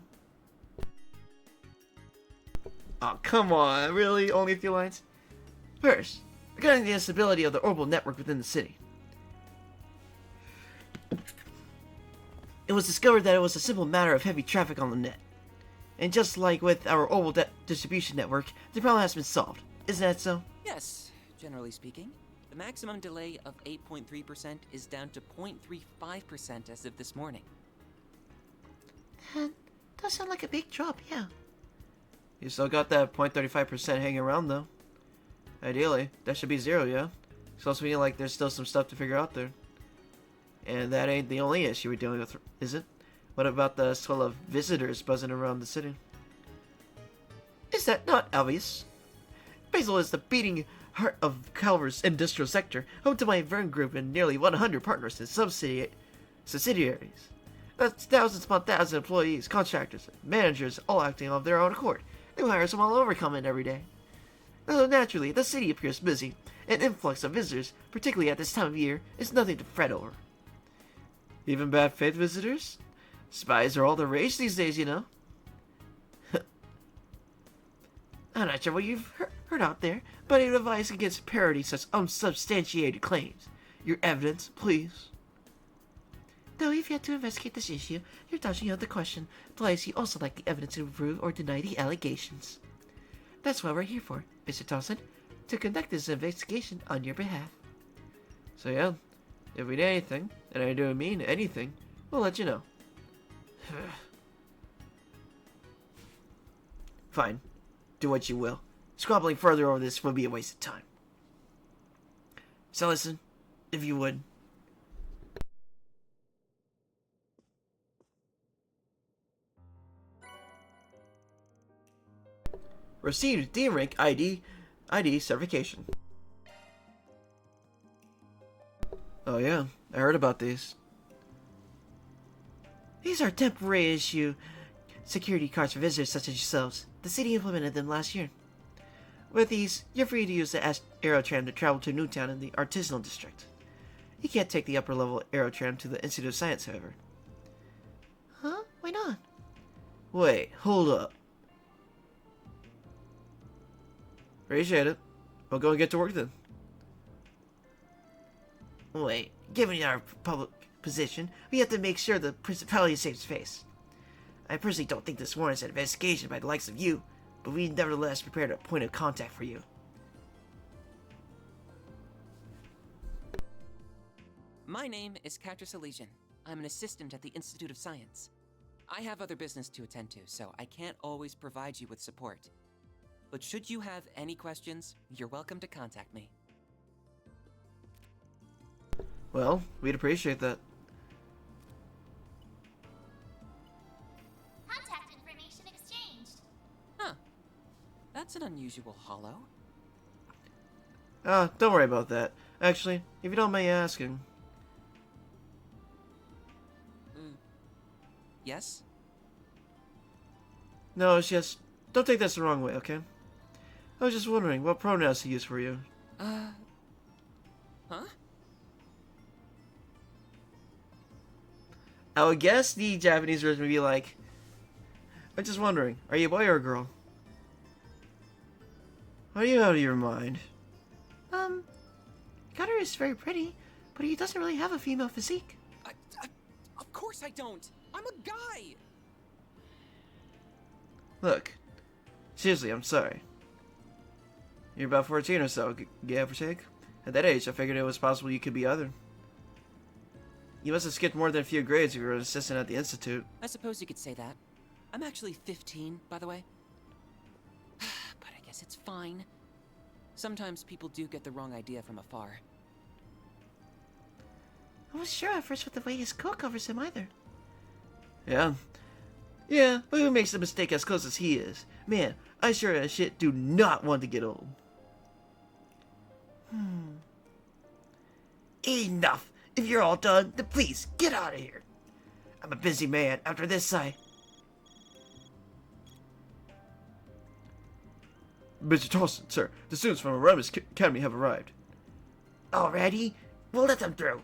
Oh, come on. Really? Only a few lines? First, regarding the instability of the orbital network within the city. It was discovered that it was a simple matter of heavy traffic on the net. And just like with our orbital distribution network, the problem has been solved. Isn't that so? Yes, generally speaking. The maximum delay of 8.3% is down to 0.35% as of this morning. That does sound like a big drop, yeah. You still got that 0.35% hanging around, though. Ideally, that should be zero, yeah? So it's feeling like there's still some stuff to figure out there. And that ain't the only issue we're dealing with, is it? What about the swell of visitors buzzing around the city? Is that not obvious? Basel is the beating heart of Calver's industrial sector, home to my Vern Group and nearly 100 partners and subsidiaries. That's thousands upon thousands of employees, contractors, managers, all acting of their own accord. New hires from all over come in every day. Although naturally, the city appears busy. An influx of visitors, particularly at this time of year, is nothing to fret over. Even bad faith visitors? Spies are all the rage these days, you know. I'm not sure what you've heard out there, but I advise against parroting such unsubstantiated claims. Your evidence, please. Though if you had to investigate this issue, you're dodging out the question, plus you also like the evidence to prove or deny the allegations. That's what we're here for, Mr. Thompson, to conduct this investigation on your behalf. So yeah, if we need anything, and I don't mean anything, we'll let you know. Fine. Do what you will. Squabbling further over this would be a waste of time. So listen, if you would. Received D-Rank ID certification. Oh yeah, I heard about these. These are temporary issue security cards for visitors such as yourselves. The city implemented them last year. With these, you're free to use the Aerotram to travel to Newtown in the Artisanal District. You can't take the upper-level Aerotram to the Institute of Science, however. Huh? Why not? Wait, hold up. Appreciate it. I'll go and get to work then. Wait, given our public position, we have to make sure the principality saves face. I personally don't think this warrants an investigation by the likes of you, but we nevertheless prepared a point of contact for you. My name is Catrus Elysian. I'm an assistant at the Institute of Science. I have other business to attend to, so I can't always provide you with support. But should you have any questions, you're welcome to contact me. Well, we'd appreciate that. Contact information exchanged. Huh. That's an unusual hollow. Don't worry about that. Actually, if you don't mind asking. Yes? No, it's just... Don't take this the wrong way, okay? I was just wondering what pronouns to use for you. Huh? I would guess the Japanese version would be like... I'm just wondering, are you a boy or a girl? Are you out of your mind? Gutter is very pretty, but he doesn't really have a female physique. Of course I don't! I'm a guy! Look, seriously, I'm sorry. You're about 14 or so, give or take? At that age, I figured it was possible you could be other. You must have skipped more than a few grades if you were an assistant at the Institute. I suppose you could say that. I'm actually 15, by the way. But I guess it's fine. Sometimes people do get the wrong idea from afar. I wasn't sure at first with the way his coat covers him either. Yeah. Yeah, but who makes the mistake as close as he is? Man, I sure as shit do not want to get old. Enough! If you're all done, then please, get out of here. I'm a busy man. After this, Mr. Tolson, sir, the students from Aramis Academy have arrived. Already? We'll let them through.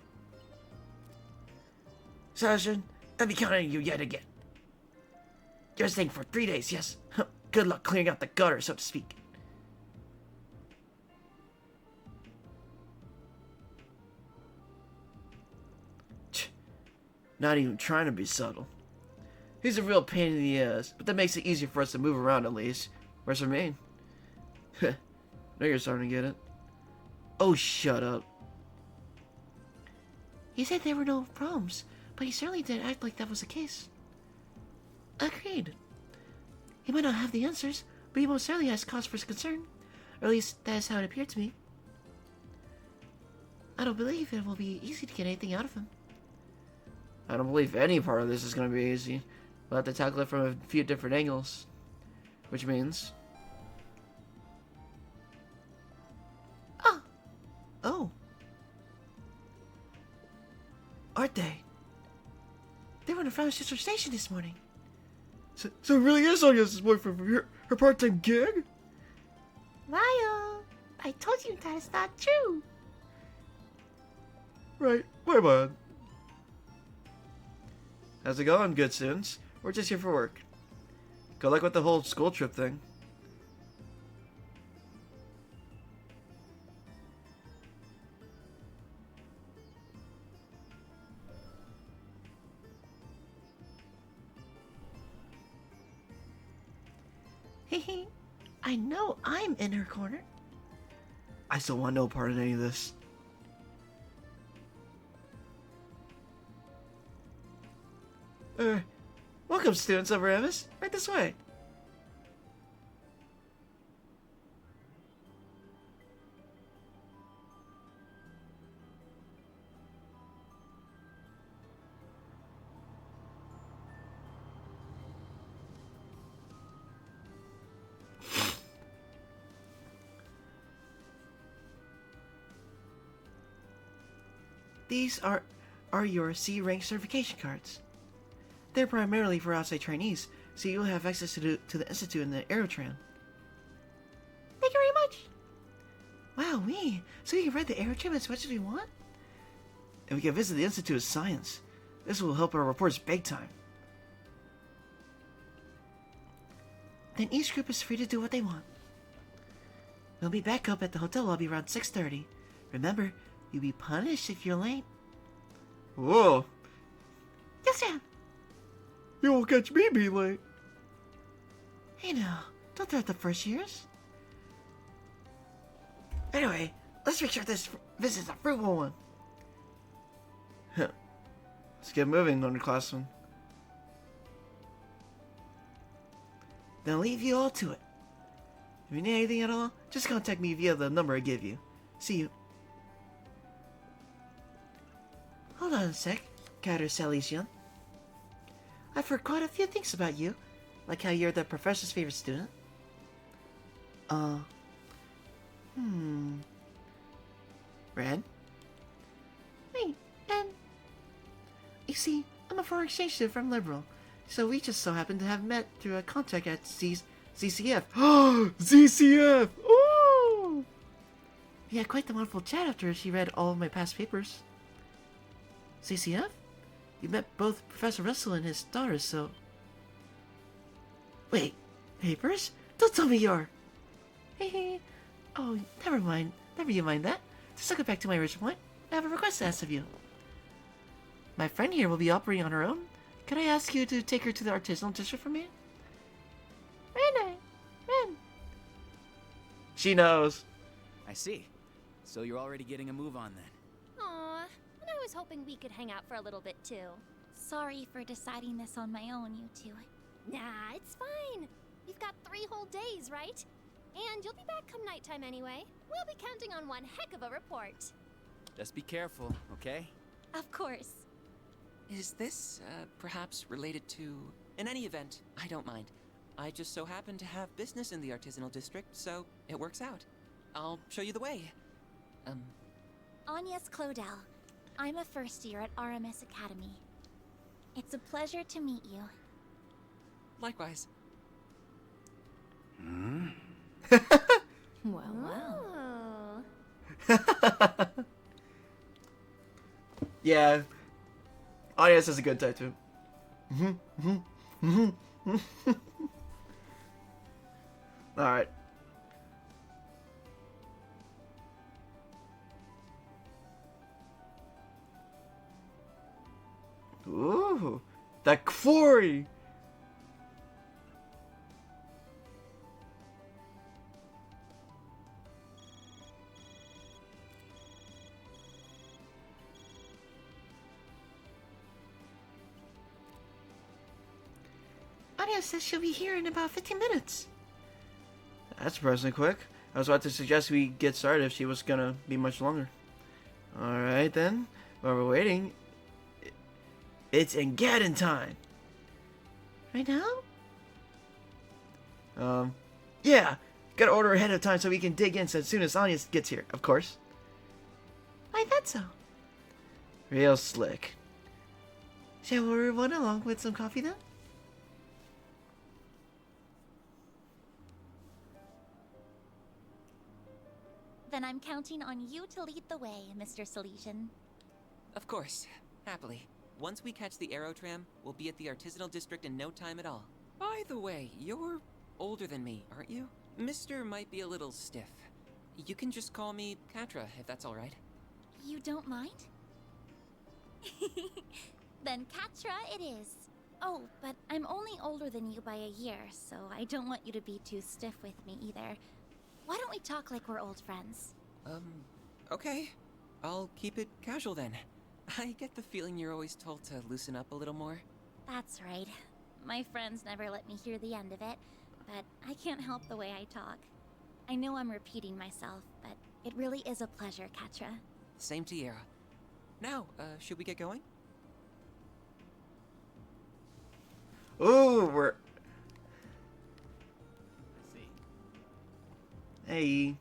Sergeant, let me count on you yet again. You're staying for 3 days, yes? Good luck clearing out the gutter, so to speak. Not even trying to be subtle. He's a real pain in the ass, but that makes it easier for us to move around at least. Where's her main? Now you're starting to get it. Oh, shut up. He said there were no problems, but he certainly didn't act like that was the case. Agreed. He might not have the answers, but he most certainly has cause for concern. Or at least that is how it appeared to me. I don't believe it will be easy to get anything out of him. I don't believe any part of this is going to be easy. We'll have to tackle it from a few different angles. Which means... Oh. Aren't they? They were in front of Sister Station this morning. So it really is Sonya's boyfriend from her part-time gig? Lyle, I told you that is not true. Right, my bad. How's it going, good students? We're just here for work. Good luck with the whole school trip thing. Hehe, I know I'm in her corner. I still want no part in any of this. Welcome, students of Aramis. Right this way. These are your C-rank certification cards. They're primarily for outside trainees, so you'll have access to the Institute and the Aerotram. Thank you very much. Wow, so we can ride the Aerotram as much as we want? And we can visit the Institute of Science. This will help our reports big time. Then each group is free to do what they want. We'll be back up at the hotel lobby around 6:30. Remember, you'll be punished if you're late. Whoa. Yes, Dad. You won't catch me being late. Hey now, don't threat the first years. Anyway, let's make sure this visit's a fruitful one. Let's get moving, underclassmen. Then I'll leave you all to it. If you need anything at all, just contact me via the number I give you. See you. Hold on a sec, Catersalisian. I've heard quite a few things about you, like how you're the professor's favorite student. Red? Wait, and... You see, I'm a foreign exchange student from Liberal, so we just so happen to have met through a contact at ZCF. ZCF! Ooh! We had quite the wonderful chat after she read all of my past papers. ZCF? You met both Professor Russell and his daughter, so... Wait, papers? Don't tell me you're... Oh, never mind. Never you mind that. Just to get back to my original point, I have a request to ask of you. My friend here will be operating on her own. Could I ask you to take her to the artisanal district for me? Ren. She knows. I see. So you're already getting a move on then. Aw, and I was hoping we could hang out for a little bit too. Sorry for deciding this on my own, you two. Nah, it's fine. We've got 3 whole days, right? And you'll be back come nighttime anyway. We'll be counting on one heck of a report. Just be careful, okay? Of course. Is this, perhaps related to... In any event, I don't mind. I just so happen to have business in the artisanal district, so it works out. I'll show you the way. Agnes Claudel. I'm a first year at Aramis Academy. It's a pleasure to meet you. Likewise. Well. Yeah. Audience is a good type too. Alright. Ooh. The quarry! Anya says she'll be here in about 15 minutes. That's surprisingly quick. I was about to suggest we get started if she was gonna be much longer. Alright then. While we're waiting, it's Engadin time! Right now? Yeah! Gotta order ahead of time so we can dig in as soon as Anya gets here, of course. I thought so. Real slick. Shall we order one along with some coffee then? Then I'm counting on you to lead the way, Mr. Salesian. Of course. Happily. Once we catch the Aerotram, we'll be at the artisanal district in no time at all. By the way, you're older than me, aren't you? Mr. might be a little stiff. You can just call me Katra, if that's alright. You don't mind? Then Katra it is. Oh, but I'm only older than you by a year, so I don't want you to be too stiff with me either. Why don't we talk like we're old friends? Okay. I'll keep it casual then. I get the feeling you're always told to loosen up a little more. That's right. My friends never let me hear the end of it, but I can't help the way I talk. I know I'm repeating myself, but it really is a pleasure, Katra. Same to Yara. Now, should we get going? Ooh, we're... I see. Hey.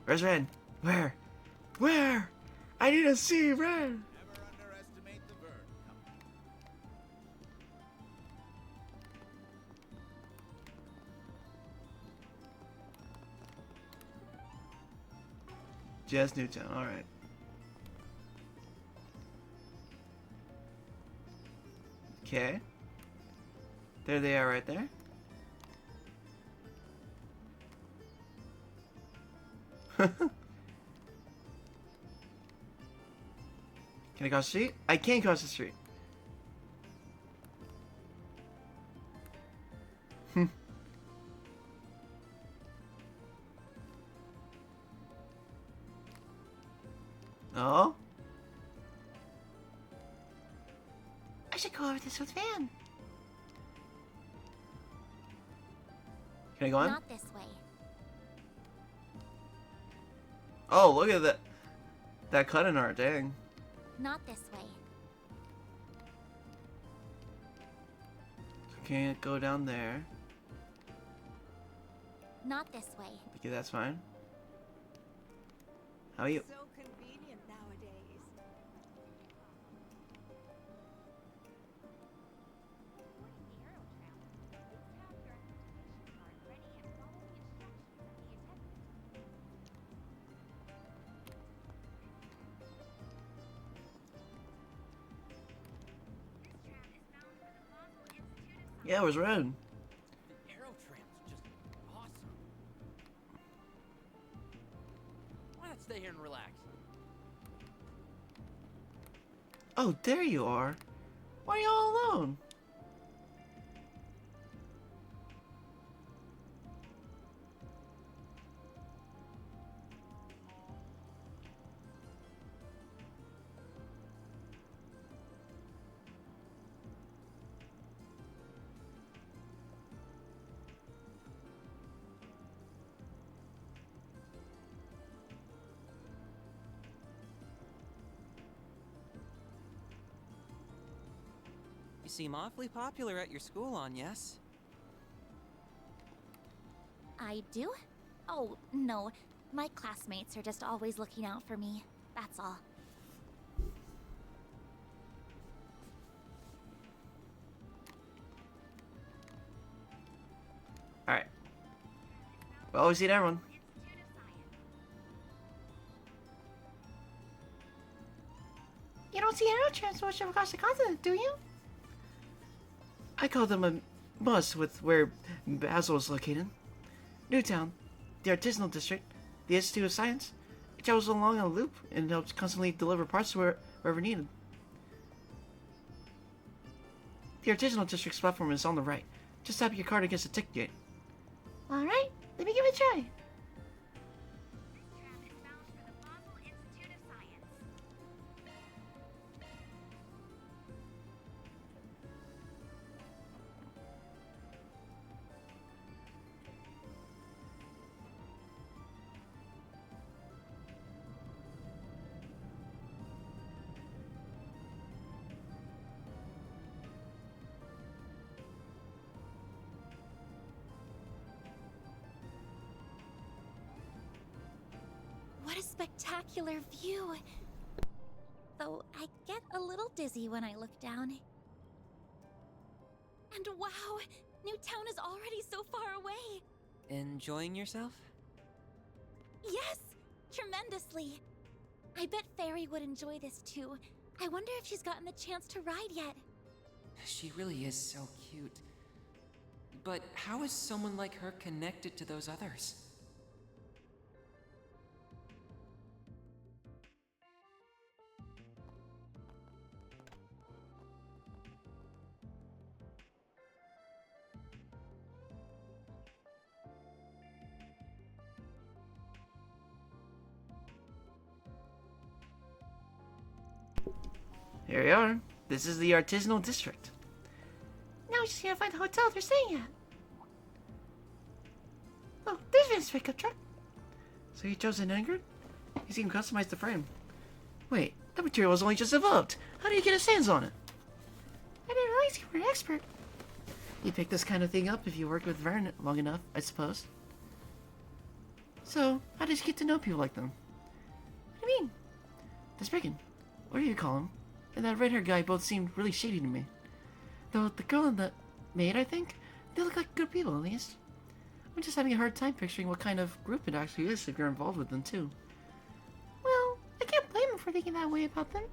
Where's Ren? Where? Where? I need to see Ren! Never underestimate the Vern Company. Just Newtown, alright. Okay. There they are right there. Can I cross the street? I can't cross the street. Oh? I should go over this with Van. Can I go on? Not this way. Oh, look at that. That cut in art, dang. Not this way. Can't go down there. Not this way. Okay, that's fine. How are you? So convenient nowadays. Yeah, it was red. The Aerotram's just awesome. Why not stay here and relax? Oh, there you are. Why are you all alone? You seem awfully popular at your school, yes? I do? Oh, no. My classmates are just always looking out for me. That's all. Alright. Well, we see everyone. You don't see aerotrams much across the continent, do you? I call them a must with where Basel is located. Newtown, the artisanal district, the Institute of Science. It travels along a loop and helps constantly deliver parts wherever needed. The artisanal district's platform is on the right. Just tap your card against the ticket gate. Alright, let me give it a try. What a spectacular view! Though I get a little dizzy when I look down. And wow! Newtown is already so far away! Enjoying yourself? Yes! Tremendously! I bet Fairy would enjoy this too. I wonder if she's gotten the chance to ride yet. She really is so cute. But how is someone like her connected to those others? Here we are. This is the artisanal district. Now we just need to find the hotel they're staying at. Oh, there's Vince's pickup truck. So you chose an Ingrid? He's even customized the frame. Wait, that material was only just developed. How do you get his hands on it? I didn't realize you were an expert. You pick this kind of thing up if you work with Vern long enough, I suppose. So, how did you get to know people like them? What do you mean? The Spriggan. What do you call him? And that red-haired guy both seemed really shady to me. Though the girl and the maid, I think, they look like good people at least. I'm just having a hard time picturing what kind of group it actually is if you're involved with them too. Well, I can't blame him for thinking that way about them.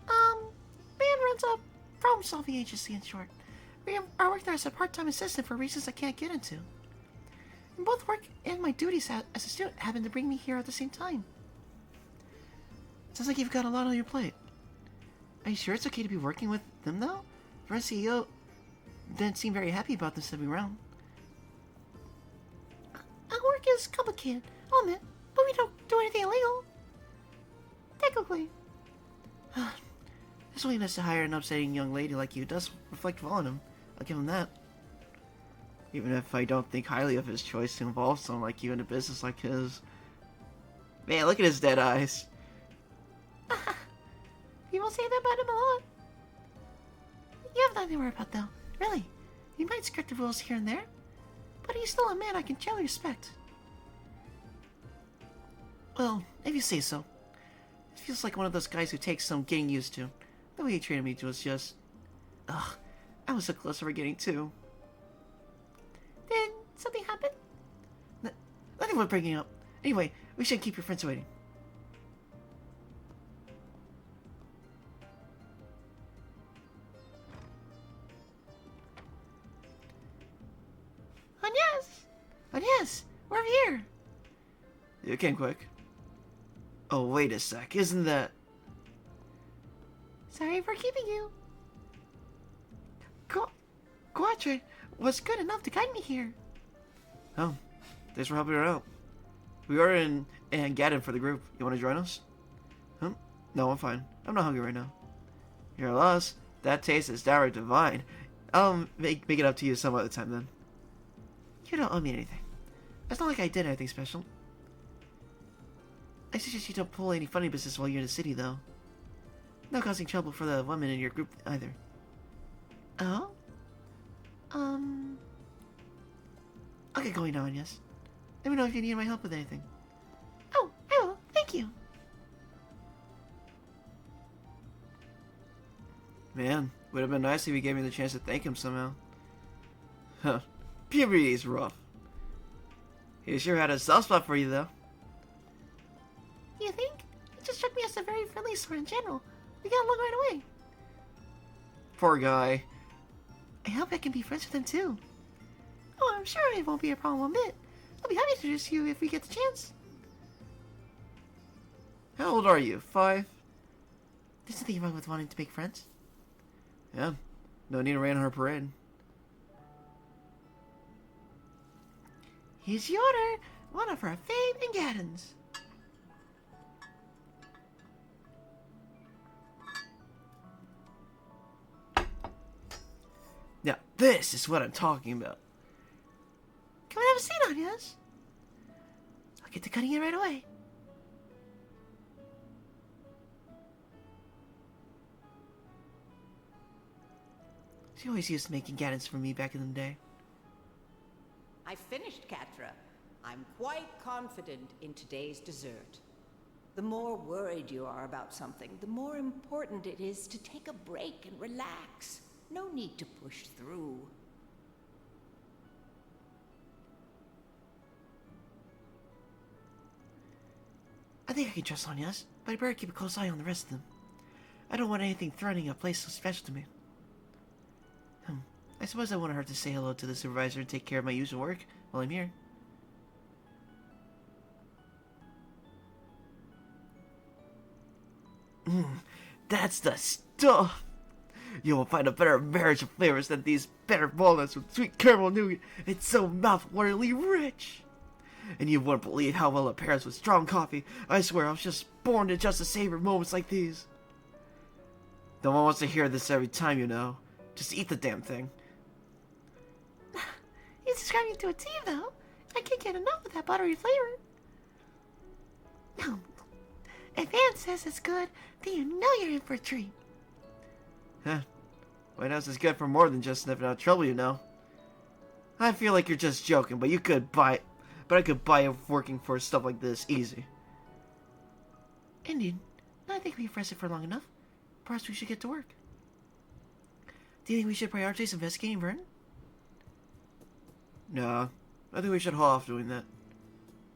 Man runs a problem-solving agency, in short. I work there as a part-time assistant for reasons I can't get into. And both work and my duties as a student happen to bring me here at the same time. Sounds like you've got a lot on your plate. Are you sure it's okay to be working with them, though? Vern's CEO didn't seem very happy about them stepping around. Our work is complicated, I'll admit, but we don't do anything illegal. Technically. His willingness to hire an upsetting young lady like you does reflect well on him. I'll give him that. Even if I don't think highly of his choice to involve someone like you in a business like his. Man, look at his dead eyes. People say that about him a lot. You have nothing to worry about, though. Really. He might skirt the rules here and there, but he's still a man I can generally respect. Well, if you say so. It feels like one of those guys who takes some getting used to. The way he treated me was just... Ugh, I was so close to forgetting too. Did something happen? Nothing worth bringing up. Anyway, we shouldn't keep your friends waiting. Agnes, we're here. You came quick. Oh, wait a sec. Isn't that... Sorry for keeping you. Quatre was good enough to guide me here. Oh, thanks for helping her out. We are in Gaddon for the group. You want to join us? No, I'm fine. I'm not hungry right now. You're lost. That taste is downright divine. I'll make it up to you some other time then. You don't owe me anything. It's not like I did anything special. I suggest you don't pull any funny business while you're in the city, though. No causing trouble for the women in your group either. Oh? I'll get going now, yes. Let me know if you need my help with anything. Oh, I will. Thank you. Man, would have been nice if you gave me the chance to thank him somehow. Huh. Puberty is rough. He sure had a soft spot for you, though. You think? It just struck me as a very friendly sort in general. We got along right away. Poor guy. I hope I can be friends with him, too. Oh, I'm sure it won't be a problem one bit. I'll be happy to introduce you if we get the chance. How old are you? 5? There's nothing wrong with wanting to make friends. Yeah. No need to rain on her parade. Here's your order. One of our fave and Gaddons. Now, this is what I'm talking about. Come and have a seat, Anya's. I'll get to cutting it right away. She always used to making Gaddons for me back in the day. I finished, Catra. I'm quite confident in today's dessert. The more worried you are about something, the more important it is to take a break and relax. No need to push through. I think I can trust Anya's, but I better keep a close eye on the rest of them. I don't want anything threatening a place so special to me. I suppose I wanted her to say hello to the supervisor and take care of my usual work while I'm here. That's the stuff! You will find a better marriage of flavors than these better walnuts with sweet caramel nougat. It's so mouth-wateringly rich! And you wouldn't believe how well it pairs with strong coffee. I swear, I was just born to just to savor moments like these. No one wants to hear this every time, you know. Just eat the damn thing. He's describing it to a T, though. I can't get enough of that buttery flavor. No. If Anne says it's good, then you know you're in for a treat. Huh. White House is good for more than just sniffing out trouble, you know. I feel like you're just joking, but you could buy it. But I could buy it working for stuff like this easy. Indeed. I think we've rested for long enough. Perhaps we should get to work. Do you think we should prioritize investigating Vern? No. I think we should hold off doing that.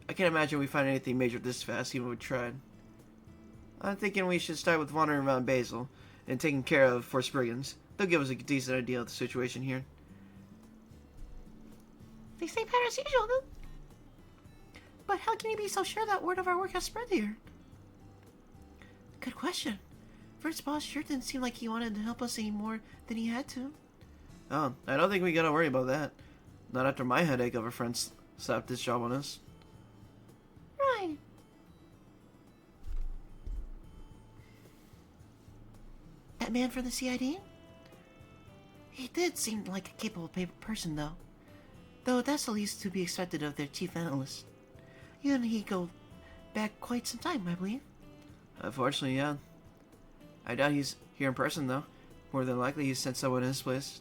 I can't imagine we find anything major this fast, even if we tried. I'm thinking we should start with wandering around Basel and taking care of Forsbriggans. They'll give us a decent idea of the situation here. They say bad as usual, then. But how can you be so sure that word of our work has spread here? Good question. Vern's boss sure didn't seem like he wanted to help us any more than he had to. Oh, I don't think we gotta worry about that. Not after my headache of a friend slapped this job on us. Right. That man from the CID? He did seem like a capable person, though. Though that's the least to be expected of their chief analyst. You and he go back quite some time, I believe. Unfortunately, yeah. I doubt he's here in person, though. More than likely, he sent someone in his place.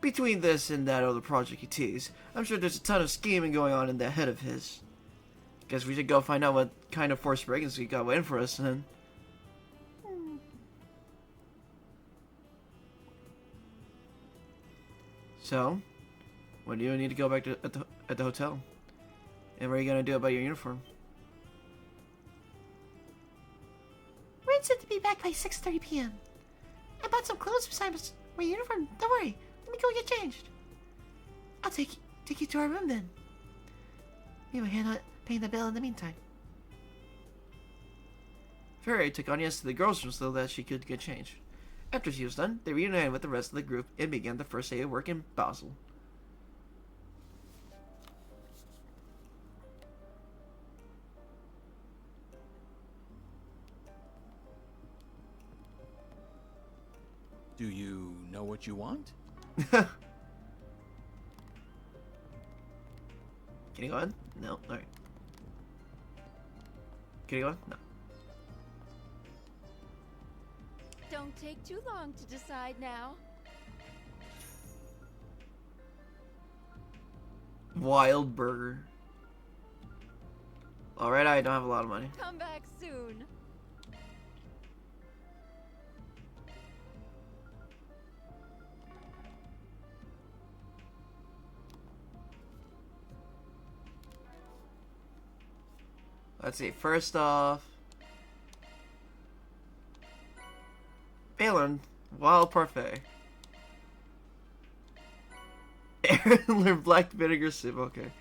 Between this and that other project he teased, I'm sure there's a ton of scheming going on in that head of his. Guess we should go find out what kind of forced break-ins we got waiting for us, then. So, when do you need to go back to at the hotel? And what are you gonna do about your uniform? Ren said to be back by 6:30 p.m. I bought some clothes beside my uniform. Don't worry. Let me go get changed. I'll take you to our room then. Maybe my hand on paying the bill in the meantime. Fairy took Anya to the girls' room so that she could get changed. After she was done, they reunited with the rest of the group and began the first day of work in Basel. Do you know what you want? Can you go on? No. Alright. Can you go on? No. Don't take too long to decide now. Wild burger. Alright, I don't have a lot of money. Come back soon. Let's see. First off, Balin, wild parfait. Aaron black vinegar soup. Okay.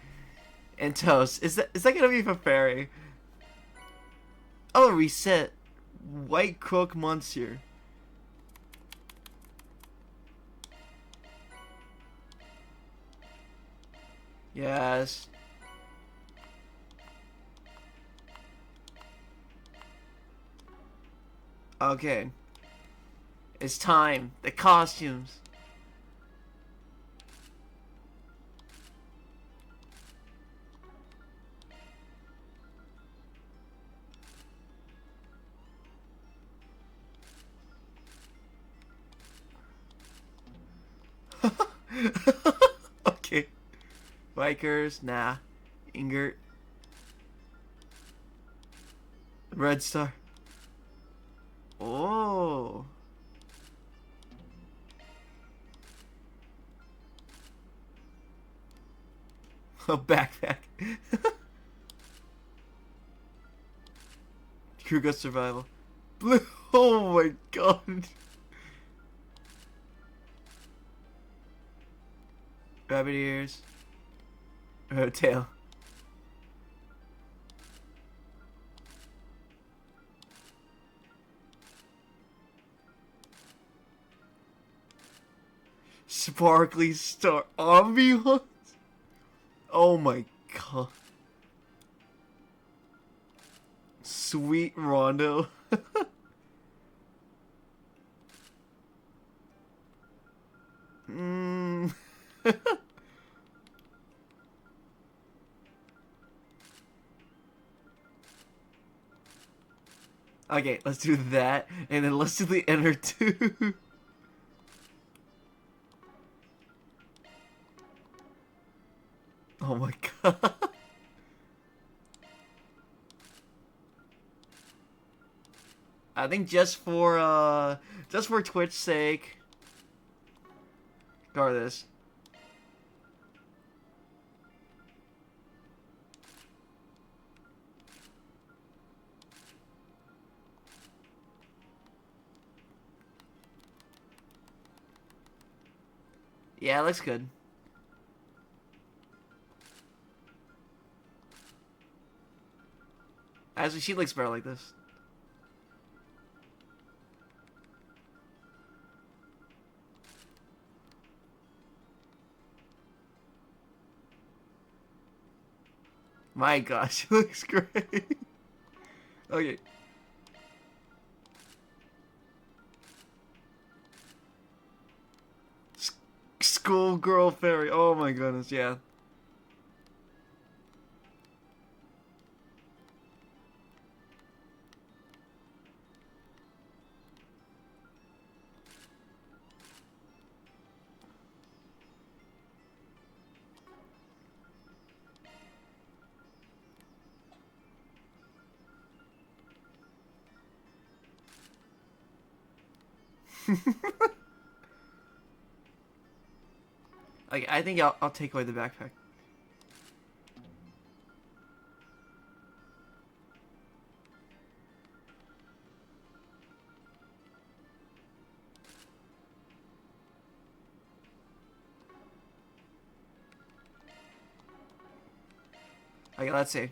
And toast. Is that gonna be for Fairy? Oh, reset. White croque monsieur. Yes. Okay. It's time. The costumes. Okay. Bikers, nah. Ingert. Red Star. Oh. A backpack. Crew got survival. Blue. Oh my god. Rabbit ears. Tail. Sparkly star ambiance. Oh my god. Sweet Rondo. Mm. Okay, let's do that, and then let's do the inner two. Oh my god. I think just for Twitch's sake. Guard this. Yeah, it looks good. Actually, she looks better like this. My gosh, she looks great. Okay. Schoolgirl fairy. Oh my goodness, yeah. Okay, I think I'll take away the backpack. Okay, let's see.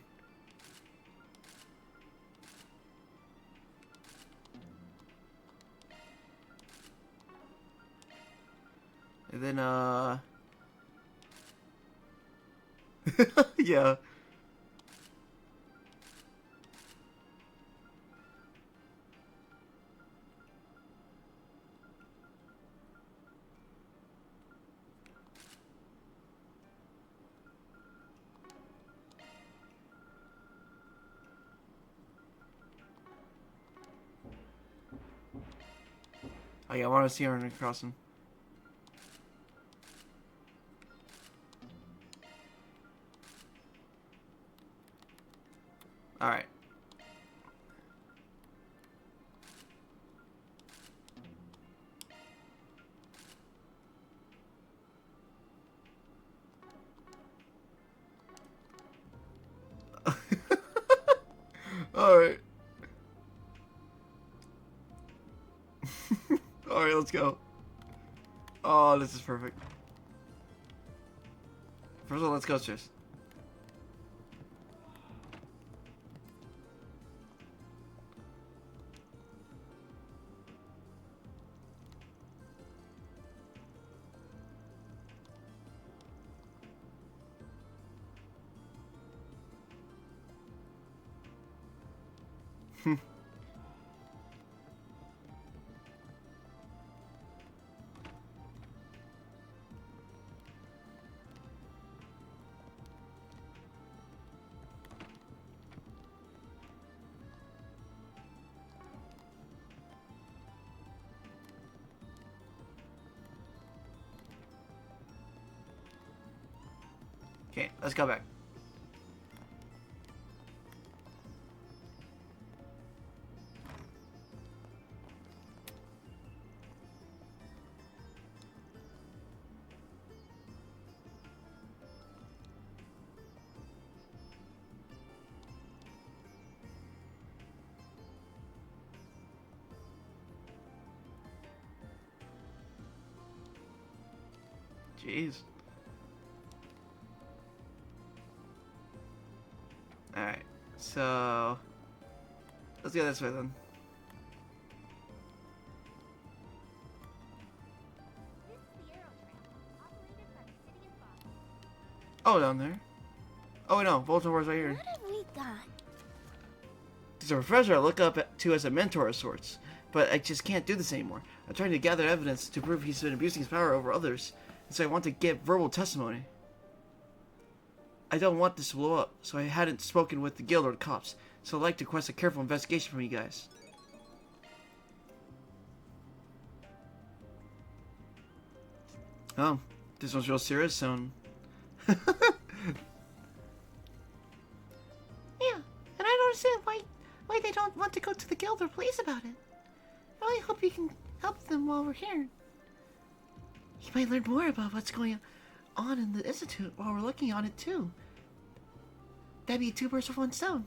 And then, yeah. Oh yeah, I want to see her in crossing. All right. All right. All right, let's go. Oh, this is perfect. First of all, let's go upstairs. Okay, let's go back. Jeez. Alright, so let's go this way then. Oh, down there. Oh, no, Baltimore's right here. What have we got? Since a professor I look up to as a mentor of sorts, but I just can't do this anymore. I'm trying to gather evidence to prove he's been abusing his power over others, and so I want to get verbal testimony. I don't want this to blow up, so I hadn't spoken with the guild or the cops, so I'd like to request a careful investigation from you guys. Oh, this one's real serious, so... Yeah, and I don't understand why they don't want to go to the guild or police about it. I really hope you can help them while we're here. You might learn more about what's going on in the Institute while we're looking on it too. That'd be 2 birds with 1 stone.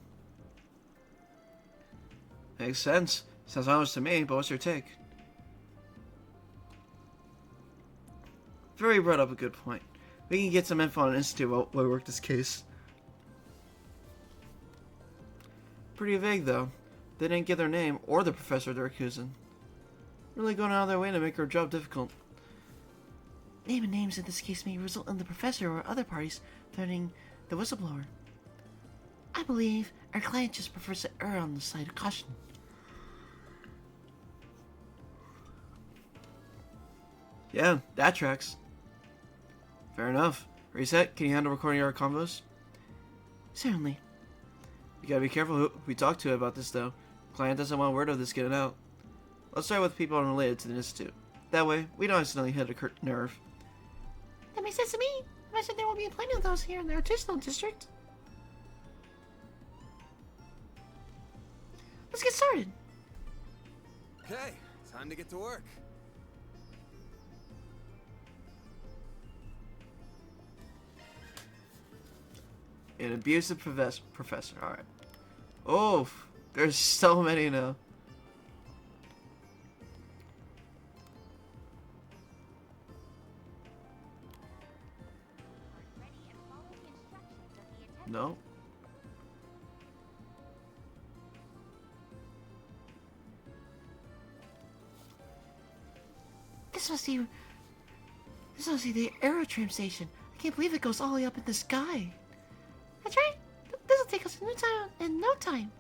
Makes sense. Sounds honest to me, but what's your take? Very brought up a good point. We can get some info on the Institute while we work this case. Pretty vague, though. They didn't get their name or the professor they're accusing. Really going out of their way to make our job difficult. Name and names in this case may result in the professor or other parties threatening the whistleblower. I believe our client just prefers to err on the side of caution. Yeah, that tracks. Fair enough. Reset, can you handle recording our convos? Certainly. You gotta be careful who we talk to about this, though. Client doesn't want word of this getting out. Let's start with people unrelated to the Institute. That way, we don't accidentally hit a nerve. That makes sense to me. I imagine there will be plenty of those here in the artisanal district. Let's get started. Okay, time to get to work. An abusive professor. Alright. Oh, there's so many now. No. This must be the aerotram station. I can't believe it goes all the way up in the sky. That's right. This'll take us in no time.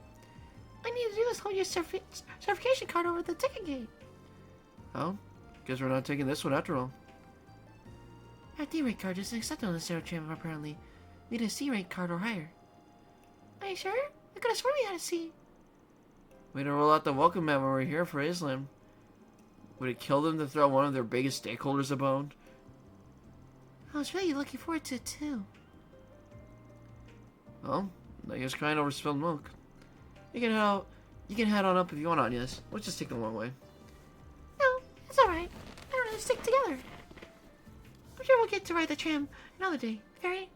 All I need to do is hold your certification card over the ticket gate. Oh, guess we're not taking this one after all. Our D-rank card isn't accepted on this aerotram, apparently. We need a C-rank card or higher. Are you sure? I could have sworn we had a C. Way to roll out the welcome mat when we're here for Islam. Would it kill them to throw one of their biggest stakeholders a bone? I was really looking forward to it, too. Well, I guess crying over spilled milk. You can head on up if you want, Agnes. We'll just take the long way. No, it's alright. I don't really stick together. I'm sure we'll get to ride the tram another day, right?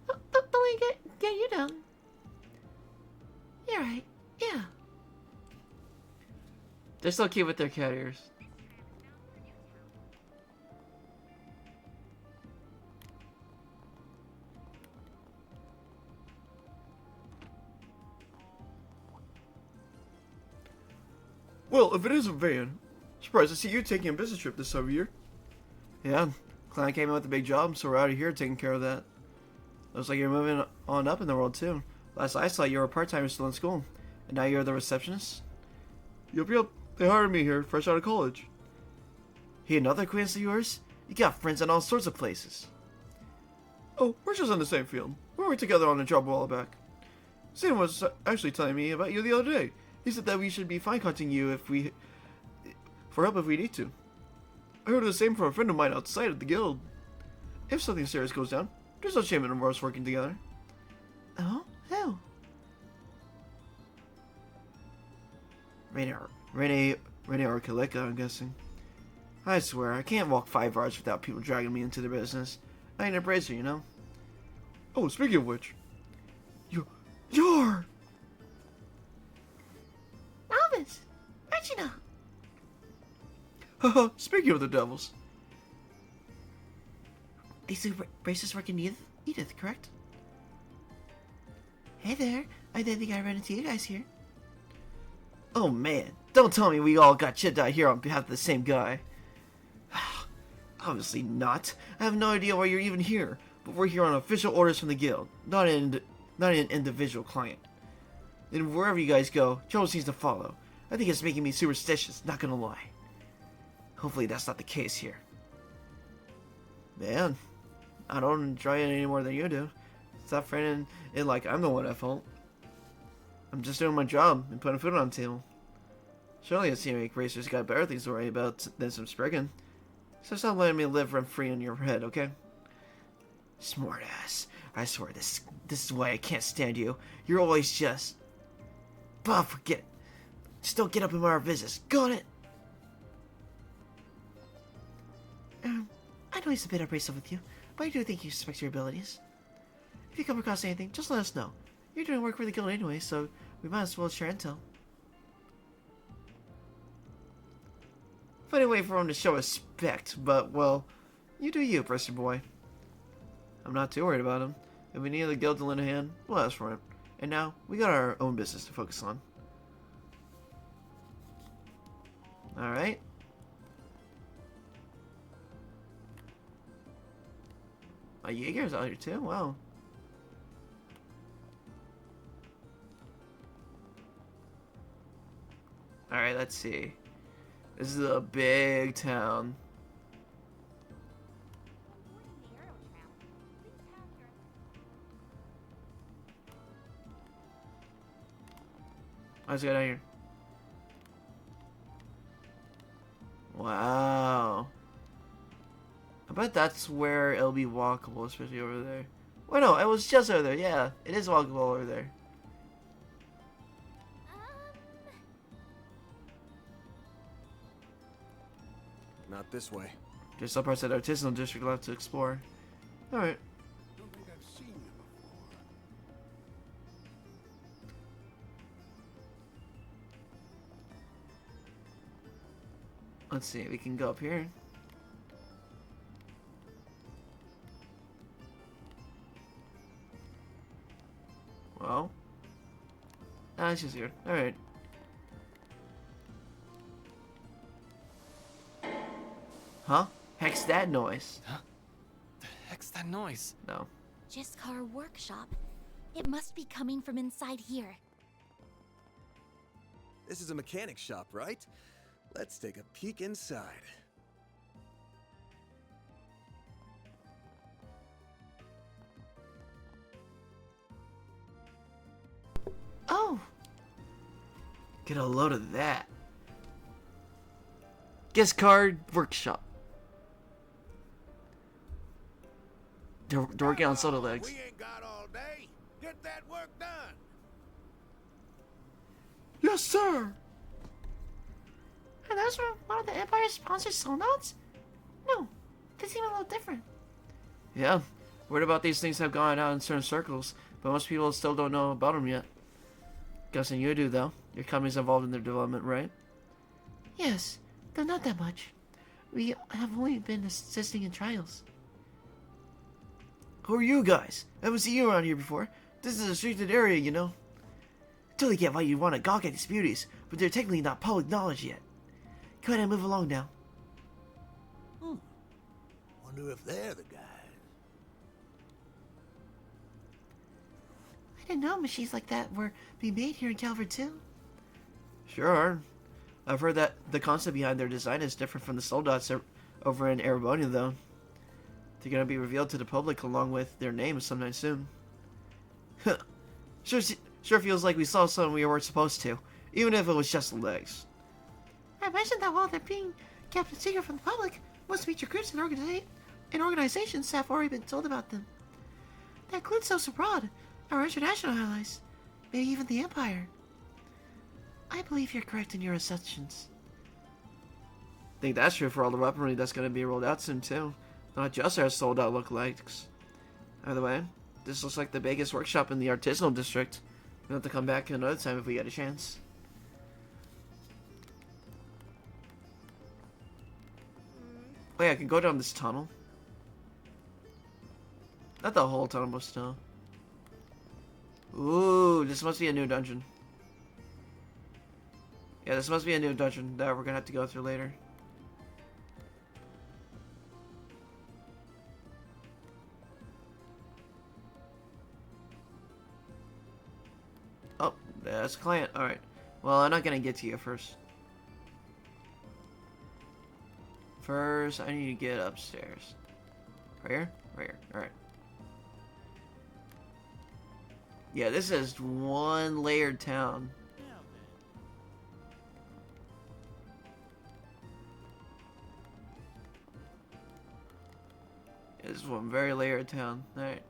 Don't let me get you down. You're right, yeah. They're still cute with their cat ears. Well, if it is a van, surprised to see you taking a business trip this time of year. Yeah, client came in with a big job, so we're out of here taking care of that. Looks like you're moving on up in the world too. Last I saw, you were a part-timer still in school, and now you're the receptionist. Yup. They hired me here, fresh out of college. He another acquaintance of yours? You got friends in all sorts of places. Oh, we're just in the same field. We were together on a job a while back. Sam was actually telling me about you the other day. He said that we should be fine contacting you for help if we need to. I heard the same from a friend of mine outside of the guild. If something serious goes down, there's no shame in us working together. Oh? Who? Rene or Kalika, I'm guessing. I swear, I can't walk 5 hours without people dragging me into their business. I ain't a brazier, you know? Oh, speaking of which, you're... Alvis! How'd you know? Haha, speaking of the devils. These two braces work in Edith, correct? Hey there, I didn't think I ran into you guys here. Oh man, don't tell me we all got chipped out here on behalf of the same guy. Obviously not. I have no idea why you're even here, but we're here on official orders from the guild, not an individual client. And wherever you guys go, Joel seems to follow. I think it's making me superstitious, not gonna lie. Hopefully that's not the case here. Man, I don't enjoy it any more than you do. Stop framing it like I'm the one at fault. I'm just doing my job and putting food on the table. Surely a CMA racer's got better things to worry about than some sprigging. So stop letting me live rent free in your head, okay? Smartass. I swear this is why I can't stand you. You're always just... Bah, forget it. Just don't get up in my business. Got it? I know he's a bit abrasive with you, but I do think he respects your abilities. If you come across anything, just let us know. You're doing work for the guild anyway, so we might as well share intel. Funny way for him to show respect, but, well, you do you, Presser Boy. I'm not too worried about him. If we need the guild to lend a hand, we'll ask for it. And now, we got our own business to focus on. Alright. My Jaeger's out here too? Wow. Alright, let's see. This is a big town. Let's go down here. Wow. I bet that's where it'll be walkable, especially over there. Wait, no, it was just over there. Yeah, it is walkable over there. Not this way. There's some parts of the artisanal district left to explore. Alright. Don't think I've seen you before. Let's see, we can go up here. Well. Ah, it's just here. Alright. Huh? Heck's that noise? Huh? The heck's that noise? No. Jiskar workshop. It must be coming from inside here. This is a mechanic shop, right? Let's take a peek inside. Oh! Get a load of that. Guest card workshop. They're working on soda legs. We ain't got all day. Get that work done. Yes, sir. Are those one of the Empire's sponsored soul notes? No, they seem a little different. Yeah, word about these things have gone out in certain circles, but most people still don't know about them yet. Guessing you do, though. Your company's involved in their development, right? Yes, though not that much. We have only been assisting in trials. Who are you guys? I haven't seen you around here before. This is a restricted area, you know. Totally get why you want to gawk at these beauties, but they're technically not public knowledge yet. Go ahead and move along now. Wonder if they're the guys. I didn't know machines like that were being made here in Calvert too. Sure. I've heard that the concept behind their design is different from the soul dots over in Erebonian, though. They're gonna be revealed to the public along with their names sometime soon. Sure feels like we saw something we weren't supposed to, even if it was just the legs. I imagine that while they're being kept a secret from the public, most major groups and organizations have already been told about them. That includes those abroad, our international allies, maybe even the Empire. I believe you're correct in your assumptions. I think that's true for all the weaponry that's going to be rolled out soon, too. Not just our sold out lookalikes. Either way, this looks like the biggest workshop in the artisanal district. We'll have to come back another time if we get a chance. Oh yeah, I can go down this tunnel. Not the whole tunnel, but still. Ooh, this must be a new dungeon. Yeah, this must be a new dungeon that we're gonna have to go through later. Oh, that's a client. Alright. Well, I'm not gonna get to you first. First, I need to get upstairs. Right here? Right here. Alright. Yeah, this is one layered town. This is one very layered town. Alright.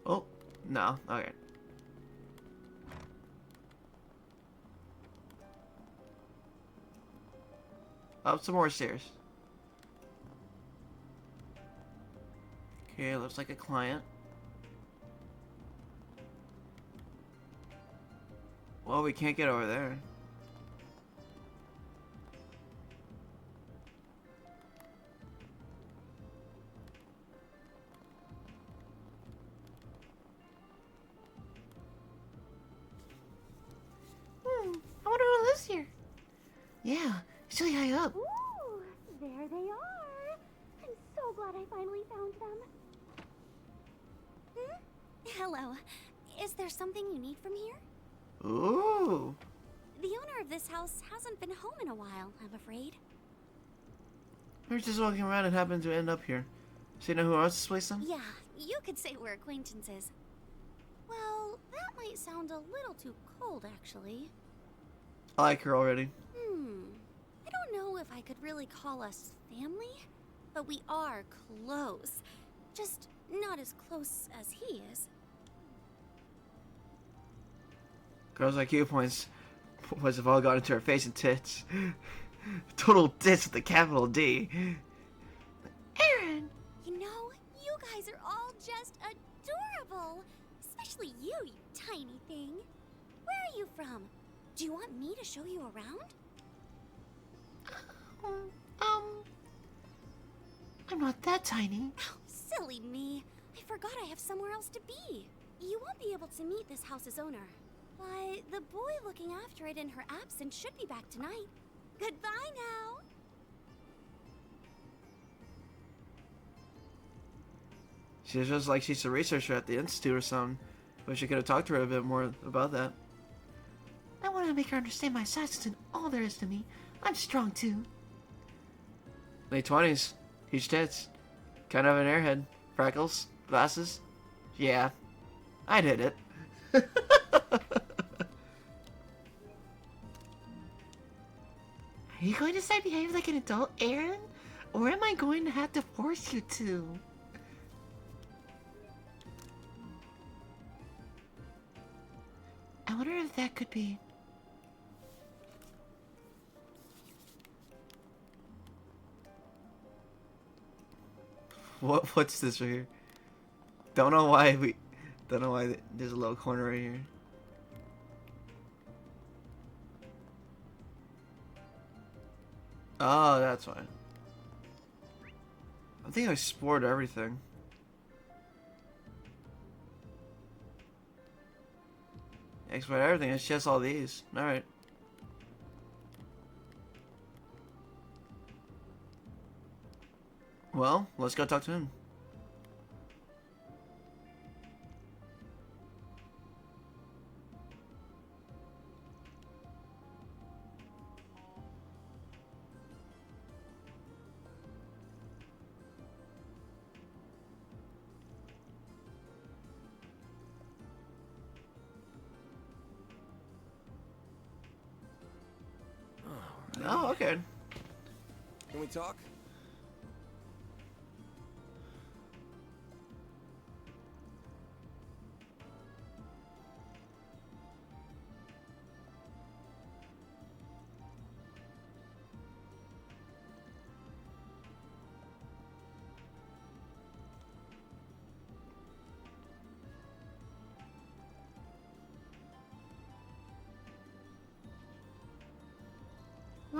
Oh, no. Okay. Up some more stairs. Okay, looks like a client. Well, we can't get over there. I wonder who lives here. Yeah, it's really high up. Ooh, there they are. I'm so glad I finally found them. Hello. Is there something you need from here? Ooh. The owner of this house hasn't been home in a while, I'm afraid. We're just walking around and happened to end up here. So you know who owns this place then? Yeah, you could say we're acquaintances. Well, that might sound a little too cold, actually. I like her already. I don't know if I could really call us family, but we are close. Just not as close as he is. Girls like you points have all gone into her face and tits. Total tits with a capital D. Aaron! You know, you guys are all just adorable. Especially you, you tiny thing. Where are you from? Do you want me to show you around? I'm not that tiny. Oh, silly me. I forgot I have somewhere else to be. You won't be able to meet this house's owner. But the boy looking after it in her absence should be back tonight. Goodbye now. She's just like she's a researcher at the institute or something. Wish I could have talked to her a bit more about that. I want to make her understand my size isn't all there is to me. I'm strong too. Late 20s. Huge tits. Kind of an airhead. Freckles. Glasses. Yeah. I did it. Are you going to start behaving like an adult, Aaron? Or am I going to have to force you to? I wonder if that could be... What's this right here? Don't know why there's a little corner right here. Oh, that's why. I think I explored everything. Explored everything, it's just all these. Alright. Well, let's go talk to him. Oh, okay. Can we talk?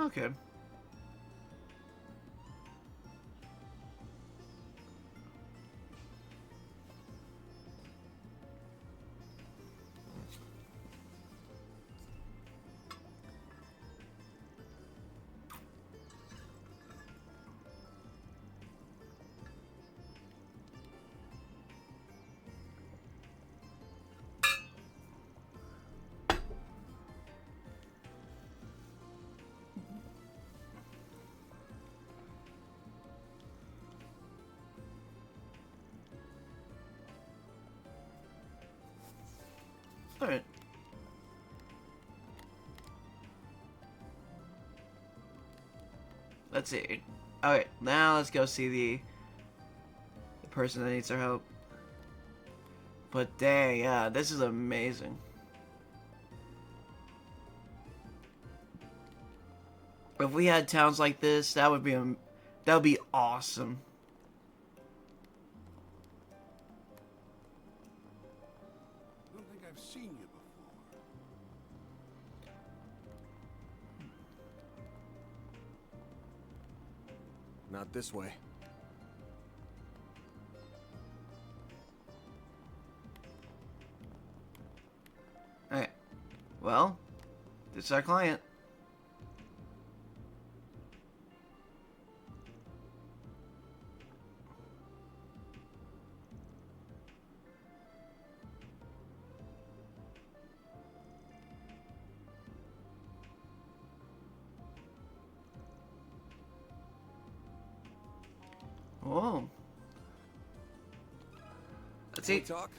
Okay. Alright. Let's see. Alright, now let's go see the person that needs our help. But dang, yeah, this is amazing. If we had towns like this, that would be awesome. I don't think I've seen you before. Not this way. Alright. Well, this is our client. Whoa. Let's see. Talk.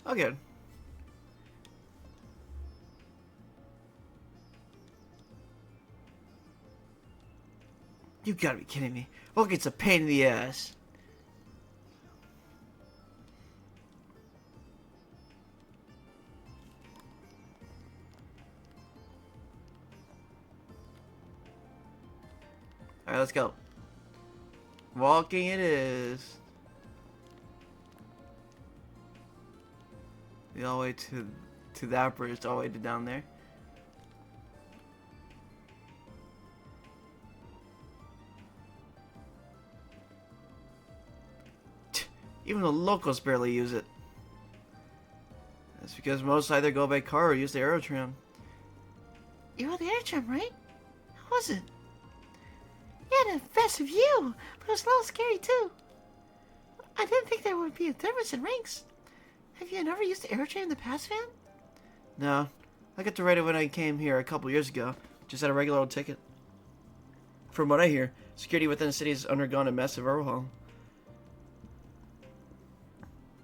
Okay. You gotta be kidding me. Look, it's a pain in the ass. Alright, let's go. Walking it is. All the way to that bridge, all the way to down there. Even the locals barely use it. That's because most either go by car or use the aerotram. You were the airtram, right? How was it? You had a impressive view, but it was a little scary too. I didn't think there would be a difference in ranks. Have you never used the airtram in the past, Van? No. I got to ride it when I came here a couple years ago. Just had a regular old ticket. From what I hear, security within the city has undergone a massive overhaul.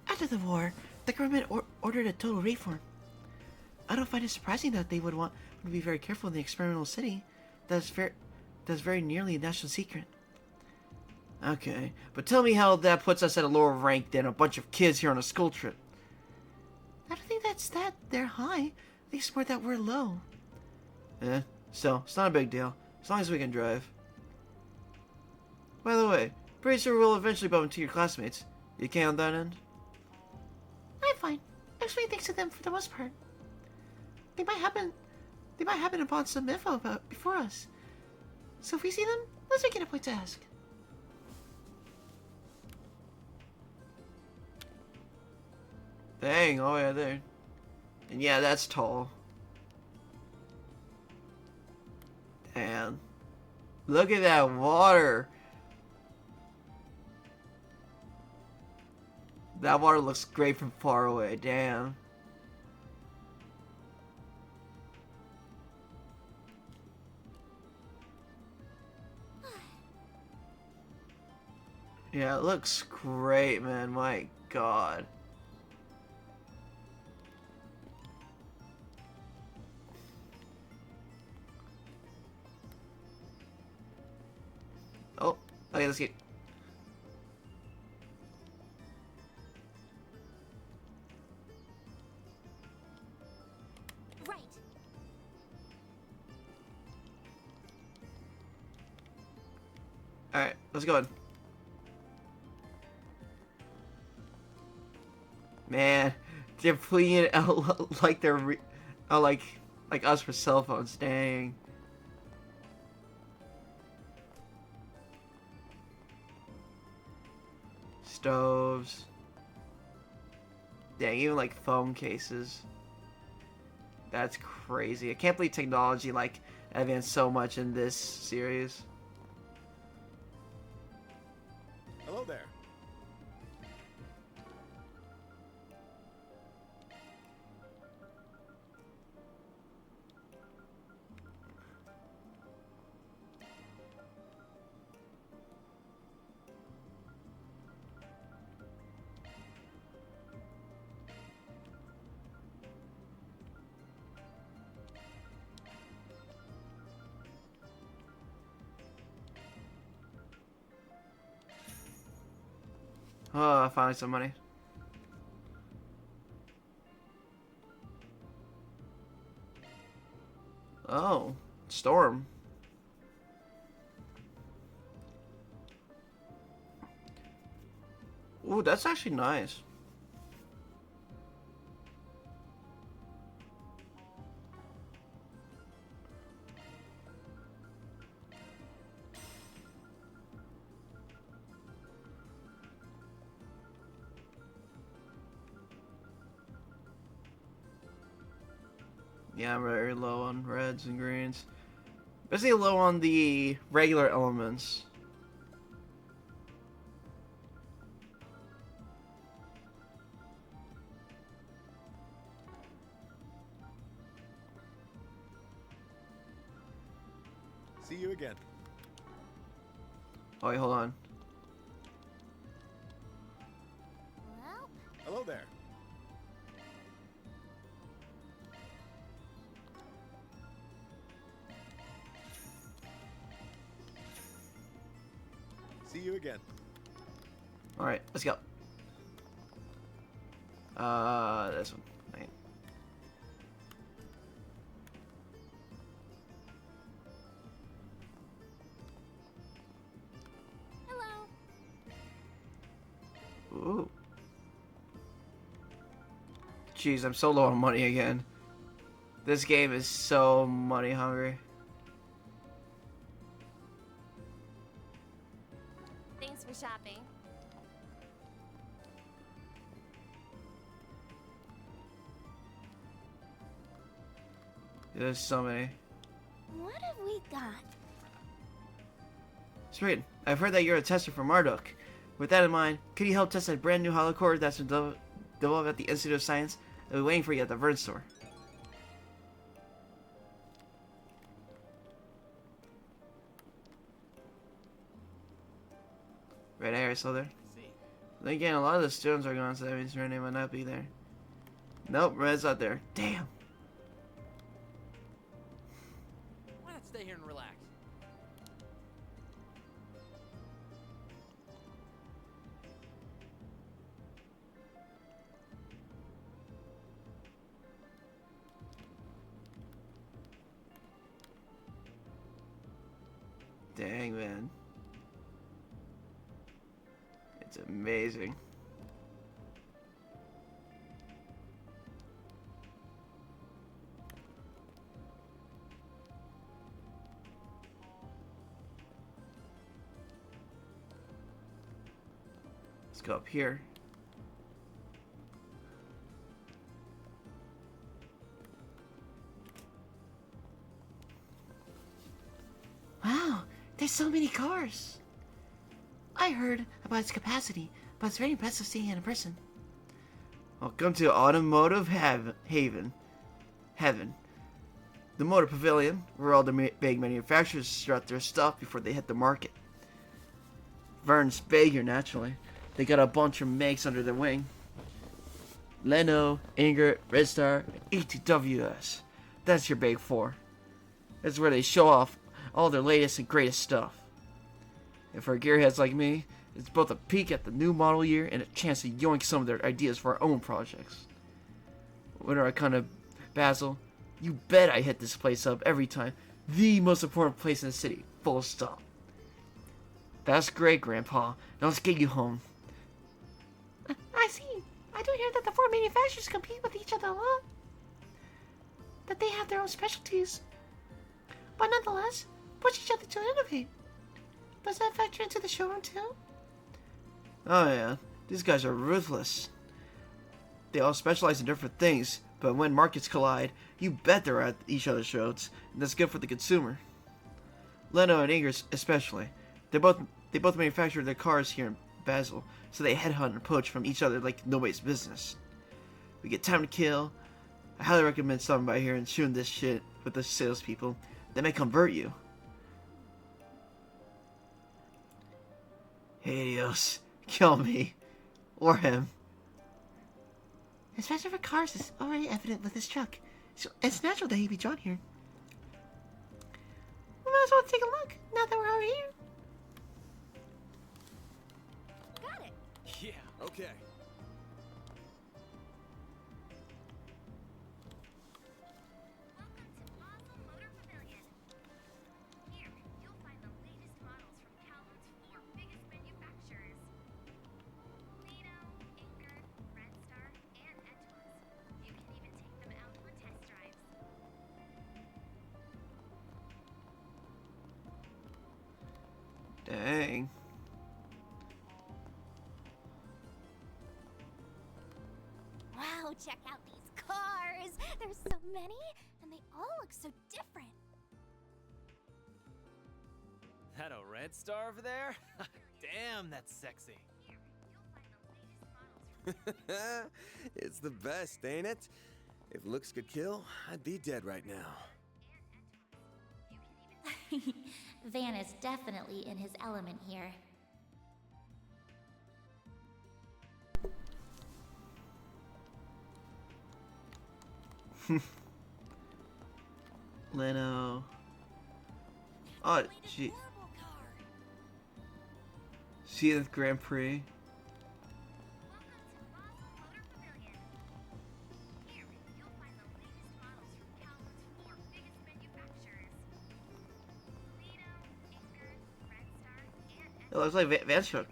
After the war, the government ordered a total reform. I don't find it surprising that they would want to be very careful in the experimental city. That's very nearly a national secret. Okay, but tell me how that puts us at a lower rank than a bunch of kids here on a school trip. I don't think that's that they're high. I think it's more that we're low. Still, it's not a big deal. As long as we can drive. By the way, pretty sure we'll eventually bump into your classmates. You okay on that end? I'm fine. Actually, thanks to them for the most part. They might happen upon some info about before us. So if we see them, let's make it a point to ask. Dang, oh yeah, there. And yeah, that's tall. Damn. Look at that water. That water looks great from far away, damn. Yeah, it looks great, man. My God. Oh, okay, let's get. Right. Alright, let's go. Man, They're putting it out like they're like us for cell phones. Dang. Stoves. Dang, even like phone cases. That's crazy. I can't believe technology like advanced so much in this series. Hello there. Oh, finally some money. Oh, storm. Ooh, that's actually nice. Yeah, I'm very low on reds and greens. Basically low on the regular elements. See you again. Oh wait, hold on. Well, Hello there. See you again. Alright, let's go. This one. Right. hello. Ooh. Jeez, I'm so low on money again. This game is so money hungry. Thanks for shopping. There's so many. What have we got? Sweet. I've heard that you're a tester for Marduk. With that in mind, could you help test that brand new holocore that's been developed at the Institute of Science? I'll be waiting for you at the Vern store. Right, Harry, still there? Then again, a lot of the students are gone, so that means Renee might not be there. Nope, Red's not there. Damn. Why not stay here and relax? Dang, man. It's amazing. Let's go up here. Wow, there's so many cars. I heard about its capacity, but it's very impressive seeing it in person. Welcome to Automotive Heaven. The motor pavilion, where all the big manufacturers strut their stuff before they hit the market. Vern's big here, naturally. They got a bunch of makes under their wing. Leno, Ingrid, Red Star, and ETWS. That's your big four. That's where they show off all their latest and greatest stuff. And for gearheads like me, it's both a peek at the new model year and a chance to yoink some of their ideas for our own projects. Whenever I come to Basel, you bet I hit this place up every time. The most important place in the city, full stop. That's great, Grandpa. Now let's get you home. I see. I do hear that the four manufacturers compete with each other a lot. That they have their own specialties. But nonetheless, push each other to innovate. Does that factor into the showroom too? Oh yeah, these guys are ruthless. They all specialize in different things, but when markets collide, you bet they're at each other's throats, and that's good for the consumer. Leno and Ingers especially. They both manufacture their cars here in Basel, so they headhunt and poach from each other like nobody's business. We get time to kill. I highly recommend stopping by here and shooting this shit with the salespeople. They may convert you. Hey Dios, kill me. Or him. His passion for cars is already evident with his truck, so it's natural that he'd be drawn here. We might as well take a look, now that we're already here. Got it. Yeah. Okay. Dang. Wow, check out these cars! There's so many, and they all look so different. That a red star over there? Damn, that's sexy. It's the best, ain't it? If looks could kill, I'd be dead right now. Van is definitely in his element here. Leno. Oh, gee. See the Grand Prix. It looks like Van's truck.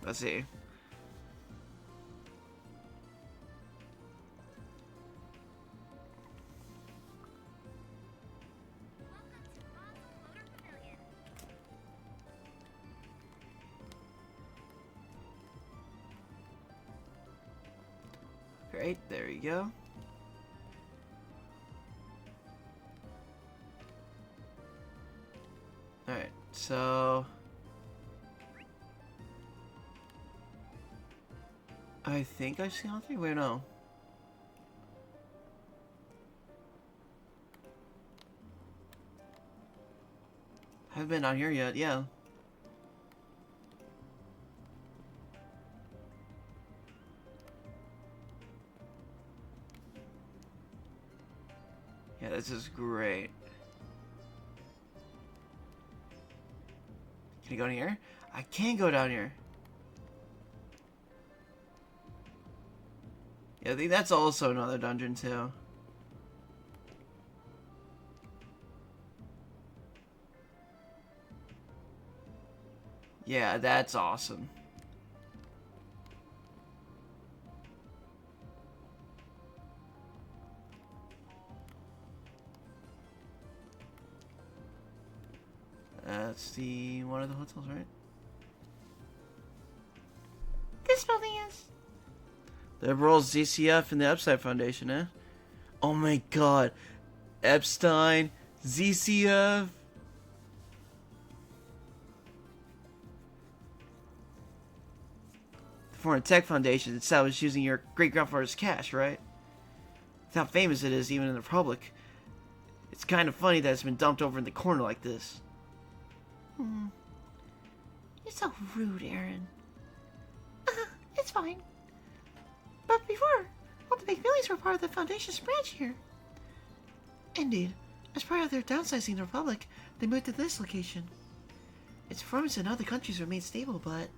Let's see. Great, there you go. Alright, so I think I've seen all three. Wait, no. Haven't been on here yet, yeah. Yeah, this is great. Can you go down here? I can go down here. Yeah, I think that's also another dungeon too. Yeah, that's awesome. That's the one of the hotels, right? This building is. Liberals, ZCF, and the Upside Foundation, eh? Oh my god. Epstein, ZCF. The Foreign Tech Foundation established using your great-grandfather's cash, right? That's how famous it is, even in the Republic. It's kind of funny that it's been dumped over in the corner like this. You're so rude, Aaron. It's fine. But before, all the big millies were part of the Foundation's branch here. Indeed. As part of their downsizing the Republic, they moved to this location. Its performance in other countries remained stable, but...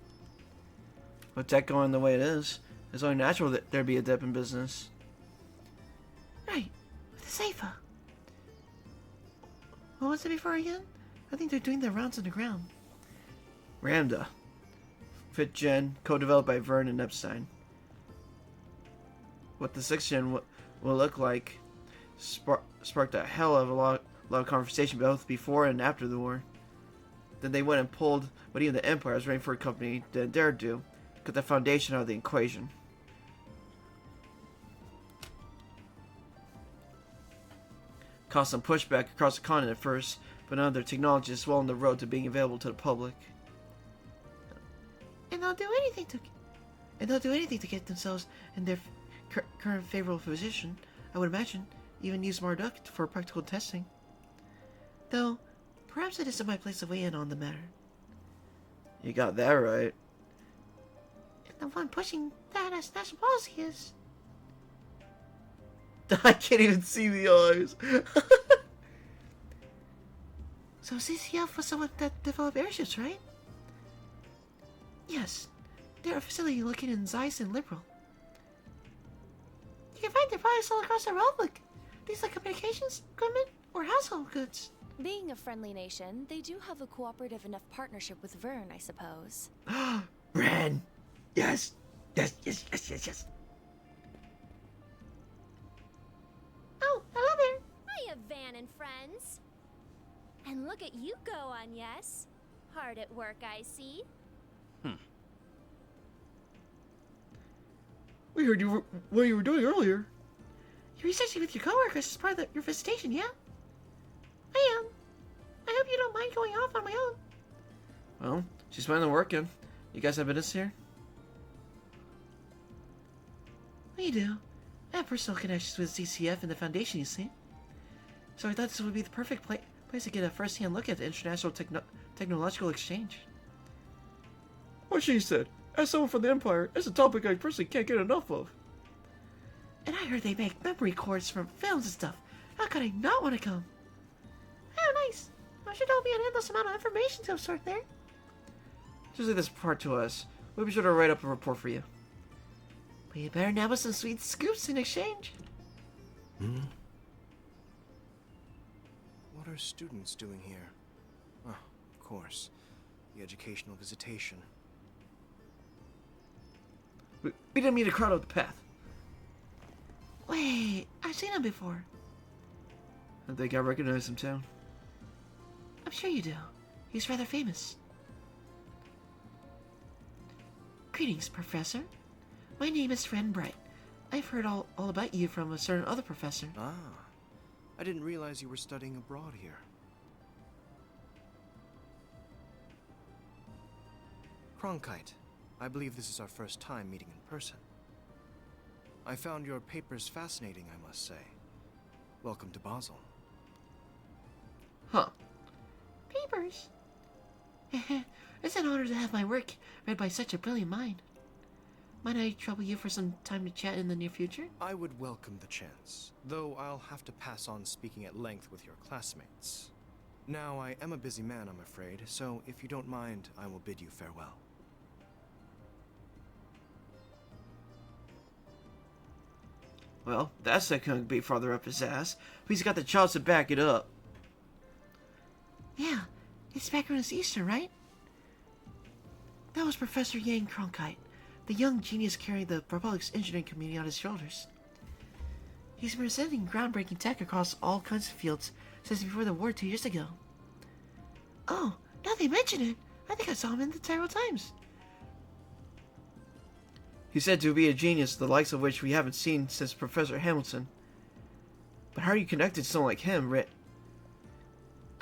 With tech going the way it is, it's only natural that there'd be a dip in business. Right, with the Seifa. What was it before again? I think they're doing their rounds on the ground. Ramda. 5th gen, co-developed by Vern and Epstein. What the 6th gen will look like sparked a hell of a lot of conversation both before and after the war. Then they went and pulled what even the Empire's Rainford Company didn't dare do, cut the foundation out of the equation. Caused some pushback across the continent at first, but now their technology is well on the road to being available to the public. And they'll do anything to get themselves in their current favorable position. I would imagine, even use Marduk for practical testing. Though, perhaps it isn't my place to weigh in on the matter. You got that right. And the one pushing that as national policy is... I can't even see the eyes. So CCF was someone that developed airships, right? Yes. They're a facility located in Zeiss and Liberal. You can find their products all across the Republic. Things like communications, equipment, or household goods. Being a friendly nation, they do have a cooperative enough partnership with Vern, I suppose. Bran! Yes! Yes, yes, yes, yes, yes. Oh, hello there. Hiya, Van and friends. And look at you go on, yes. Hard at work, I see. We heard what you were doing earlier. You're researching with your coworkers as part of your visitation, yeah? I am. I hope you don't mind going off on my own. Well, she's finally working. You guys have business here? We do. I have personal connections with CCF and the Foundation, you see. So I thought this would be the perfect place to get a first-hand look at the international technological exchange. What she said. As someone from the Empire, it's a topic I personally can't get enough of. And I heard they make memory cords from films and stuff. How could I not want to come? Oh, nice. I'm sure there'll be an endless amount of information to absorb there. Just leave this part to us. We'll be sure to write up a report for you. But you better nab us some sweet scoops in exchange. What are students doing here? Oh, of course. The educational visitation. We didn't mean to crowd out the path. Wait, I've seen him before. I think I recognize him too. I'm sure you do. He's rather famous. Greetings, Professor. My name is Ren Bright. I've heard all about you from a certain other professor. Ah, I didn't realize you were studying abroad here. Cronkite, I believe this is our first time meeting in person. I found your papers fascinating, I must say. Welcome to Basel. Huh. Papers? It's an honor to have my work read by such a brilliant mind. Might I trouble you for some time to chat in the near future? I would welcome the chance, though I'll have to pass on speaking at length with your classmates. Now, I am a busy man, I'm afraid, so if you don't mind, I will bid you farewell. Well, that's not gonna be farther up his ass. But he's got the chops to back it up. Yeah, his background is Eastern, right? That was Professor Yang Cronkite, the young genius carrying the Republic's engineering community on his shoulders. He's been presenting groundbreaking tech across all kinds of fields since before the war 2 years ago. Oh, now they mention it, I think I saw him in the Terrible Times. He's said to be a genius, the likes of which we haven't seen since Professor Hamilton. But how are you connected to someone like him, Rit?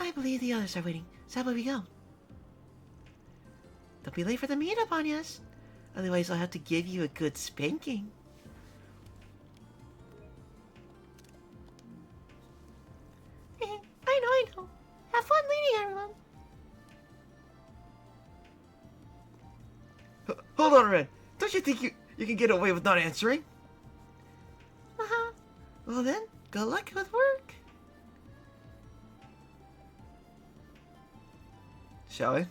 I believe the others are waiting, so how about we go? Don't be late for the meetup, Anyas. Otherwise, I'll have to give you a good spanking. I know. Have fun leading, everyone. Hold on, Red. Don't you think you can get away with not answering? Uh-huh. Well then, good luck with work. Shall we?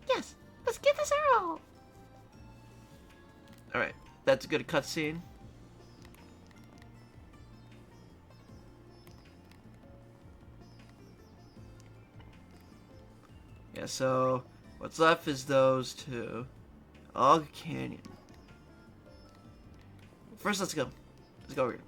Yes, let's get this arrow. Alright, that's a good cutscene. Yeah, so what's left is those two. Og Canyon. First, let's go. Let's go over here.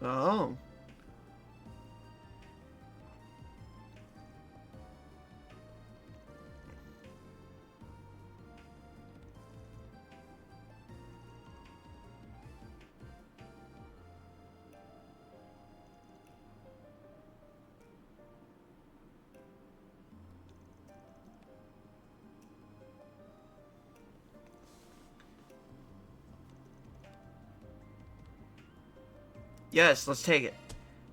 Oh. Yes, let's take it.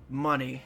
Money.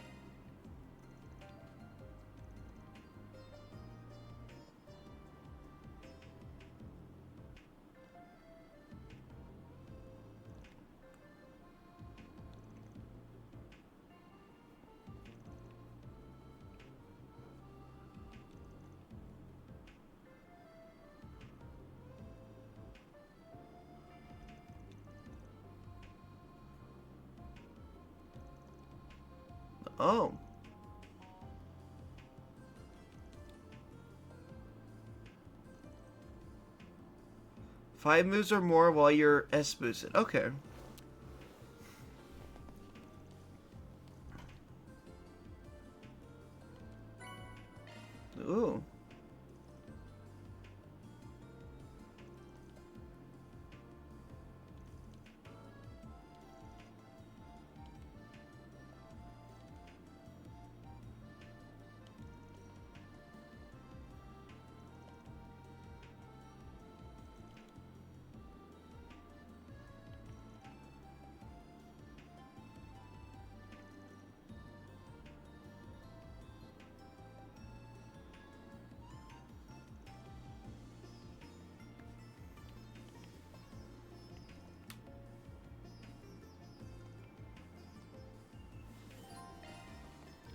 Oh. Five moves or more while you're S boosted. Okay. Ooh.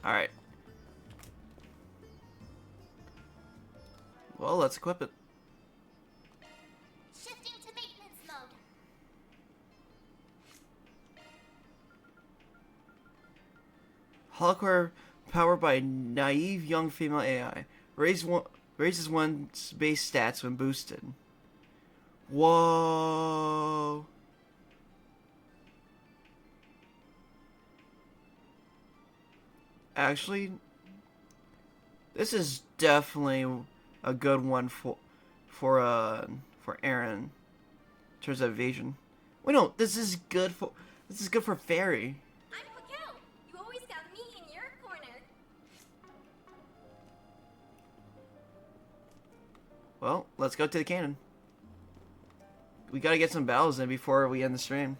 Alright. Well, let's equip it. Shifting to maintenance mode. Holocore powered by naive young female AI. Raises one's base stats when boosted. Whoa. Actually, this is definitely a good one for Aaron in terms of evasion. Wait, no, this is good for Fairy. I'm Pakel. You always got me in your corner. Well, let's go to the cannon. We gotta get some battles in before we end the stream.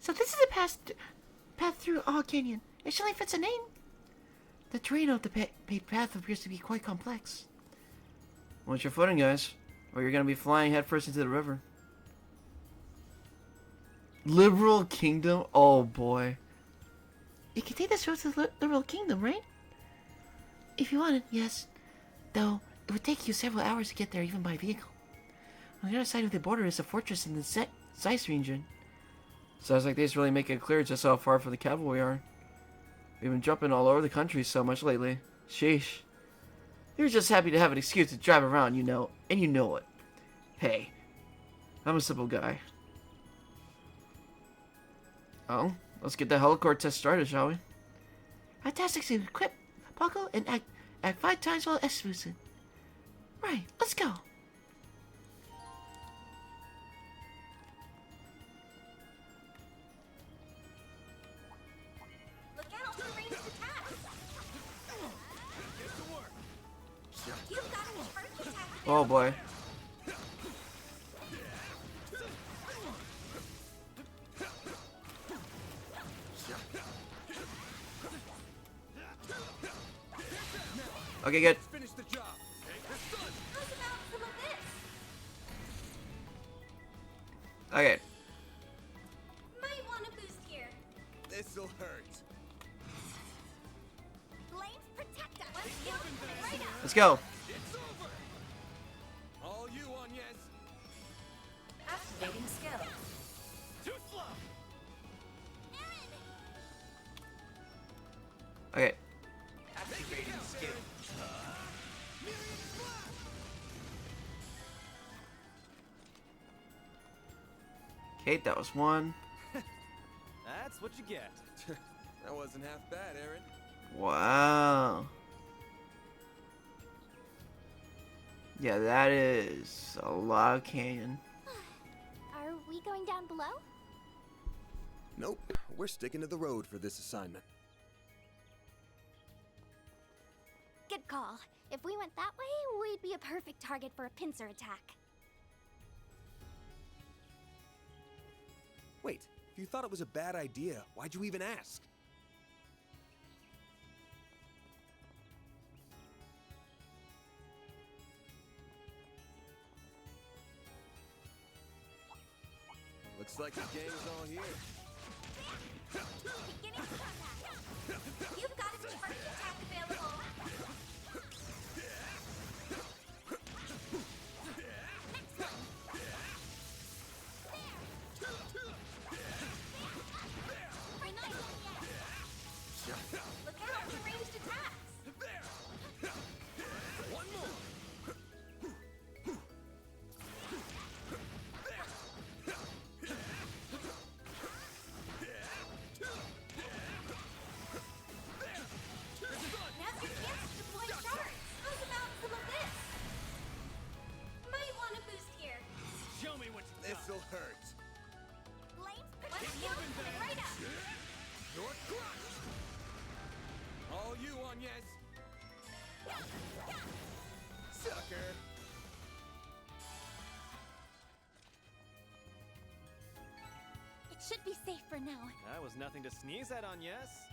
So this is a path through Og Canyon. It surely fits a name. The terrain of the paved path appears to be quite complex. Watch your footing, guys, or you're gonna be flying headfirst into the river. Liberal Kingdom? Oh boy. You can take this road to the Liberal Kingdom, right? If you wanted, yes. Though, it would take you several hours to get there even by vehicle. On the other side of the border is a fortress in the Zeiss region. Sounds like these really make it clear just how far from the capital we are. We've been jumping all over the country so much lately. Sheesh. You're just happy to have an excuse to drive around, you know, and you know it. Hey, I'm a simple guy. Oh, let's get the helicore test started, shall we? Fantastic to equip, Paco, and act 5 times while S-boosted. Right, let's go. Look out for ranged attacks. You've got a charge attack. Oh boy. Okay, good. Let's finish the job. Take this done. How's about some of this? Okay. Might want to boost here. This'll hurt. Flames protect us. Let's go. Right up. Let's go. It's over. All you on, yes. Activating skill. Too slow. Okay. Activating skill. Okay, that was one. That's what you get. That wasn't half bad, Aaron. Wow. Yeah, that is a lot of canyon. Are we going down below? Nope, we're sticking to the road for this assignment. Good call. If we went that way, we'd be a perfect target for a pincer attack. Wait, if you thought it was a bad idea, why'd you even ask? Looks like the gang's all here. Beginning contact. You've got a charge attack available. Next one. We're not done yet. Look out for ranged attacks. One more. Now's your chance to deploy shards. How's about some of this? Might want to boost here. Show me what you got. This'll hurt. Flames protect you. Coming right up. You're crushed. All you on, yes. Sucker. It should be safe for now. That was nothing to sneeze at, on yes.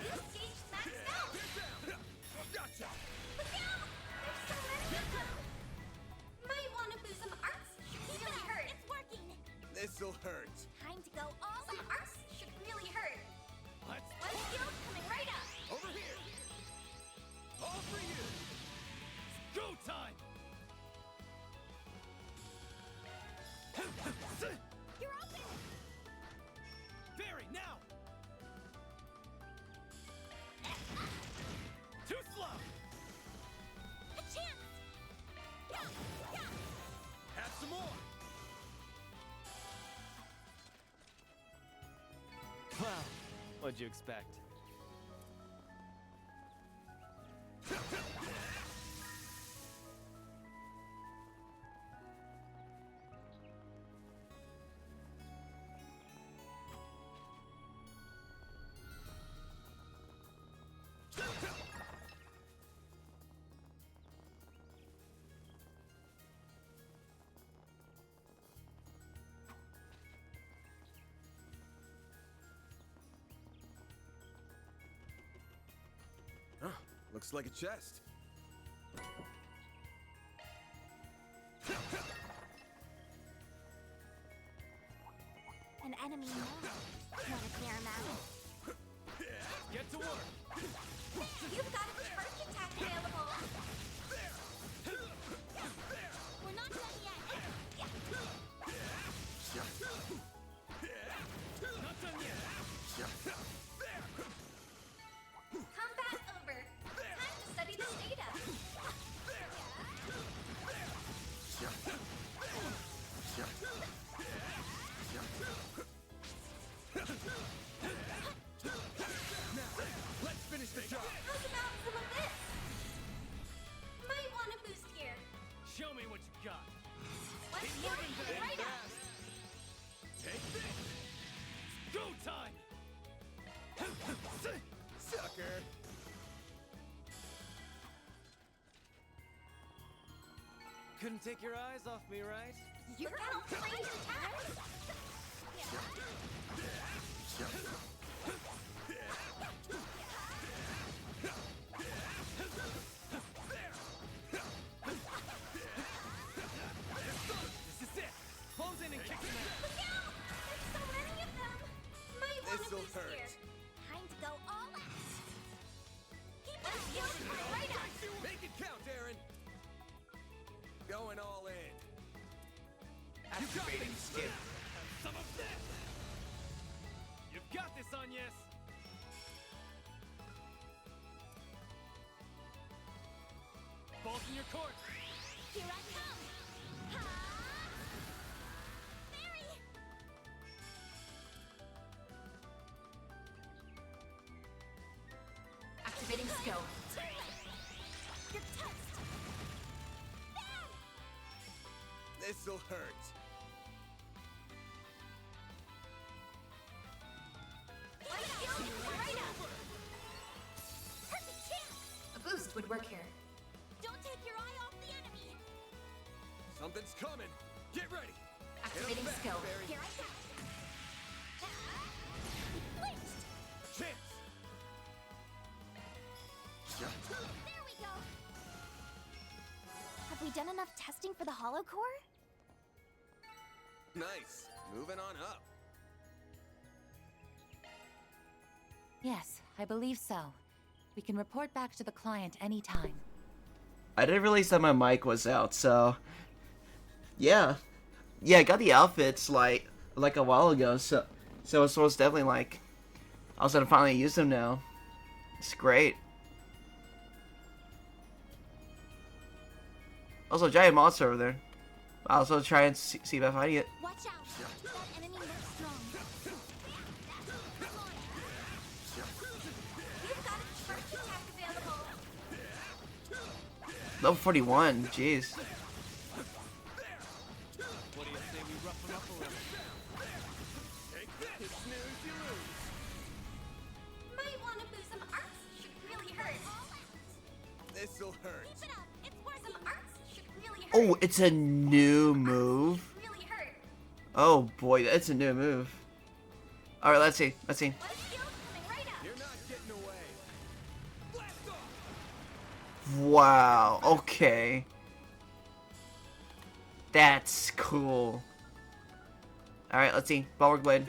Boost gauge maxed out. Gotcha. Look out! There's so many of them. Might want to boost some arts. Really hurt. It's working. This'll hurt. Time to go all some arts should really hurt. Let's One skill coming right up. over here. All for you. It's go time. You're open. Very now. Too slow. A chance. Have some more. Wow. What'd you expect? Huh, looks like a chest. An enemy now. Want to clear him out? Get to work. You've got a charge attack available. We're not done yet. Not done yet. Combat over. Time to study this data. Let's finish the job. How's about some of this? Might want to boost here. Show me what you got. Let's go right up. Take this. Go couldn't take your eyes off me, right? You're out trained attack! This is it! Close in and kick them out! Look out! There's so many of them! Might want to This'll boost hurt. here. Time to go all out! Keep my skills coming right up! Make it count, Aaron. Going all in. Activating skill. Some of this. You've got this, Agnes. Balls in your court. Here I come! Ha! Barry! Activating skill. You're toast! This'll hurt. My skills coming right up! Perfect chance! A boost would work here. Don't take your eye off the enemy! Something's coming. Get ready. Activating Hit 'em back, skill. Barry. Here I come! Blitzed! Chance. There we go! Have we done enough testing for the hollow core? Nice. Moving on up. Yes, I believe so. We can report back to the client anytime. I didn't realize that my mic was out, so yeah, I got the outfits like a while ago, so it's definitely like I was gonna finally use them now. It's great. Also, giant monster over there. I'll also try and see if I find it. Watch out! That enemy looks strong. Come on. You've got a first attack available. Level 41. Jeez. What do you say we rough them up a little? Take this. Snooze, you lose. Might want to boost some arts. Should really hurt. This'll hurt. Keep it up. It's worth some arts. Should really hurt. Oh, it's a new move. Really hurt. Oh boy, that's a new move. All right, let's see. My skills coming right up. You're not getting away. Blast off. Wow. Okay. That's cool. All right, let's see. Bulwark blade.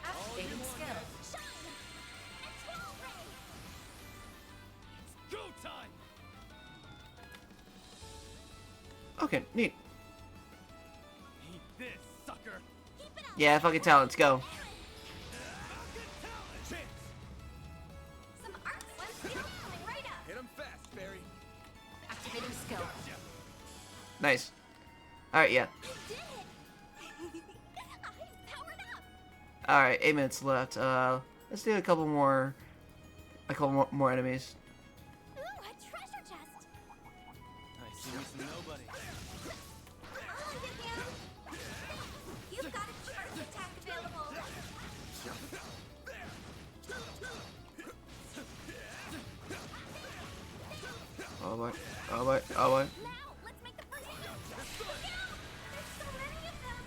Activating skill. Go time! Okay, neat. Eat this, sucker! Yeah, fucking tell. Let's go. Chance. Some arts. My skills coming right up. Hit 'em fast, Barry. Activating skill. Nice. All right, yeah. I did it. I powered up. All right, 8 minutes left. Let's do a couple more enemies. Ooh, a treasure chest. I see me some nobody. I'll hit him. You've got a first attack available. Oh boy. Oh boy. Oh boy. Now, let's make the first move. Look out! There's so many of them.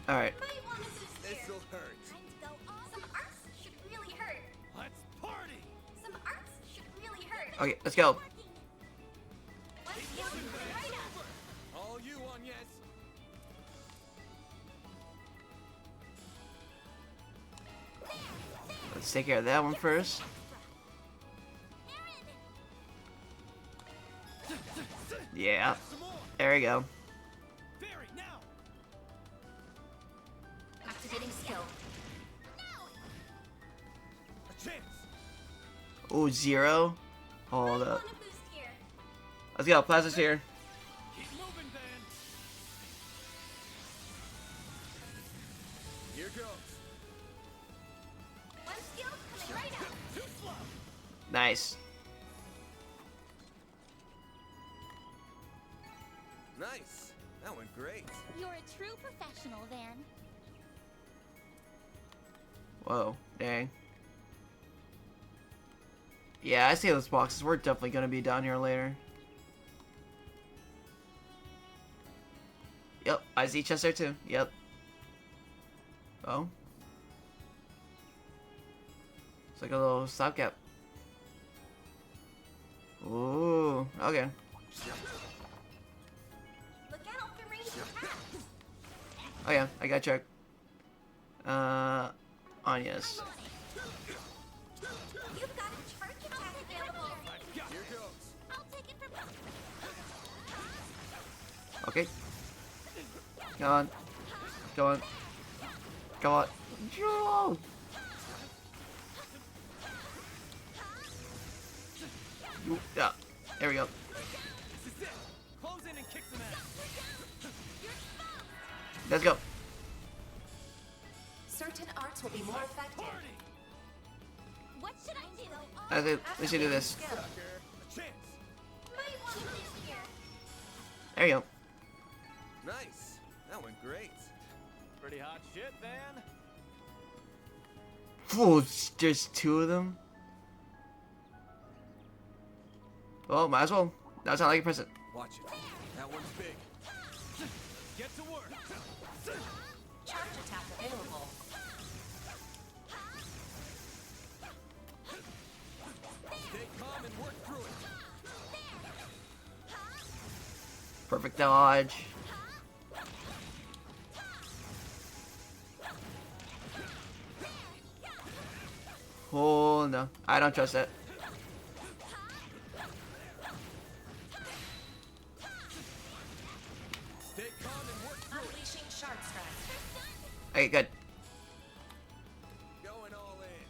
All right. Might want to boost here. This'll hurt. Time to go all. Some arts should really hurt. Let's party! Some arts should really hurt. Okay, let's go. My skills coming right up. All you on, yes. Let's take care of that one first. Yeah. There we go. Barry, now! Activating skill. A chance. Ooh, 0. Hold up. Want to boost here. Let's go. Plaza's here. Keep moving, Van! Here goes. My skills coming right up. Too slow! Nice. Nice. That went great. You're a true professional, Van. Whoa, dang. Yeah, I see those boxes. We're definitely gonna be down here later. Yep, I see chest there too. Yep. Oh. It's like a little stopgap. Ooh, okay. Oh yeah, I got check. Anya's. Okay. Go on. Go on. Go on. Joe! Yeah. There we go. Close in and kick some ass. Let's go. Certain arts will be more effective. What should I do? I think we should do this. There you go. Nice. That went great. Pretty hot shit, Van. Oh, there's two of them. Well, might as well. That sounds like a present. Watch it. That one's big. Get to work. Charge attack available. Stay calm and work through it. Perfect dodge. Oh no, I don't trust that. Stay calm and work through it. Unleashing shark strike. Okay, good. Going all in.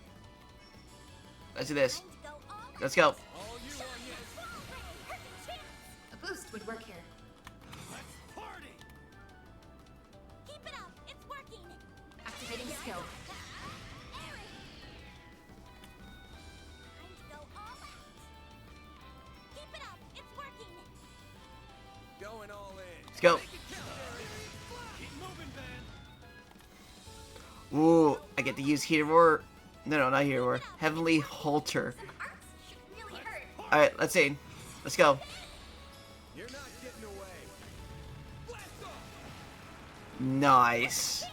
Let's do this. Let's go. All you on yes. A boost would work here. Party. Keep it up. It's working. Activating skill. Time to go all out. Keep it up. It's working. Going all in. Let's go. Keep moving, Van. Ooh, I get to use hero. No, not hero. Heavenly Halter. Really hurt. All right, let's see. Let's go. You're not getting away. Blast off. Nice.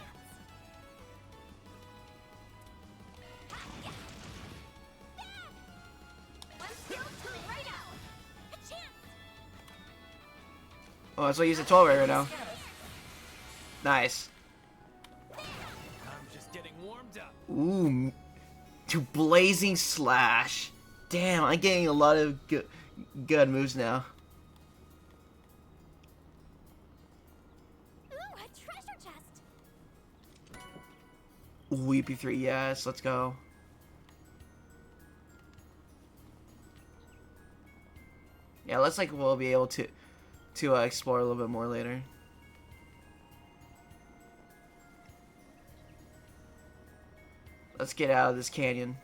One skill coming right out. A chance. Oh, that's why I use a 12 right now. Nice. I'm just getting warmed up. Ooh, to Blazing Slash. Damn, I'm getting a lot of good moves now. Ooh, a treasure chest. Ooh, EP3, yes, let's go. Yeah, looks like we'll be able to explore a little bit more later. Let's get out of this canyon.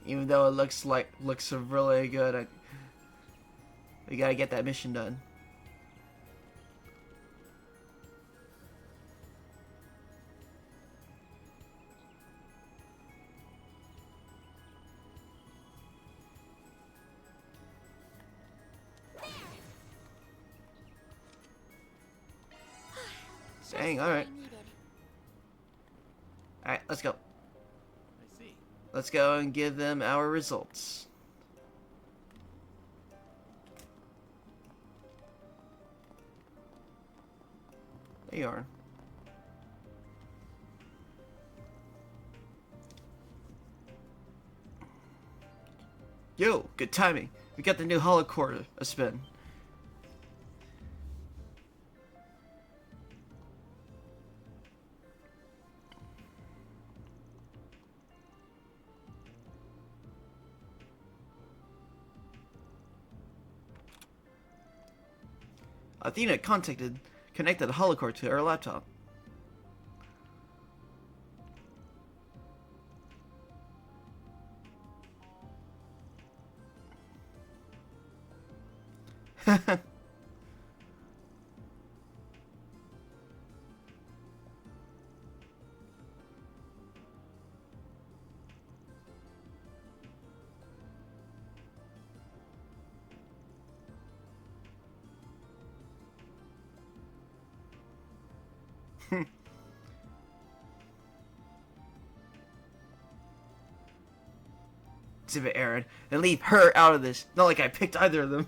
Even though it looks really good, we gotta get that mission done. Dang, alright. Alright, let's go. I see. Let's go and give them our results. There you are. Yo, good timing. We got the new holocore a spin. Athena connected the holocore to her laptop. Exhibit Aaron and leave her out of this. Not like I picked either of them.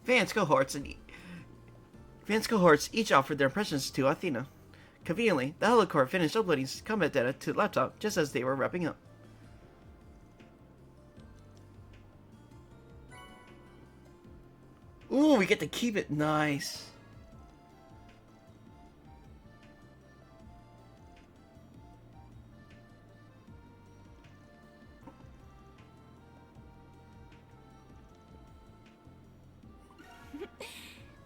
Vance cohorts each offered their impressions to Athena. Conveniently, the helicorp finished uploading combat data to the laptop just as they were wrapping up. Ooh, we get to keep it. Nice.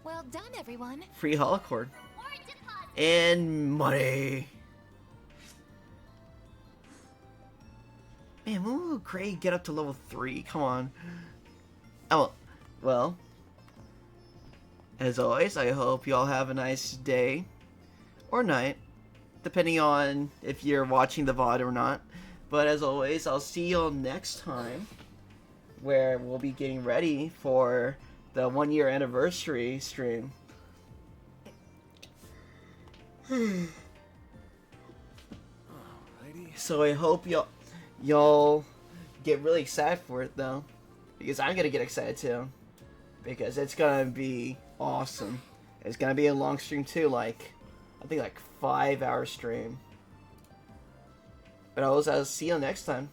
Well done, everyone. Free holocord. And money. Man, when will Gray get up to level 3? Come on. Oh, well. As always, I hope y'all have a nice day. Or night. Depending on if you're watching the VOD or not. But as always, I'll see y'all next time. Where we'll be getting ready for the 1-year anniversary stream. So I hope y'all get really excited for it though, because I'm gonna get excited too, because it's gonna be awesome. It's gonna be a long stream too, like I think like 5-hour stream. But I'll see you next time.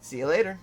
See you later.